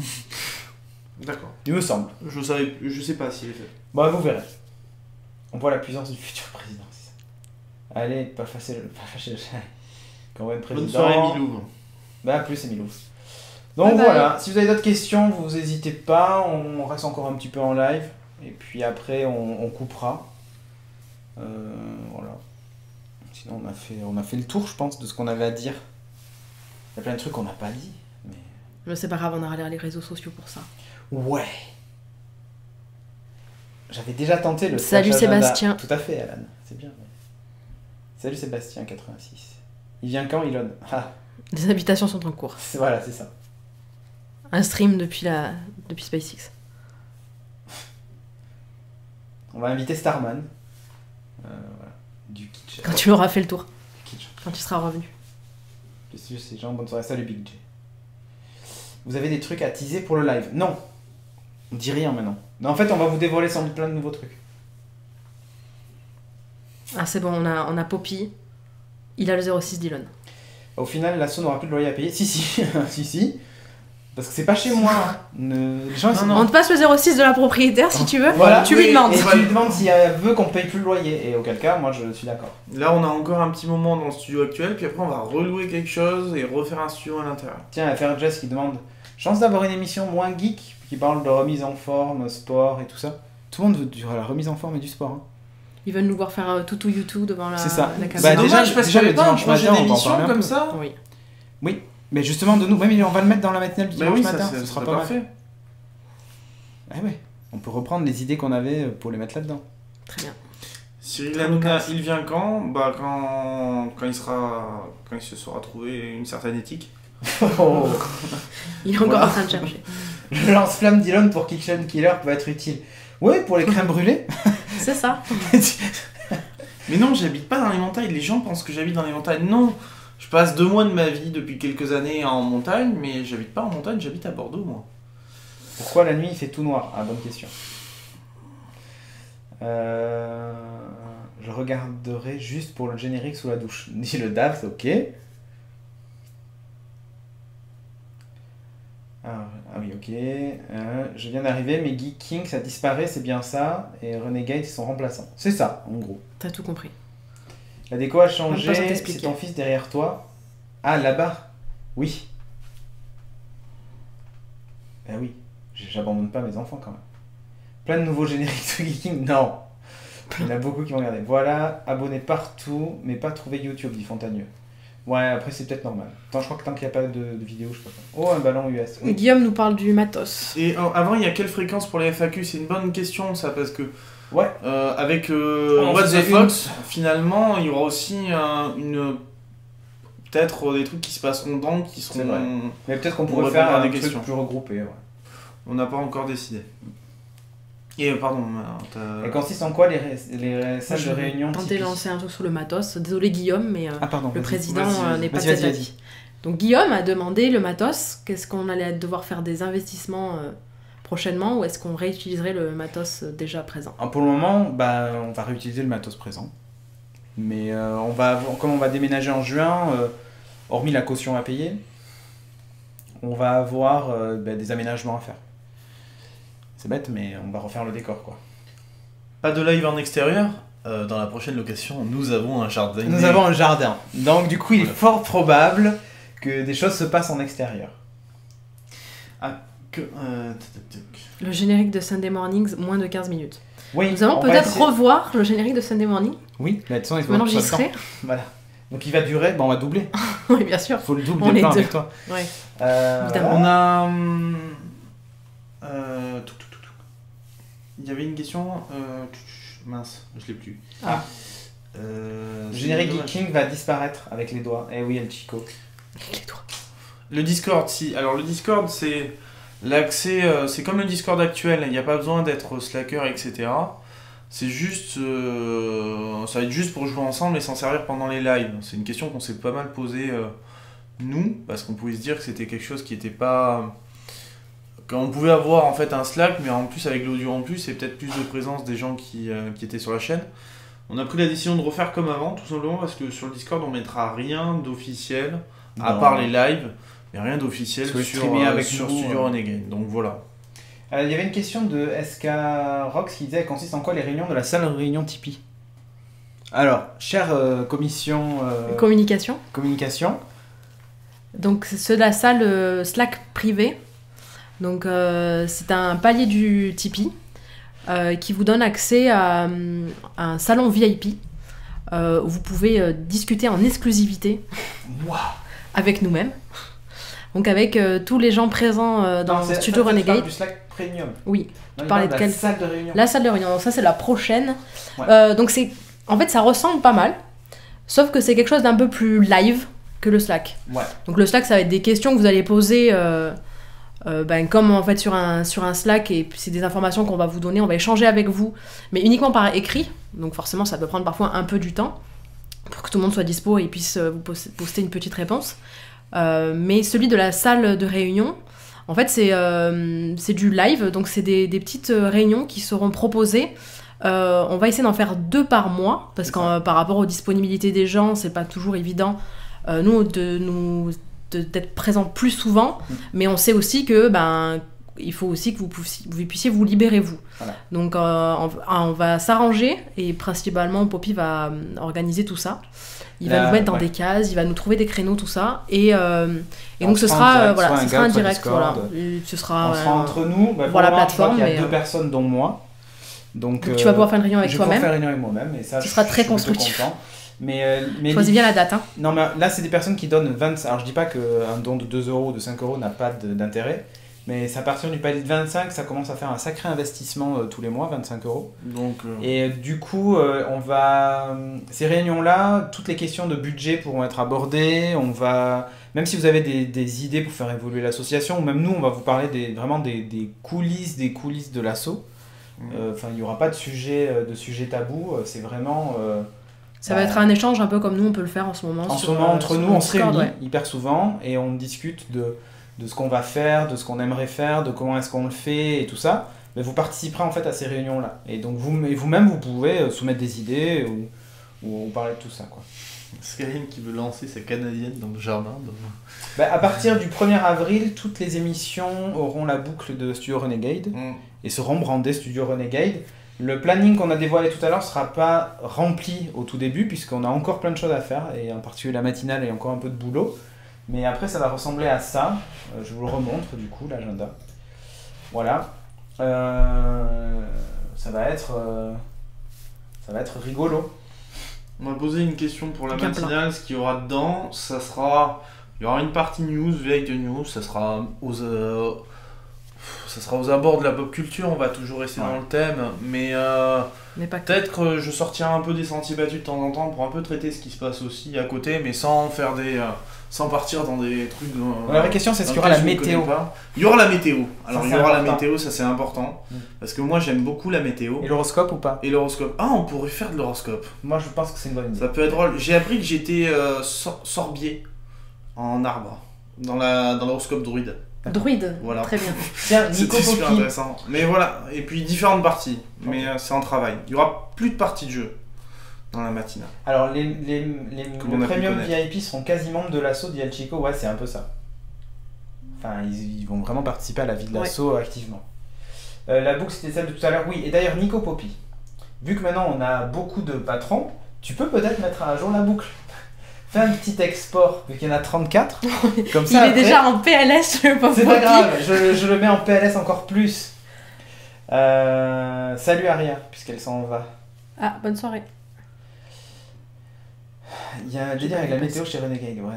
D'accord. Il me semble. Je sais pas s'il est fait. Bah, vous verrez. On voit la puissance du futur président, c'est ça. Allez, pas fâcher le chat. Quand même président. Bonne soirée, Milou. Bah, plus c'est Milou. Donc voilà, si vous avez d'autres questions, vous n'hésitez pas. On reste encore un petit peu en live. Et puis après, on coupera. Voilà. Sinon, on a fait le tour, je pense, de ce qu'on avait à dire. Il y a plein de trucs qu'on n'a pas dit. Mais c'est pas grave, on aura les réseaux sociaux pour ça. Ouais. J'avais déjà tenté le Salut Sébastien. Tout à fait, Alan. C'est bien. Ouais. Salut Sébastien, 86. Il vient quand, Elon? Les invitations sont en cours. Voilà, c'est ça. Un stream depuis SpaceX. On va inviter Starman. Voilà. Du kitsch. Quand tu auras fait le tour. Quand tu seras revenu. Ces gens, bonne soirée. Salut Big J. Vous avez des trucs à teaser pour le live? Non. On dit rien maintenant. Non, en fait, on va vous dévoiler sans doute plein de nouveaux trucs. Ah, c'est bon, on a Poppy. Il a le 06 Dylan. Au final, l'assaut n'aura plus de loyer à payer. Si. si. Parce que c'est pas chez moi. Hein. Les gens, on te passe le 06 de la propriétaire si tu veux. Voilà. Tu lui demandes. Et tu lui demandes si elle veut qu'on paye plus le loyer. Et auquel cas, moi je suis d'accord. Là, on a encore un petit moment dans le studio actuel. Puis après, on va relouer quelque chose et refaire un studio à l'intérieur. Tiens, il y a Faire Jess qui demande: chance d'avoir une émission moins geek qui parle de remise en forme, sport et tout ça. Tout le monde veut la remise en forme et du sport. Hein. Ils veulent nous voir faire un toutou YouTube devant la caméra. C'est dommage parce qu'il n'y avait pas un projet d'émission comme ça. Oui. Mais justement, de nous, mais on va le mettre dans la matinale du dimanche matin, ce sera pas parfait. Ouais. On peut reprendre les idées qu'on avait pour les mettre là-dedans. Très bien. Cyril Hanouna, il vient quand? Quand il se sera trouvé une certaine éthique. Il est encore en train de chercher. Le lance-flamme Dylan pour Kitchen Killer peut être utile. Oui, pour les crèmes brûlées. C'est ça. Mais non, j'habite pas dans les montagnes. Les gens pensent que j'habite dans les montagnes. Non. Je passe 2 mois de ma vie depuis quelques années en montagne, mais j'habite pas en montagne, j'habite à Bordeaux, moi. Pourquoi la nuit il fait tout noir? Ah, bonne question. Je regarderai juste pour le générique sous la douche. Dit le DAF, ok. Ah oui, ok. Je viens d'arriver, mais Geek King, ça disparaît, c'est bien ça. Et Renegade, ils sont remplaçants. C'est ça, en gros. T'as tout compris. La déco a changé, c'est ton fils derrière toi. Ah, là-bas. Oui. Ben oui, j'abandonne pas mes enfants quand même. Plein de nouveaux génériques de Geeking, non. Il y en a beaucoup qui vont regarder. Voilà, abonné partout, mais pas trouvé YouTube, dit Fontagneux. Ouais, après c'est peut-être normal. Attends, je crois que tant qu'il n'y a pas de vidéo, je sais pas. Oh, un ballon US. Oui. Guillaume nous parle du matos. Et avant, il y a quelle fréquence pour les FAQ? C'est une bonne question ça, parce que... Ouais. Avec What the Fox, finalement, il y aura aussi peut-être des trucs qui se passeront dedans qui seront. Mais peut-être qu'on pourrait faire des questions plus regroupées. Ouais. On n'a pas encore décidé. Et pardon. Et consiste en quoi les salles de réunion? Tenter de lancer un truc sur le matos. Désolé Guillaume, mais le président n'est pas de cet avis. Donc Guillaume a demandé le matos. Qu'est-ce qu'on allait devoir faire des investissements prochainement, ou est-ce qu'on réutiliserait le matos déjà présent? Pour le moment, on va réutiliser le matos présent. Mais comme on va déménager en juin, hormis la caution à payer, on va avoir des aménagements à faire. C'est bête, mais on va refaire le décor, quoi. Pas de live en extérieur. Dans la prochaine location, nous avons un jardin. Nous avons un jardin. Donc du coup, il est fort probable que des choses se passent en extérieur. Le générique de Sunday Mornings, moins de 15 minutes. Oui, nous allons peut-être revoir le générique de Sunday Morning. Oui, mais attends, il faut l'enregistrer. Voilà. Donc il va durer, on va doubler. Oui, bien sûr. Il faut le double de temps avec toi. Ouais. On a... Il y avait une question... Mince, je l'ai plus. Le générique Geeking va disparaître avec les doigts. Eh oui, El Chico. Avec les doigts. Le Discord, si. Alors le Discord, c'est l'accès, c'est comme le Discord actuel, il n'y a pas besoin d'être slacker, etc. C'est juste, ça va être juste pour jouer ensemble et s'en servir pendant les lives. C'est une question qu'on s'est pas mal posée, nous, parce qu'on pouvait se dire que c'était quelque chose qui était pas... On pouvait avoir en fait un Slack, mais en plus avec l'audio en plus, et peut-être plus de présence des gens qui étaient sur la chaîne. On a pris la décision de refaire comme avant, tout simplement parce que sur le Discord, on mettra rien d'officiel, à part les lives. Mais rien d'officiel sur Studio Renegade, donc voilà. Il y avait une question de SK Rox qui disait: consiste en quoi les réunions de la salle de réunion Tipeee? Alors, chère commission... Communication. Donc c'est de la salle Slack privée. Donc c'est un palier du Tipeee qui vous donne accès à un salon VIP où vous pouvez discuter en exclusivité avec nous-mêmes. Donc avec tous les gens présents dans le Studio Renegade. Du Slack Premium. Oui. Tu parlais de quelle salle de réunion? La salle de réunion. Donc ça c'est la prochaine. Ouais. Donc en fait ça ressemble pas mal, sauf que c'est quelque chose d'un peu plus live que le Slack. Ouais. Donc le Slack ça va être des questions que vous allez poser comme en fait sur un Slack, et c'est des informations qu'on va vous donner, on va échanger avec vous, mais uniquement par écrit. Donc forcément ça peut prendre parfois un peu du temps. pour que tout le monde soit dispo et puisse vous poster une petite réponse. Mais celui de la salle de réunion, en fait, c'est du live, donc c'est des petites réunions qui seront proposées. On va essayer d'en faire 2 par mois, parce que par rapport aux disponibilités des gens, c'est pas toujours évident, d'être présents plus souvent, mais on sait aussi que il faut aussi que vous puissiez vous libérer vous. Voilà. Donc on va s'arranger, et principalement Poppy va organiser tout ça. Il va nous mettre dans des cases, il va nous trouver des créneaux, tout ça, et donc ce sera un direct, voilà. Ce sera, on sera entre nous, la plateforme. Il y a 2 personnes dont moi. Donc tu vas pouvoir faire une réunion avec toi-même. Je vais pouvoir faire une réunion avec moi-même, et ça, ce sera très constructif. Mais choisis bien la date. Hein. Non, mais là, c'est des personnes qui donnent 20. Alors, je dis pas qu'un don de 2 euros ou de 5 euros n'a pas d'intérêt, mais c'est à partir du palier de 25, ça commence à faire un sacré investissement tous les mois, 25 euros. Donc, et du coup, on va. Ces réunions-là, toutes les questions de budget pourront être abordées. On va. Même si vous avez des idées pour faire évoluer l'association, ou même nous, on va vous parler vraiment des coulisses de l'asso. Enfin, il n'y aura pas de sujet tabou, c'est vraiment... ça va être un échange un peu comme nous on peut le faire en ce moment. En ce moment, entre nous, on se réunit hyper souvent et on discute de ce qu'on va faire, de ce qu'on aimerait faire, de comment est-ce qu'on le fait et tout ça. Mais vous participerez en fait à ces réunions-là. Et donc vous-même, vous pouvez soumettre des idées ou parler de tout ça, quoi. Skyrim qui veut lancer sa canadienne dans le jardin. À partir du 1er avril, toutes les émissions auront la boucle de Studio Renegade et seront brandées Studio Renegade. Le planning qu'on a dévoilé tout à l'heure ne sera pas rempli au tout début, puisqu'on a encore plein de choses à faire, et en particulier la matinale et encore un peu de boulot. Mais après, ça va ressembler à ça. Je vous le remontre du coup, l'agenda. Voilà. Ça va être rigolo. On m'a posé une question pour la matinale, ce qu'il y aura dedans, il y aura une partie news, veille de news, ça sera aux abords de la pop culture, on va toujours rester dans le thème, mais peut-être que je sortirai un peu des sentiers battus de temps en temps pour un peu traiter ce qui se passe aussi à côté, mais sans faire sans partir dans des trucs... La vraie question, c'est est-ce qu'il y aura la météo ? Il y aura la météo. Alors il y aura la météo, ça c'est important. Parce que moi j'aime beaucoup la météo. Et l'horoscope ou pas ? Et l'horoscope. Ah, on pourrait faire de l'horoscope. Moi je pense que c'est une bonne idée. Ça peut être drôle. J'ai appris que j'étais sorbier en arbre. Dans l'horoscope druide. Druide, voilà. Très bien. Tiens, c'était super intéressant. Mais voilà, et puis différentes parties. Mais c'est en travail. Il y aura plus de parties de jeu dans la matinale. Alors les premium VIP seront quasi membres de l'asso d'El Chico, ouais, c'est un peu ça. Enfin, ils vont vraiment participer à la vie de l'asso activement. La boucle c'était celle de tout à l'heure, oui. Et d'ailleurs, Nico Poppy, vu que maintenant on a beaucoup de patrons, tu peux peut-être mettre à jour la boucle. Fais un petit export, vu qu'il y en a 34. Comme ça, il est déjà en PLS, je pense. C'est pas grave, je le mets en PLS encore plus. Salut Aria, puisqu'elle s'en va. Ah, bonne soirée. Il y a un délire avec la météo chez Renegade, ouais.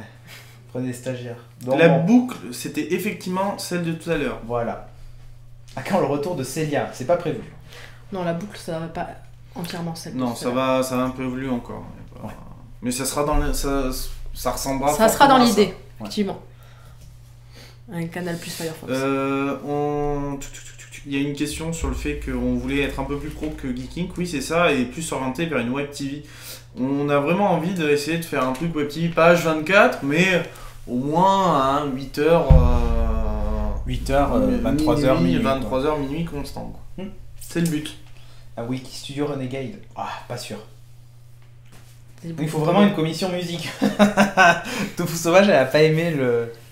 Prenez des stagiaires. Donc, la boucle, c'était effectivement celle de tout à l'heure. Voilà. À quand le retour de Célia ? C'est pas prévu. Non, la boucle, ça va pas entièrement celle de tout à l'heure. Non, ça va un peu évoluer encore. Ouais. Mais ça sera ça ressemblera. Ça sera dans l'idée, effectivement. Un Canal Plus Firefox. Il y a une question sur le fait qu'on voulait être un peu plus pro que Geeking. Oui, c'est ça, et plus orienté vers une web TV. On a vraiment envie d'essayer de faire un truc web TV, pas H24, mais au moins à 8h. 8h, 23h, minuit. 23h, minuit constant. C'est le but. Ah oui, Studio Renegade. Ah, pas sûr. Il faut vraiment une commission musique. Tofu Sauvage, elle a pas aimé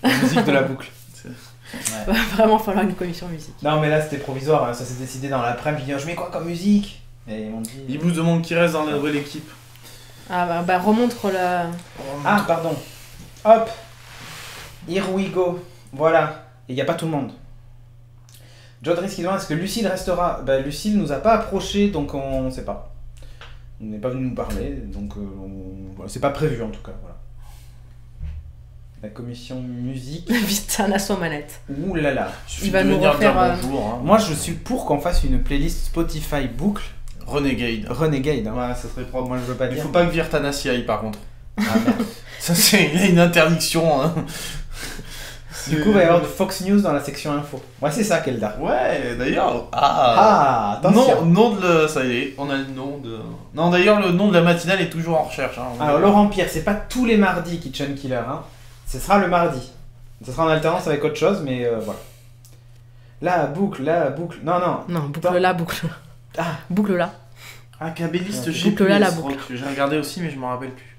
la musique de la boucle. Ouais. Va vraiment falloir une commission musique. Non, mais là c'était provisoire, hein. Ça s'est décidé dans l'après-midi. Je mets quoi comme musique ? Et ils m'ont dit. Ils vous demandent qui reste dans la nouvelle équipe. Ah bah remontre la. Ah, pardon. Hop. Here we go. Voilà. Et il n'y a pas tout le monde. Jodris qui demande est-ce que Lucille restera ? Bah, Lucille nous a pas approché, donc on ne sait pas. On n'est pas venu nous parler, donc voilà, c'est pas prévu en tout cas. Voilà. La commission musique. Vite, un assaut manette. Ouh là là. Il va nous refaire. Bonjour, hein. Moi je suis pour qu'on fasse une playlist Spotify boucle. Renegade. Hein. Ouais, ça serait propre. Moi je veux pas dire. Il faut pas que Virtanassi aille par contre. Ah merde. Ça c'est une interdiction. Hein. Du coup, il va y avoir du Fox News dans la section info. Ouais, c'est ça, Kelda. Ouais, d'ailleurs. Attention. Nom de. Ça y est, on a le nom de. Non, d'ailleurs, le nom de la matinale est toujours en recherche. Hein, alors, Laurent Pierre, c'est pas tous les mardis Kitchen Killer. Hein. Ce sera le mardi. Ce sera en alternance avec autre chose, mais voilà. La boucle. Non. Non, boucle là, boucle. Ah, boucle là. Ah, Cabelliste, boucle là, la boucle. J'ai regardé aussi, mais je m'en rappelle plus.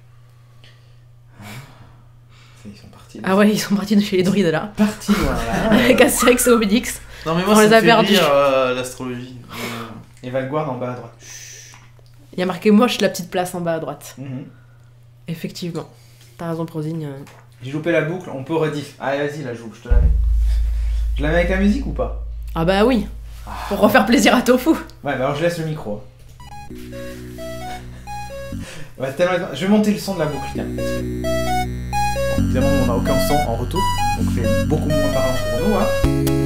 Ils sont partis. Ah ouais, ils sont partis de chez les druides là. Partis, voilà. Avec Astérix et Obélix. Non, mais moi, ça me fait rire l'astrologie. Et Valguard en bas à droite. Il y a marqué moche la petite place en bas à droite. Mm-hmm. Effectivement. T'as raison, Prozine. J'ai loupé la boucle, on peut rediff. Allez, vas-y, la joue, je te la mets. Je la mets avec la musique ou pas? Ah bah oui. Pour refaire plaisir à Tofu. Ouais, bah alors je laisse le micro. Ouais, tellement... Je vais monter le son de la boucle, tiens. Bon, évidemment, on n'a aucun son en retour, donc c'est beaucoup moins parlant pour nous. Hein.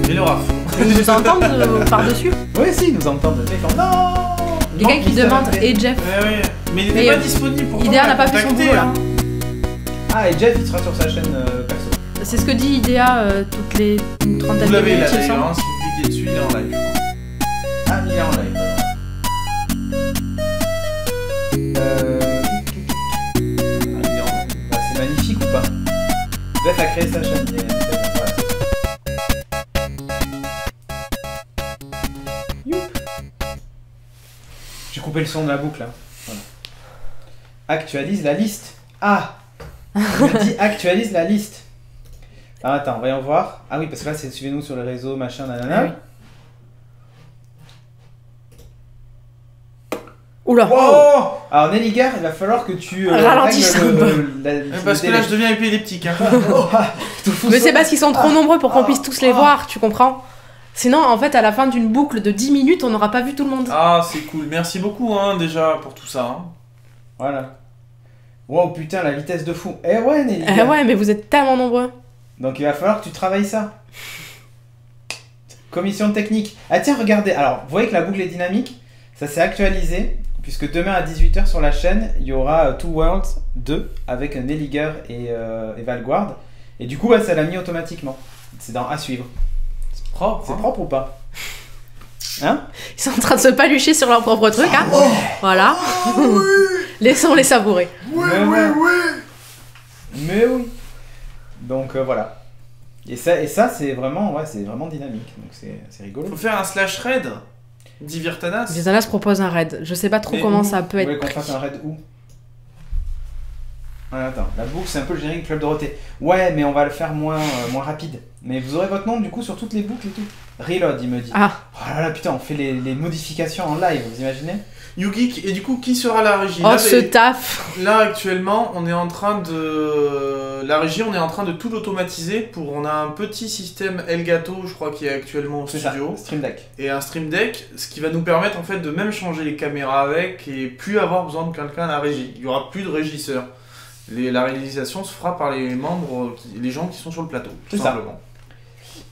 Mais le raf. Ils nous entendent par-dessus? Oui, si, ils nous entendent. Non. Les gars qui demandent, et Jeff? Ouais. Mais il n'est pas disponible pour Idea n'a pas fait son boulot là. Ah, et Jeff, il sera sur sa chaîne perso. C'est ce que dit Idea toutes les une trentaine de minutes. Vous l'avez là d'ailleurs, hein, si vous cliquez dessus, il est en live. Ah, il est en live. Bah, c'est magnifique ou pas? Jeff a créé sa chaîne. Youp. J'ai coupé le son de la boucle là. Voilà. Actualise la liste. Ah, il me dit actualise la liste. Ah, attends, voyons voir. Ah oui, parce que là, c'est suivez-nous sur les réseaux, machin, nanana. Oui. Oula. Oh, alors Nelligar, il va falloir que tu ralentisses parce que là, je deviens épileptique. Hein. Mais c'est parce qu'ils sont trop nombreux pour qu'on puisse tous les voir, tu comprends? Sinon, en fait, à la fin d'une boucle de 10 minutes, on n'aura pas vu tout le monde. Ah, c'est cool. Merci beaucoup, hein, déjà, pour tout ça. Hein. Voilà. Wow, putain, la vitesse de fou. Eh ouais, Nelligar. Eh ouais, mais vous êtes tellement nombreux. Donc il va falloir que tu travailles ça. Commission technique. Ah tiens, regardez. Alors, vous voyez que la boucle est dynamique. Ça s'est actualisé. Puisque demain à 18h sur la chaîne, il y aura Two Worlds 2 avec Nelligar et Valguard. Et du coup, bah, ça l'a mis automatiquement. C'est dans à suivre. C'est propre. C'est propre ou pas? Hein? Ils sont en train de se palucher sur leur propre truc, hein? Oh. Voilà. Oui. Laissons-les savourer. Oui. Mais oui. Donc voilà. Et ça c'est vraiment dynamique. Donc c'est rigolo. Faut faire un slash raid. Dit Virtanas. Virtanas propose un raid. Je sais pas trop comment ça peut être. Vous voulez qu'on fasse un raid où? Ah, attends, la boucle c'est un peu le générique Club Dorothée. Ouais, mais on va le faire moins rapide. Mais vous aurez votre nom du coup sur toutes les boucles et tout. Reload, il me dit. Ah. Oh là là, putain, on fait les modifications en live, vous imaginez? YouGeek, et du coup, qui sera la régie? Oh, ce taf! Là, actuellement, on est en train de... La régie, on est en train de tout automatiser on a un petit système Elgato, je crois, qui est actuellement au studio. Ça, Stream Deck. Et un Stream Deck, ce qui va nous permettre, en fait, de même changer les caméras avec et plus avoir besoin de quelqu'un à la régie. Il n'y aura plus de régisseur. La réalisation se fera par les membres, les gens qui sont sur le plateau, tout simplement.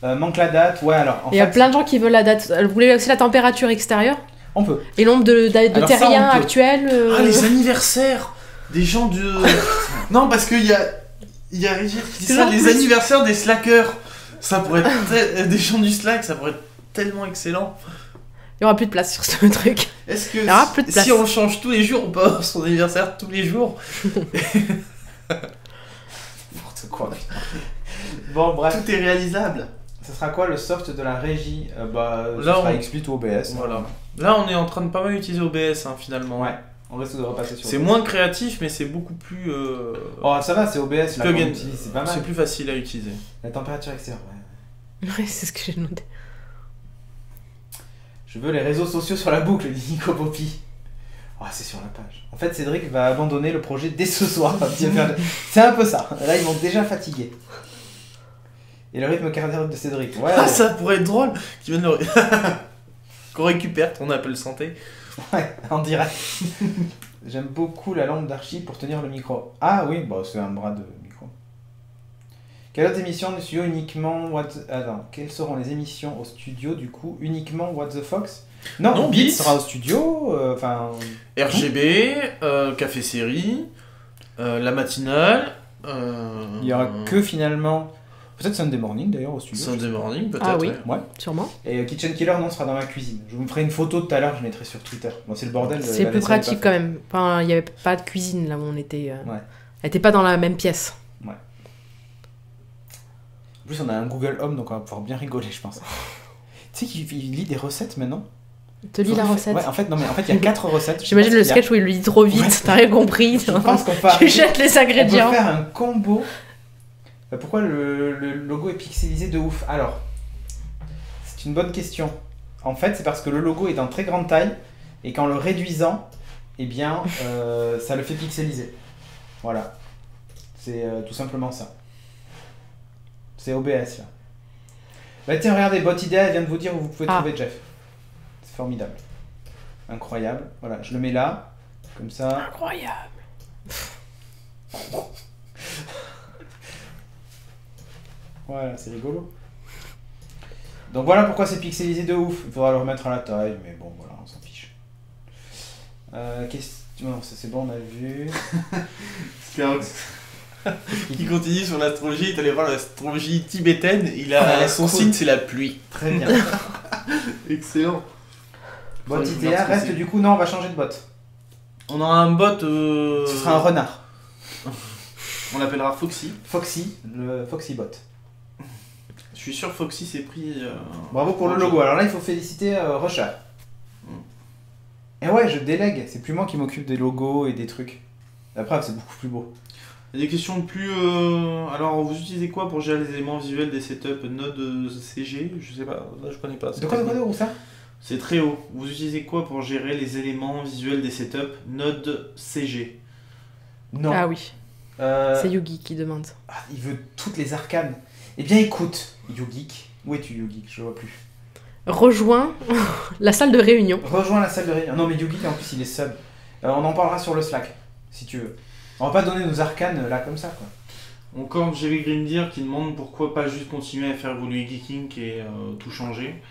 Manque la date, ouais, alors... Il y a plein de gens qui veulent la date. Vous voulez aussi la température extérieure? On peut. Et nombre de terriens actuels. Ah, les anniversaires des gens de... Non, parce qu'il y a Régis qui dit ça, les anniversaires des slackers. Ça pourrait être... des gens du Slack, ça pourrait être tellement excellent. Il n'y aura plus de place sur ce truc. Est-ce que si on change tous les jours, on peut avoir son anniversaire tous les jours? N'importe quoi. Bon, bref. Tout est réalisable. Ça sera quoi le soft de la régie? Ça sera XSplit ou OBS. Voilà. Là, on est en train de pas mal utiliser OBS, hein, finalement. Ouais. On risque de repasser sur c'est OBS. Moins créatif, mais c'est beaucoup plus... Oh, ça va, c'est OBS. C'est pas mal. C'est plus facile à utiliser. La température extérieure, ouais. Ouais, c'est ce que j'ai demandé. Je veux les réseaux sociaux sur la boucle, dit Nico Poppy. Oh, c'est sur la page. En fait, Cédric va abandonner le projet dès ce soir. C'est un peu ça. Là, ils vont déjà fatiguer. Et le rythme cardiaque de Cédric. Ouais. Ah, ça pourrait être drôle. Qu'on récupère ton Apple Santé. Ouais, en direct. J'aime beaucoup la lampe d'archi pour tenir le micro. Ah oui, bah, c'est un bras de micro. Quelle autre émission de studio uniquement quelles seront les émissions au studio du coup uniquement What the Fox? Non, Beats sera au studio. RGB, Café Série, la matinale. Il y aura que finalement Peut-être Sunday Morning d'ailleurs au studio. Sunday Morning peut-être. Ah oui, ouais. Sûrement. Et Kitchen Killer, non, sera dans ma cuisine. Je vous ferai une photo tout à l'heure, je mettrai sur Twitter. Bon, c'est le bordel. C'est plus pratique quand même. Enfin, il n'y avait pas de cuisine là où on était. Ouais. Elle n'était pas dans la même pièce. Ouais. En plus, on a un Google Home, donc on va pouvoir bien rigoler, je pense. Tu sais qu'il lit des recettes maintenant. Il te lit la recette. Ouais, en fait, il y a 4 recettes. J'imagine le sketch où il lui dit trop vite, ouais. T'as rien compris. Je pense qu'on peut tu jettes les ingrédients. On peut faire un combo. Pourquoi le logo est pixelisé de ouf? Alors, c'est une bonne question. En fait, c'est parce que le logo est en très grande taille et qu'en le réduisant, eh bien, ça le fait pixeliser. Voilà. C'est tout simplement ça. C'est OBS là. Bah tiens, regardez, Bot Idea, elle vient de vous dire où vous pouvez trouver Jeff. C'est formidable. Incroyable. Voilà, je le mets là, comme ça. Incroyable. Voilà, c'est rigolo. Donc voilà pourquoi c'est pixelisé de ouf. Il faudra le remettre à la taille, mais bon, voilà, on s'en fiche. Non, ça c'est bon, on a vu. Qui continue sur l'astrologie, il est allé voir l'astrologie tibétaine, son signe c'est la pluie. Très bien. Excellent. Bot ITA reste du coup, non, on va changer de bot. On aura un bot. Ce sera un renard. On l'appellera Foxy. Foxy, le Foxy bot. Je suis sûr Foxy s'est pris. Bravo pour le logo. Alors là, il faut féliciter Rusher. Et ouais, je délègue. C'est plus moi qui m'occupe des logos et des trucs. La preuve, c'est beaucoup plus beau. Il y a des questions de plus. Alors, vous utilisez quoi pour gérer les éléments visuels des setups Node CG? Je sais pas, là je connais pas. De quoi où ça? C'est très haut. Vous utilisez quoi pour gérer les éléments visuels des setups Node CG? Non. Ah oui. C'est Yugi qui demande. Ah, il veut toutes les arcanes. Eh bien écoute, YouGeek. Où es-tu YouGeek? Je vois plus. Rejoins la salle de réunion. Rejoins la salle de réunion. Non mais YouGeek en plus il est sub. On en parlera sur le Slack, si tu veux. On va pas donner nos arcanes là comme ça quoi. Encore j'avais Grimdir qui demande pourquoi pas juste continuer à faire évoluer Geeking et tout changer.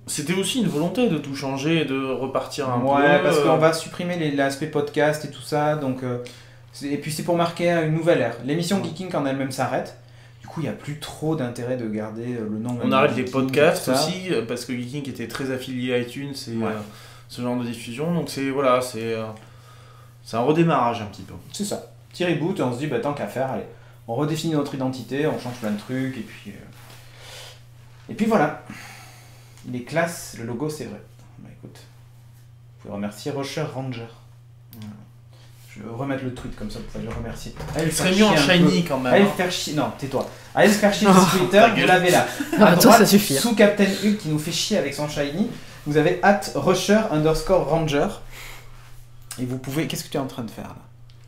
C'était aussi une volonté de tout changer et de repartir un peu. Ouais, parce qu'on va supprimer l'aspect podcast et tout ça. Donc, et puis c'est pour marquer une nouvelle ère. L'émission Geeking en elle-même s'arrête. Du coup, il n'y a plus trop d'intérêt de garder le nom. On arrête les podcasts aussi, parce que Geeking était très affilié à iTunes et ce genre de diffusion. Donc c'est voilà, c'est un redémarrage un petit peu. C'est ça. Petit reboot et on se dit, bah, tant qu'à faire, allez, on redéfinit notre identité, on change plein de trucs et puis voilà. Il est classe, le logo c'est vrai. Bah écoute, vous pouvez remercier Rusher Ranger. Je vais remettre le tweet comme ça, vous pouvez le remercier. Il serait mieux en shiny quand même. Allez faire chier, non, tais-toi. Allez se faire chier sur Twitter, vous l'avez là. À droite, ça suffit. Sous Captain Hugh qui nous fait chier avec son shiny, vous avez @Rusher_Ranger. Et vous pouvez. Qu'est-ce que tu es en train de faire là?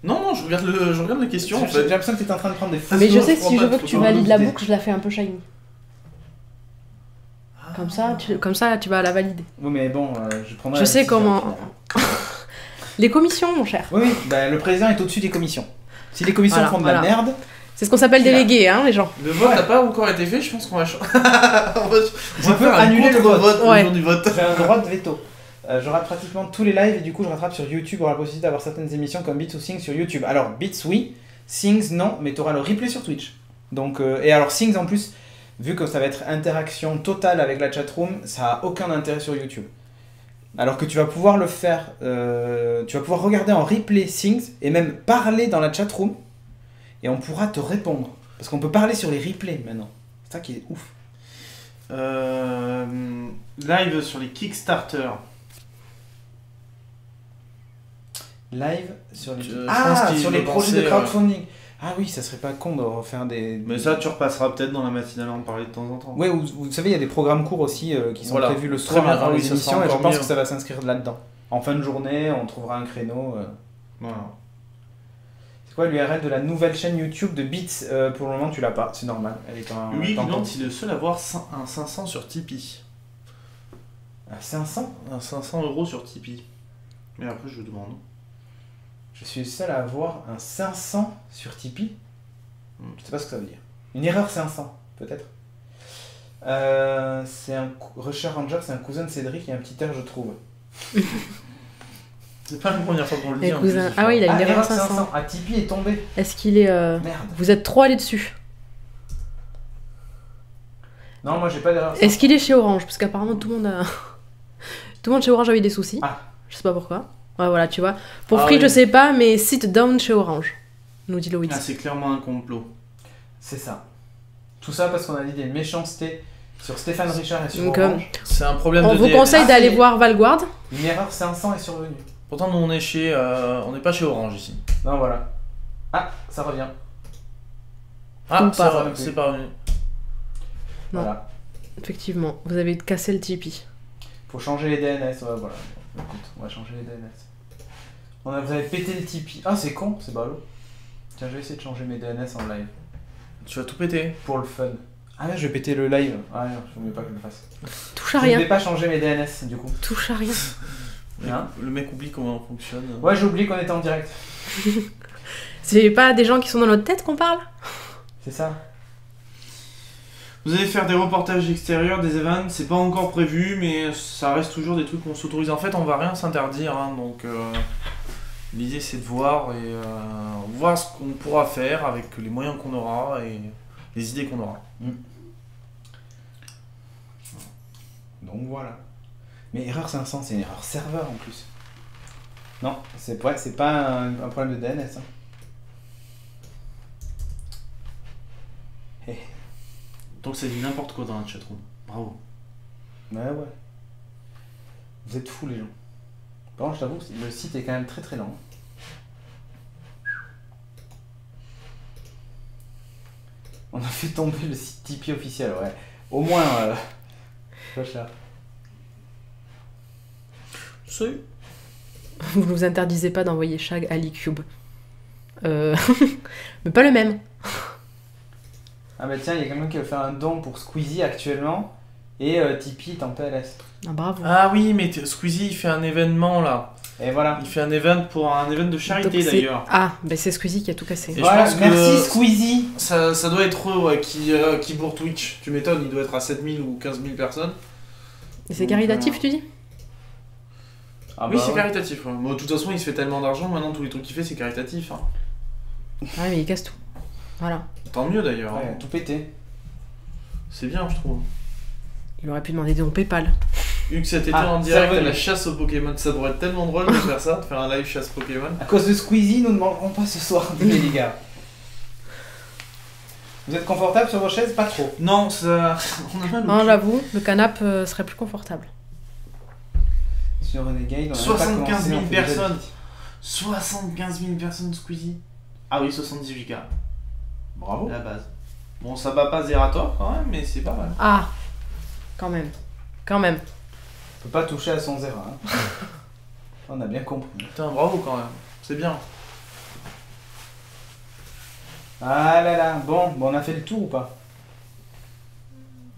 Non, je regarde les questions. J'ai l'impression que tu es en train de prendre des photos. Mais je sais que si je veux que tu valides la boucle, je la fais un peu shiny. Comme ça, tu vas la valider. Oui, mais bon, je prendrai. Je sais comment. Les commissions, mon cher. Oui, bah, le président est au-dessus des commissions. Si les commissions font de la merde. C'est ce qu'on s'appelle délégué, hein, les gens. Le vote n'a pas encore été fait, je pense qu'on va. On peut annuler le vote. Le du vote. J'ai un droit de veto. Je rate pratiquement tous les lives et du coup je rattrape sur YouTube. On aura la possibilité d'avoir certaines émissions comme Beats ou Things sur YouTube. Alors Beats oui, Things non, mais tu auras le replay sur Twitch. Donc, et alors Things en plus, vu que ça va être interaction totale avec la chatroom, ça a aucun intérêt sur YouTube. Alors que tu vas pouvoir le faire, tu vas pouvoir regarder en replay Things et même parler dans la chatroom et on pourra te répondre. Parce qu'on peut parler sur les replays maintenant. C'est ça qui est ouf. Live sur les Kickstarter. Live sur les, sur les projets de crowdfunding. Ah oui, ça serait pas con de refaire des... Mais ça, tu repasseras peut-être dans la matinale à en parler de temps en temps. Oui, vous savez, il y a des programmes courts aussi qui sont prévus le soir avant les émissions et je pense que ça va s'inscrire là-dedans. En fin de journée, on trouvera un créneau. Voilà. C'est quoi l'URL de la nouvelle chaîne YouTube de Beats? Pour le moment, tu l'as pas, c'est normal. Elle est en, oui, non, il est le seul à avoir un 500 sur Tipeee. Un 500? Un 500 € sur Tipeee. Mais après, je demande. Je suis le seul à avoir un 500 sur Tipeee. Je sais pas ce que ça veut dire. Une erreur 500, peut-être. C'est un Rusher Ranger, c'est un cousin de Cédric, il y a un petit air, je trouve. C'est pas la première fois qu'on le dit. Ah oui, il a une erreur 500. Ah, Tipeee est tombé. Est-ce qu'il est... Merde. Vous êtes trop allé dessus. Non, moi j'ai pas d'erreur. Est-ce qu'il est chez Orange? Parce qu'apparemment tout le monde chez Orange a eu des soucis. Ah. Je sais pas pourquoi. Ouais, voilà, tu vois. Pour Free, je sais pas, mais sit down chez Orange, nous dit Loïc. Ah, c'est clairement un complot. C'est ça. Tout ça parce qu'on a dit des méchancetés sur Stéphane Richard et sur Orange. C'est un problème on vous conseille d'aller voir Valguard. Une erreur 500 est survenue. Pourtant, nous on est on n'est pas chez Orange ici. Non, voilà. Ah, ça revient. Ah, c'est pas revenu. Non. Voilà. Effectivement, vous avez cassé le Tipeee. Faut changer les DNS, ouais, voilà. Écoute, on va changer les DNS. Vous avez pété le Tipeee. Ah, c'est con, c'est ballot. Tiens, je vais essayer de changer mes DNS en live. Tu vas tout péter? Pour le fun. Ah là, je vais péter le live. Ah non, je ne veux pas que je le fasse. Touche à rien. Je ne vais pas changer mes DNS, du coup. Touche à rien. Hein? Le mec oublie comment on fonctionne. Ouais, j'ai oublié qu'on était en direct. C'est pas des gens qui sont dans notre tête qu'on parle? C'est ça. Vous allez faire des reportages extérieurs, des events, c'est pas encore prévu, mais ça reste toujours des trucs qu'on s'autorise. En fait, on va rien s'interdire, hein, donc l'idée c'est de voir et voir ce qu'on pourra faire avec les moyens qu'on aura et les idées qu'on aura. Donc voilà. Mais erreur 500, c'est une erreur serveur en plus. Non, c'est pas un problème de DNS. Hein. Donc c'est dit n'importe quoi dans la chatroom. Bravo. Ouais. Vous êtes fous les gens. Par contre, je t'avoue, le site est quand même très très lent. On a fait tomber le site Tipeee officiel, ouais. Au moins, ça. Vous nous interdisez pas d'envoyer Shag à l'E-Cube. Mais pas le même. Ah bah tiens, il y a quelqu'un qui veut faire un don pour Squeezie actuellement. Et Tipeee est en PLS. Ah bravo. Ah oui, mais Squeezie il fait un événement là. Et voilà. Il fait un event pour un event de charité d'ailleurs. Ah, bah c'est Squeezie qui a tout cassé. Et voilà, je pense merci Squeezie. Ça doit être eux qui bourre Twitch. Tu m'étonnes, il doit être à 7000 ou 15 000 personnes. Et c'est caritatif, tu dis? Ah oui, c'est caritatif. Ouais. Bon, de toute façon, il se fait tellement d'argent, maintenant tous les trucs qu'il fait, c'est caritatif. Hein. Ah mais il casse tout. Voilà. Tant mieux d'ailleurs. Ouais, hein. Tout pété. C'est bien, je trouve. Il aurait pu demander des dons PayPal. Vu que cet été en direct à la chasse aux Pokémon, ça pourrait être tellement drôle de faire ça, de faire un live chasse Pokémon. À cause de Squeezie, nous ne mangerons pas ce soir, les gars. Vous êtes confortable sur vos chaises? Pas trop. Non, ça. On a mal au Non, j'avoue, le canapé serait plus confortable. Sur Renegade, on a 75 000 personnes. 75 000 personnes Squeezie. Ah oui, 78K. Bravo. La base. Bon, ça bat pas Zerator quand même, mais c'est pas mal. Ah, quand même. Quand même. On peut pas toucher à son Zera. Hein. On a bien compris. Putain, bravo quand même. C'est bien. Ah là là. Bon, on a fait le tour ou pas?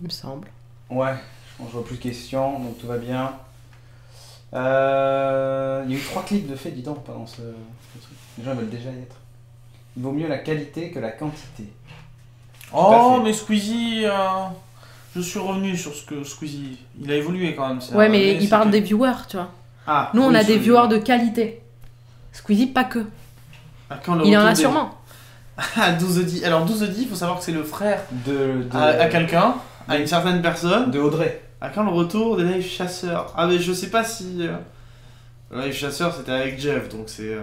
Il me semble. Ouais, je vois plus de questions, donc tout va bien. Il y a eu 3 clips de fait, dis donc, pendant ce truc. Les gens veulent déjà y être. Il vaut mieux la qualité que la quantité. Oh, mais Squeezie, je suis revenu sur ce que Squeezie, il a évolué quand même. Ouais, mais il parle des viewers, tu vois. Ah, nous, on a des viewers de qualité. Squeezie, pas que. Il en a sûrement. Ah, 12D. Alors, 12D, il faut savoir que c'est le frère à quelqu'un, à une certaine personne. De Audrey. À quand le retour des live chasseurs? Ah, mais je sais pas si. Le live chasseur, c'était avec Jeff, donc c'est.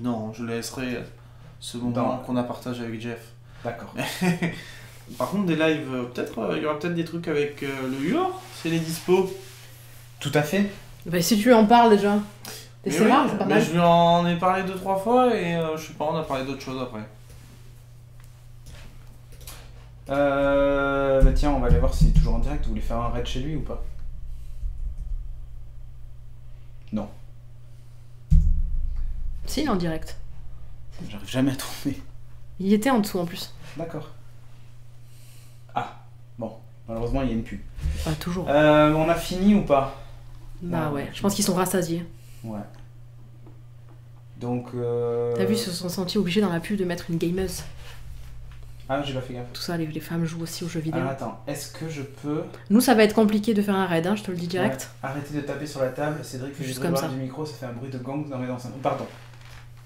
Non, je laisserai ce moment qu'on a partagé avec Jeff. D'accord. Par contre, des lives, peut-être, il y aura peut-être des trucs avec le Huor, si elle est dispo. Tout à fait. Bah, si tu en parles déjà. C'est rare, c'est pas mal. Je lui en ai parlé 2-3 fois et je sais pas, on a parlé d'autres choses après. Bah tiens, on va aller voir s'il est toujours en direct. Vous voulez faire un raid chez lui ou pas? Non. Si, il est en direct. J'arrive jamais à trouver. Il était en dessous en plus. D'accord. Ah, bon. Malheureusement, il y a une pub. Ah, toujours. On a fini ou pas? Bah ouais, je pense qu'ils sont rassasiés. Ouais. Donc. T'as vu, ils se sont sentis obligés dans la pub de mettre une gameuse. Ah, j'ai pas fait gaffe. Tout ça, les femmes jouent aussi aux jeux vidéo. Alors attends, est-ce que je peux. Nous, ça va être compliqué de faire un raid, hein, je te le dis direct. Ouais. Arrêtez de taper sur la table, Cédric fait juste comme ça. Du micro, ça fait un bruit de gang dans mes enceintes. Pardon.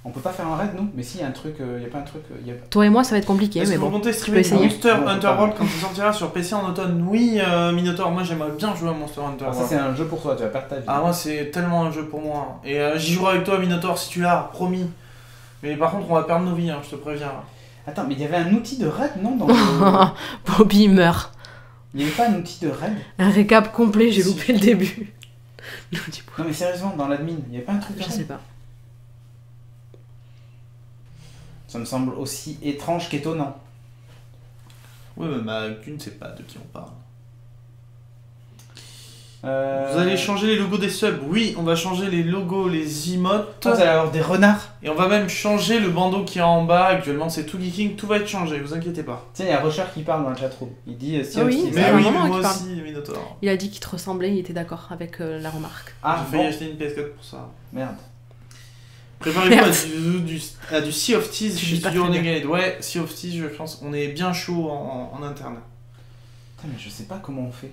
On peut pas faire un raid, nous? Mais si, il y a un truc, il y a pas un truc... Toi et moi, ça va être compliqué, mais bon. Est-ce que vous comptez streamer Monster Hunter World quand il sortira sur PC en automne? Oui, Minotaur, moi j'aimerais bien jouer à Monster Hunter World. Ça, c'est un jeu pour toi, tu vas perdre ta vie. Ah, moi, c'est tellement un jeu pour moi. Et j'y jouerai avec toi, Minotaur, si tu l'as, promis. Mais par contre, on va perdre nos vies, hein, je te préviens. Attends, mais il y avait un outil de raid, non dans le... Bobby meurt. Il n'y avait pas un outil de raid? Un récap complet, j'ai loupé le début. Non mais sérieusement, dans l'admin, il n'y avait pas un truc de raid? Je sais pas. Ça me semble aussi étrange qu'étonnant. Oui, mais ma Gun, c'est pas de qui on parle. Vous allez changer les logos des subs? Oui, on va changer les logos, les emotes. Vous allez avoir des renards. Et on va même changer le bandeau qui est en bas. Actuellement, c'est tout geeking, tout va être changé, vous inquiétez pas. Tiens, il y a Rusher qui parle dans le chatroom. Il dit si oui, mais oui, moi aussi, Minotaur. Il a dit qu'il te ressemblait, il était d'accord avec la remarque. Ah, j'ai failli acheter une PS4 pour ça. Merde. Préparez-vous à du Sea of Thieves chez Studio Renegade. Ouais, Sea of Thieves, je pense, on est bien chaud en interne. Putain, mais je sais pas comment on fait.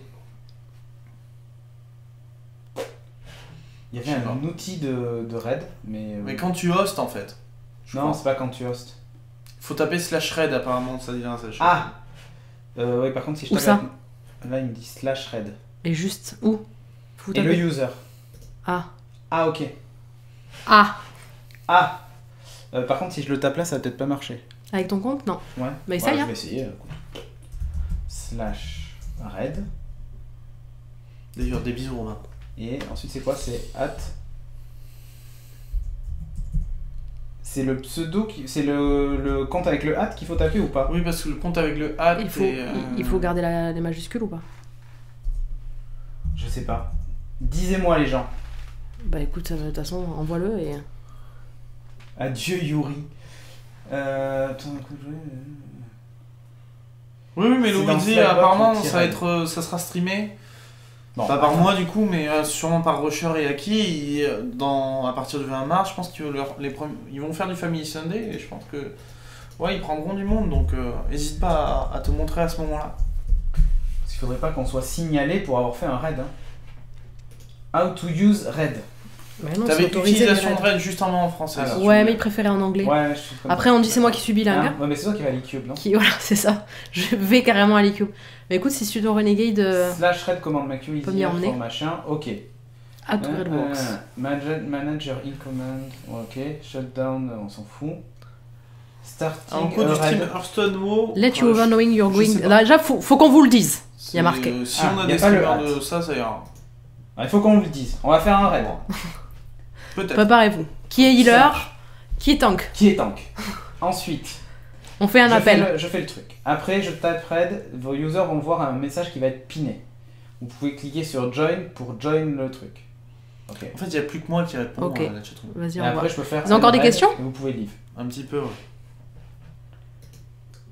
Il y avait un outil de raid, mais... Mais quand tu hostes, en fait. Non, c'est pas quand tu hostes. Faut taper /raid, apparemment, ça devient ça. Ah oui, par contre, si je tape... Là, il me dit /raid. Et juste où? Et le user. Ah. Ah, ok. Ah. Ah par contre, si je le tape là, ça va peut-être pas marcher. Avec ton compte? Non. Ouais. Bah, essaye, je vais essayer. /raid. D'ailleurs, des bisous, Romain. Et ensuite, c'est quoi? C'est @ C'est le pseudo, c'est le compte avec le @ qu'il faut taper ou pas? Oui, parce que le compte avec le @ il faut garder les majuscules ou pas? Je sais pas. Disez-moi les gens. Bah écoute, de toute façon, envoie-le et... Adieu Yuri. Oui, mais Luigi, apparemment, ça sera streamé. Bon, pas par moi du coup, mais sûrement par Rusher et Aki. À partir du 20 mars, je pense qu'ils vont faire du Family Sunday et je pense que ouais, ils prendront du monde, donc n'hésite pas à te montrer à ce moment-là. Parce qu'il faudrait pas qu'on soit signalé pour avoir fait un raid. Hein. How to use raid. T'avais utilisation de raid juste en français. Alors, ouais, mais ils préféraient en anglais. Ouais, après, on dit c'est moi qui suis bilingue. Ouais, mais c'est toi qui vas à l'E-Cube, non? Voilà, c'est ça. Je vais carrément à l'E-Cube. Mais écoute, si Studio Renegade. /raid command make you easier for machin. Ok. Manager in command. Ok. Shutdown, on s'en fout. Starting. En cours du stream Hearthstone WoW. Let you over knowing you're going. Là, déjà, faut qu'on vous le dise. Il y a marqué. Si on a des streamers de ça ira. Il faut qu'on vous le dise. On va faire un raid. Peut-être. Préparez-vous. Qui est healer? Qui est tank? Qui est tank? Ensuite. On fait un appel. Je fais le truc. Après, je tape raid. Vos users vont voir un message qui va être piné. Vous pouvez cliquer sur join pour join le truc. Ok. En fait, il n'y a plus que moi qui réponds à la chatroom. Vas-y, on après, je peux faire. Vous avez encore des questions? Vous pouvez leave. Un petit peu, ouais.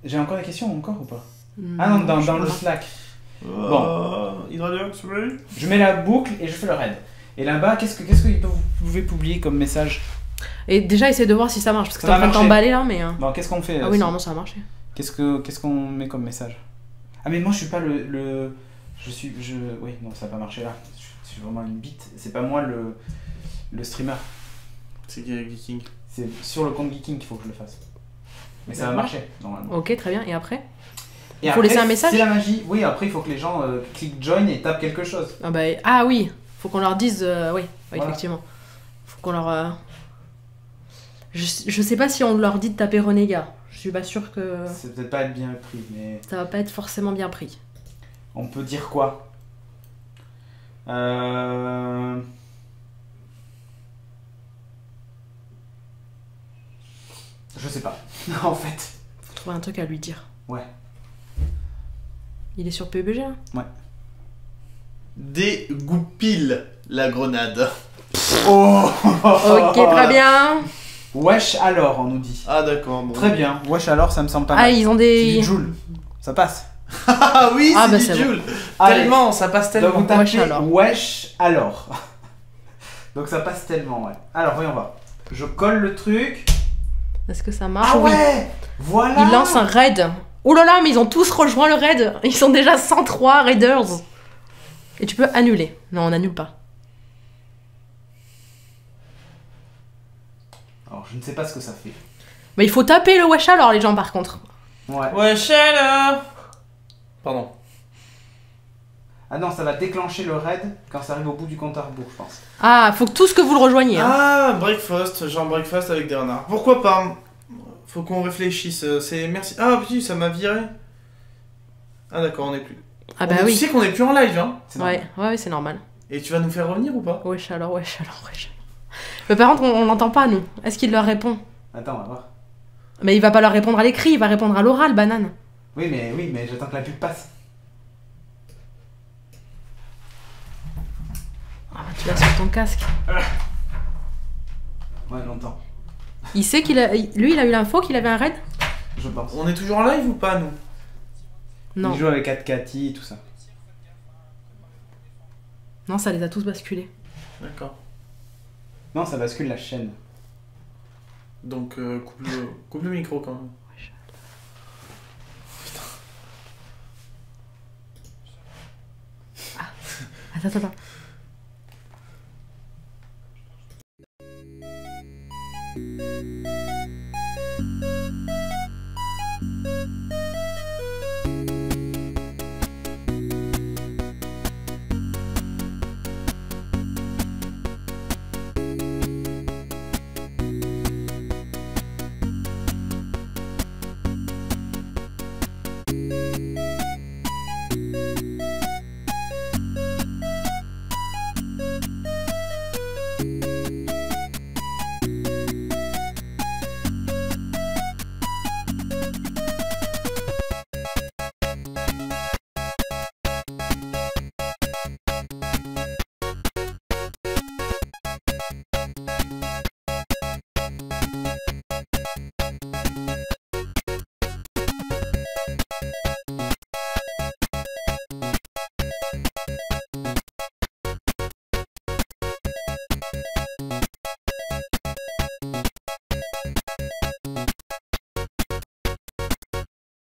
J'ai encore des questions ou pas? Ah non, dans le Slack. Bon. Je mets la boucle et je fais le raid. Et là-bas, qu'est-ce que vous pouvez publier comme message? Et déjà, essaye de voir si ça marche, parce que t'es en train de t'emballer là, mais... Bon, qu'est-ce qu'on fait? Ah oui, normalement, ça a marché. Qu'est-ce qu'on met comme message? Ah, mais moi, je suis pas le... Oui, non, ça n'a pas marché là. Je suis vraiment une bite. C'est pas moi le streamer. C'est Geeking. C'est sur le compte Geeking qu'il faut que je le fasse. Mais ça va marcher, normalement. Ok, très bien. Et après? Il faut laisser un message? C'est la magie. Oui, après, il faut que les gens cliquent join et tapent quelque chose. Ah oui, faut qu'on leur dise... oui, voilà. Effectivement. Faut qu'on leur... Je sais pas si on leur dit de taper Renégat. Je suis pas sûr que... C'est peut-être pas être bien pris, mais... Ça va pas être forcément bien pris. On peut dire quoi? Je sais pas. En fait. Faut trouver un truc à lui dire. Ouais. Il est sur PUBG là? Ouais. Dégoupille la grenade. Oh. Ok, très bien. Wesh alors, on nous dit. Ah d'accord. Bon. Très bien. Wesh alors, ça me semble pas mal. Ah, ils ont des... C'est du Joule. Ça passe. Ah oui, c'est du Joule. Tellement, ça passe tellement. Donc vous tapez wesh alors. Donc ça passe tellement, ouais. Alors, voyons voir. Je colle le truc. Est-ce que ça marche? Ah ouais. Voilà. Il lance un raid. Oh là là, mais ils ont tous rejoint le raid. Ils sont déjà 103 raiders. Et tu peux annuler. Non, on annule pas. Alors je ne sais pas ce que ça fait. Mais il faut taper le wesh alors les gens par contre. Ouais. Wesh alors. Pardon. Ah non, ça va déclencher le raid quand ça arrive au bout du compte à rebours, je pense. Ah, faut que tous que vous le rejoigniez. Hein. Ah, breakfast, genre breakfast avec des renards. Pourquoi pas? Faut qu'on réfléchisse. C'est merci. Ah oui, ça m'a viré. Ah d'accord, on est plus. Ah bah oui. Tu sais qu'on est plus en live, hein. Ouais, c'est normal. Et tu vas nous faire revenir ou pas? Wesh alors. Mais par contre, on l'entend pas nous. Est-ce qu'il leur répond? Attends, on va voir. Mais il va pas leur répondre à l'écrit, il va répondre à l'oral, banane. Oui, mais j'attends que la pub passe. Ah, tu l'as sur ton casque. Ouais, longtemps. Il sait qu'il a... Lui, il a eu l'info qu'il avait un raid? Je pense. On est toujours en live ou pas, nous? Non. Il joue avec Cathy, tout ça. Non, ça les a tous basculés. D'accord. Non, ça bascule la chaîne. Donc, coupe le micro quand même. Putain. Attends.